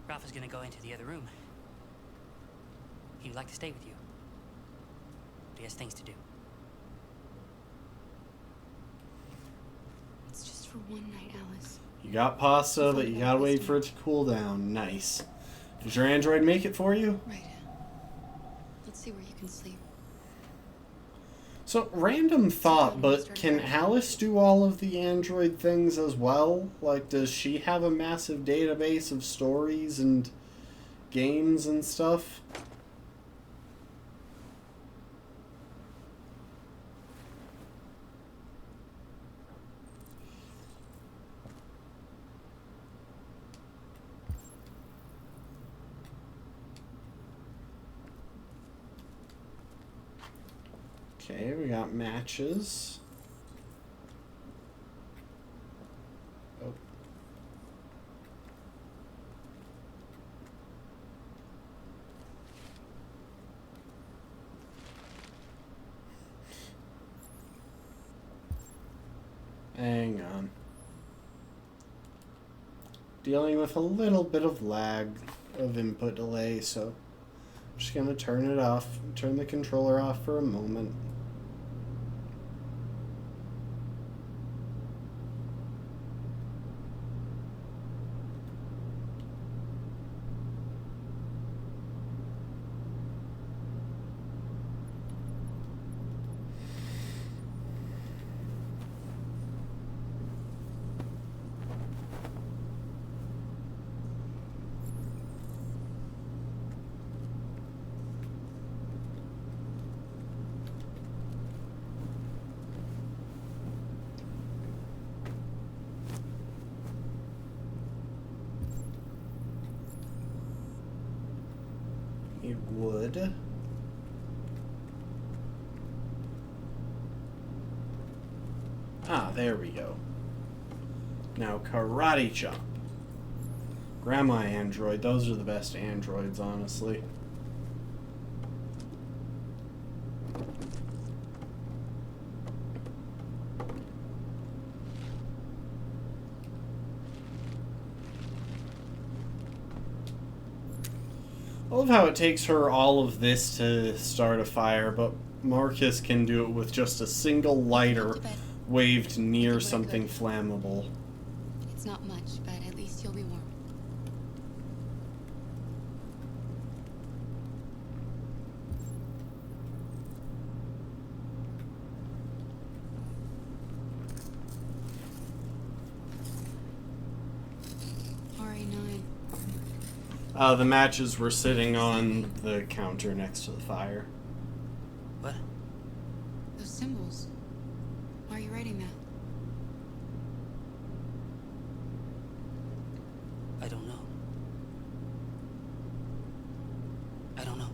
Ralph is gonna go into the other room. He would like to stay with you. But he has things to do. It's just for one night, Alice. You got pasta, but you gotta wait for it to cool down. Nice. Does your android make it for you? Right. Let's see where you can sleep. So, random thought, but can Alice do all of the android things as well? Like, does she have a massive database of stories and games and stuff? Okay, we got matches. Oh. Hang on. Dealing with a little bit of lag of input delay, so I'm just gonna turn it off, turn the controller off for a moment. It would. Ah, there we go. Now, Karate Chop. Grandma Android. Those are the best androids, honestly. I love how it takes her all of this to start a fire, but Marcus can do it with just a single lighter waved near something flammable. It's not much, but at least you'll be warm. RA9. The matches were sitting on the counter next to the fire. What? Those symbols. writing that? I don't know. I don't know.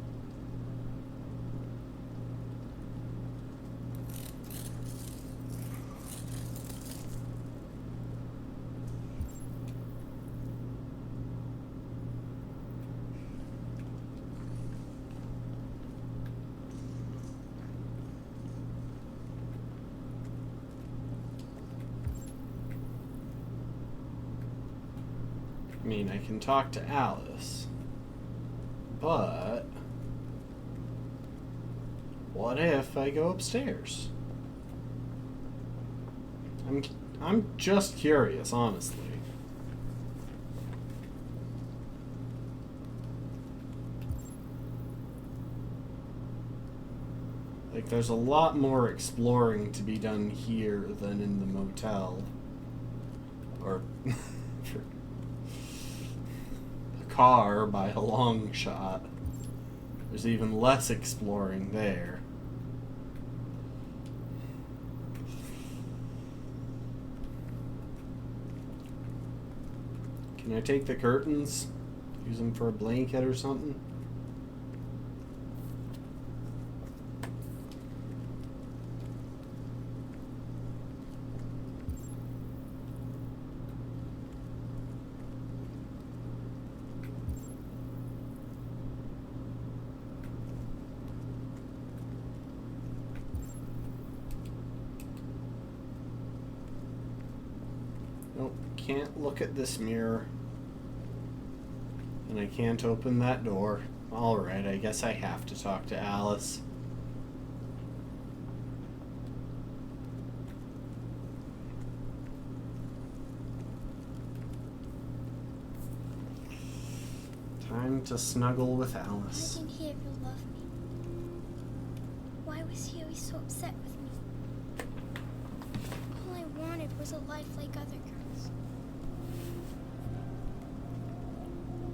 I mean, I can talk to Alice, but what if I go upstairs? I'm just curious, honestly. Like, there's a lot more exploring to be done here than in the motel. Or the car by a long shot. There's even less exploring there. Can I take the curtains? Use them for a blanket or something? Nope, can't look at this mirror. And I can't open that door. Alright, I guess I have to talk to Alice. Time to snuggle with Alice. Why didn't he ever love me? Why was he always so upset with me? All I wanted was a life like other girls.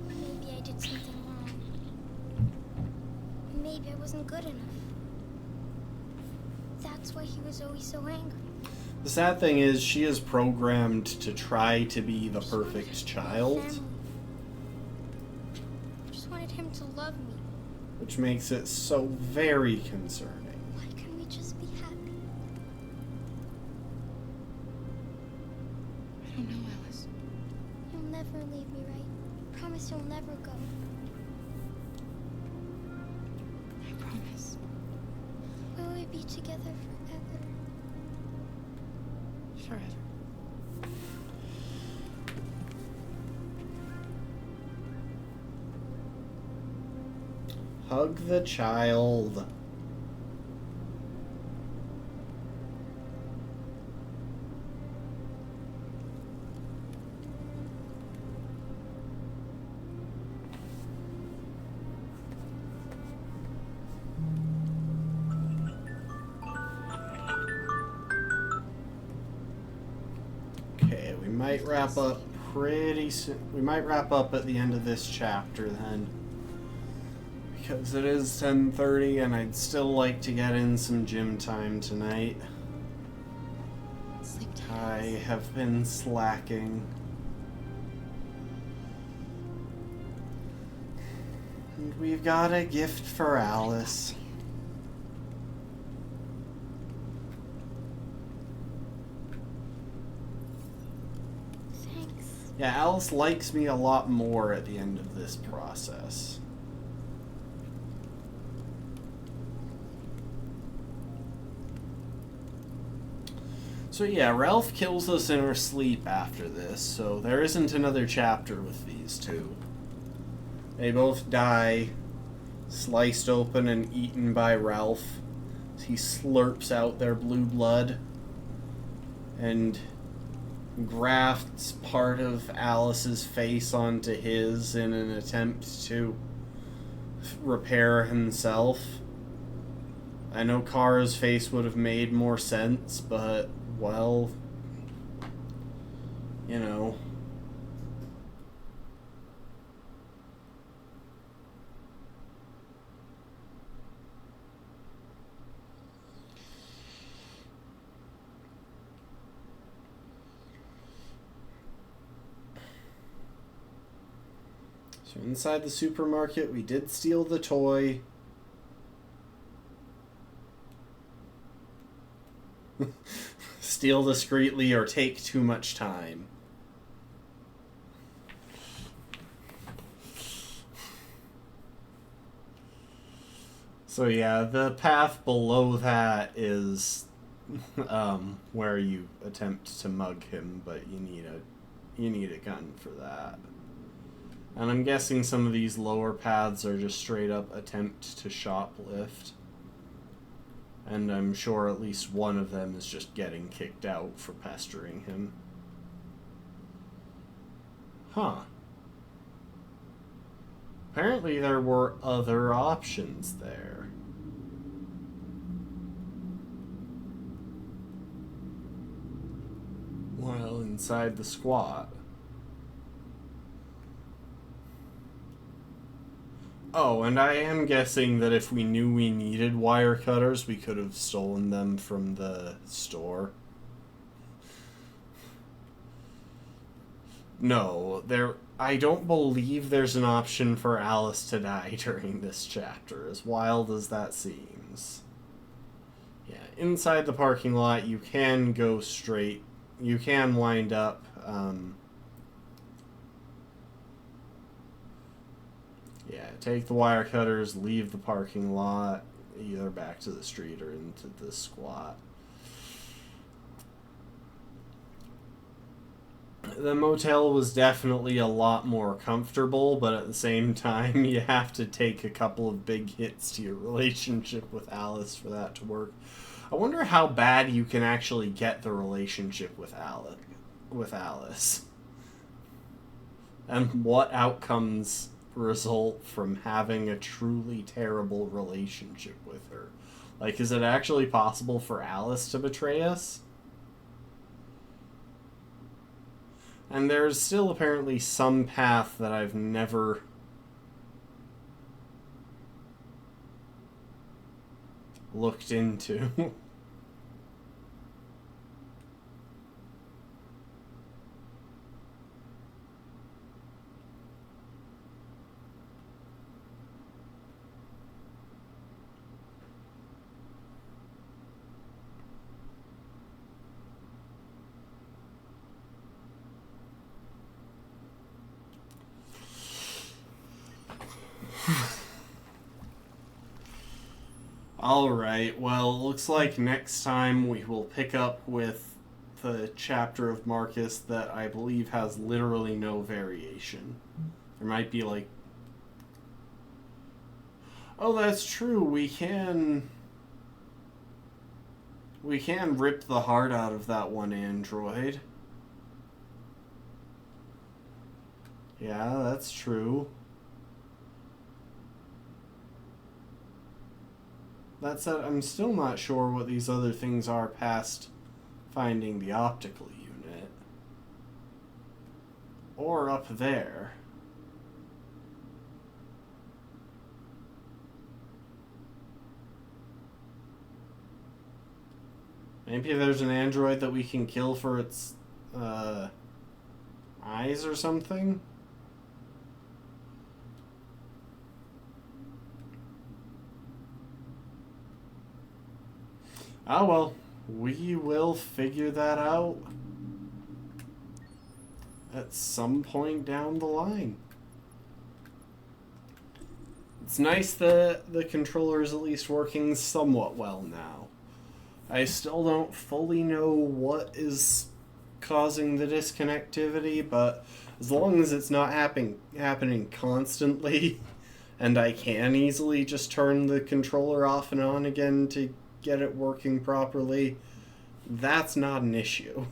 Maybe I did something wrong. Maybe I wasn't good enough. That's why he was always so angry. The sad thing is, she is programmed to try to be the perfect child, I just wanted him to love me. which makes it so very concerning. Why couldn't we just be happy? I don't know, Alice. You'll never leave me, right? Promise you'll never go. I promise. Will we be together forever? Forever. Hug the child. Okay, we might wrap up pretty soon. We might wrap up at the end of this chapter then. Because it is 10:30 and I'd still like to get in some gym time tonight. Sleep tight. I have been slacking. And we've got a gift for Alice. Thanks. Yeah, Alice likes me a lot more at the end of this process. So yeah, Ralph kills us in her sleep after this, so there isn't another chapter with these two. They both die, sliced open and eaten by Ralph. He slurps out their blue blood and grafts part of Alice's face onto his in an attempt to repair himself. I know Kara's face would have made more sense, but, well, you know. So inside the supermarket, we did steal the toy. Steal discreetly or take too much time. So yeah, the path below that is where you attempt to mug him, but you need a gun for that. And I'm guessing some of these lower paths are just straight up attempt to shoplift. And I'm sure at least one of them is just getting kicked out for pestering him. Huh. Apparently there were other options there. Well, inside the squat. Oh, and I am guessing that if we knew we needed wire cutters, we could have stolen them from the store. No, I don't believe there's an option for Alice to die during this chapter, as wild as that seems. Yeah, inside the parking lot, you can go straight. You can wind up... yeah, take the wire cutters, leave the parking lot, either back to the street or into the squat. The motel was definitely a lot more comfortable, but at the same time, you have to take a couple of big hits to your relationship with Alice for that to work. I wonder how bad you can actually get the relationship with Alice. And what outcomes result from having a truly terrible relationship with her. Like, is it actually possible for Alice to betray us? And there's still apparently some path that I've never looked into. Alright, well, looks like next time we will pick up with the chapter of Marcus that I believe has literally no variation. There might be like... Oh, that's true, we can rip the heart out of that one android. Yeah, that's true. That said, I'm still not sure what these other things are past finding the optical unit. Or up there. Maybe there's an android that we can kill for its eyes or something? Oh well, we will figure that out at some point down the line. It's nice that the controller is at least working somewhat well now. I still don't fully know what is causing the disconnectivity, but as long as it's not happening constantly, and I can easily just turn the controller off and on again to get it working properly, that's not an issue.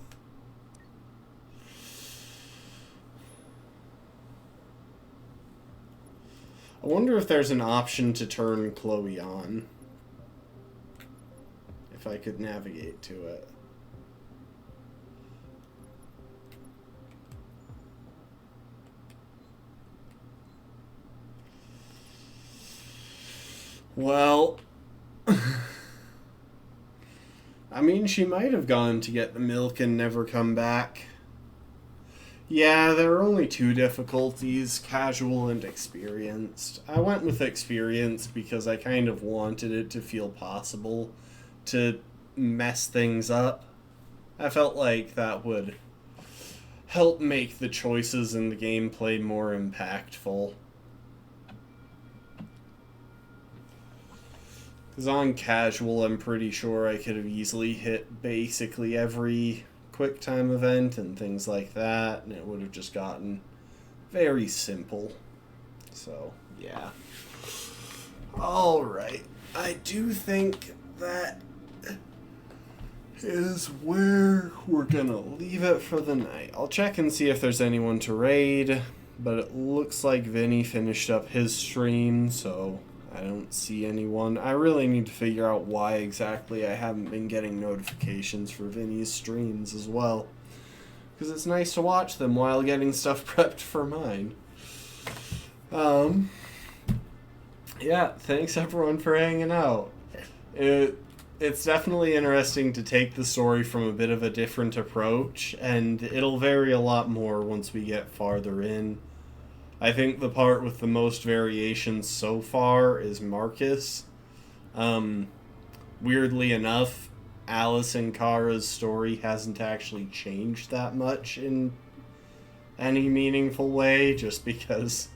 I wonder if there's an option to turn Chloe on. If I could navigate to it. Well... I mean, she might have gone to get the milk and never come back. Yeah, there are only two difficulties, casual and experienced. I went with experienced because I kind of wanted it to feel possible to mess things up. I felt like that would help make the choices in the gameplay more impactful. Because on casual, I'm pretty sure I could have easily hit basically every quick time event and things like that, and it would have just gotten very simple. So, yeah. Alright. I do think that is where we're gonna leave it for the night. I'll check and see if there's anyone to raid, but it looks like Vinny finished up his stream, so I don't see anyone. I really need to figure out why exactly I haven't been getting notifications for Vinny's streams as well. Because it's nice to watch them while getting stuff prepped for mine. Yeah, thanks everyone for hanging out. It's definitely interesting to take the story from a bit of a different approach, and it'll vary a lot more once we get farther in. I think the part with the most variations so far is Marcus. Weirdly enough, Alice and Kara's story hasn't actually changed that much in any meaningful way, just because,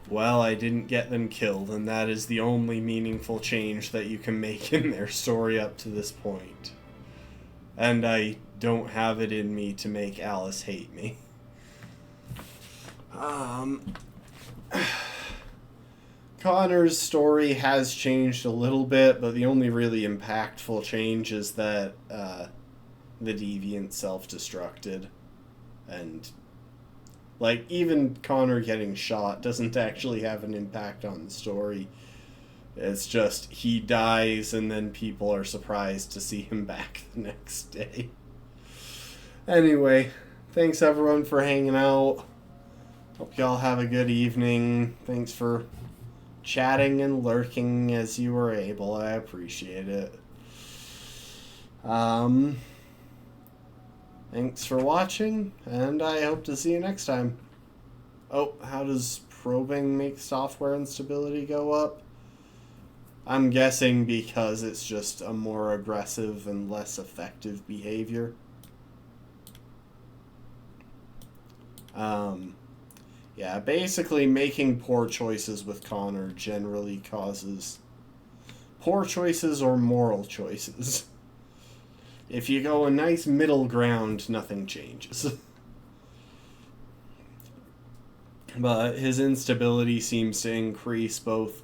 well, I didn't get them killed, and that is the only meaningful change that you can make in their story up to this point. And I don't have it in me to make Alice hate me. Connor's story has changed a little bit, but the only really impactful change is that the deviant self-destructed. And, like, even Connor getting shot doesn't actually have an impact on the story. It's just he dies and then people are surprised to see him back the next day. Anyway, thanks everyone for hanging out. Hope y'all have a good evening. Thanks for chatting and lurking as you were able. I appreciate it. Thanks for watching, and I hope to see you next time. Oh, how does probing make software instability go up? I'm guessing because it's just a more aggressive and less effective behavior. Yeah, basically making poor choices with Connor generally causes poor choices or moral choices. If you go a nice middle ground, nothing changes. But his instability seems to increase both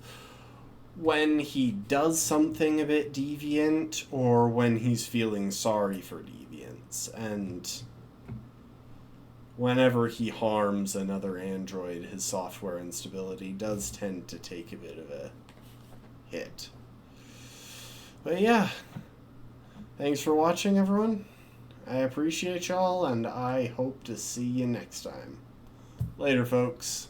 when he does something a bit deviant or when he's feeling sorry for deviants. And whenever he harms another android, his software instability does tend to take a bit of a hit. But yeah, thanks for watching, everyone. I appreciate y'all, and I hope to see you next time. Later, folks.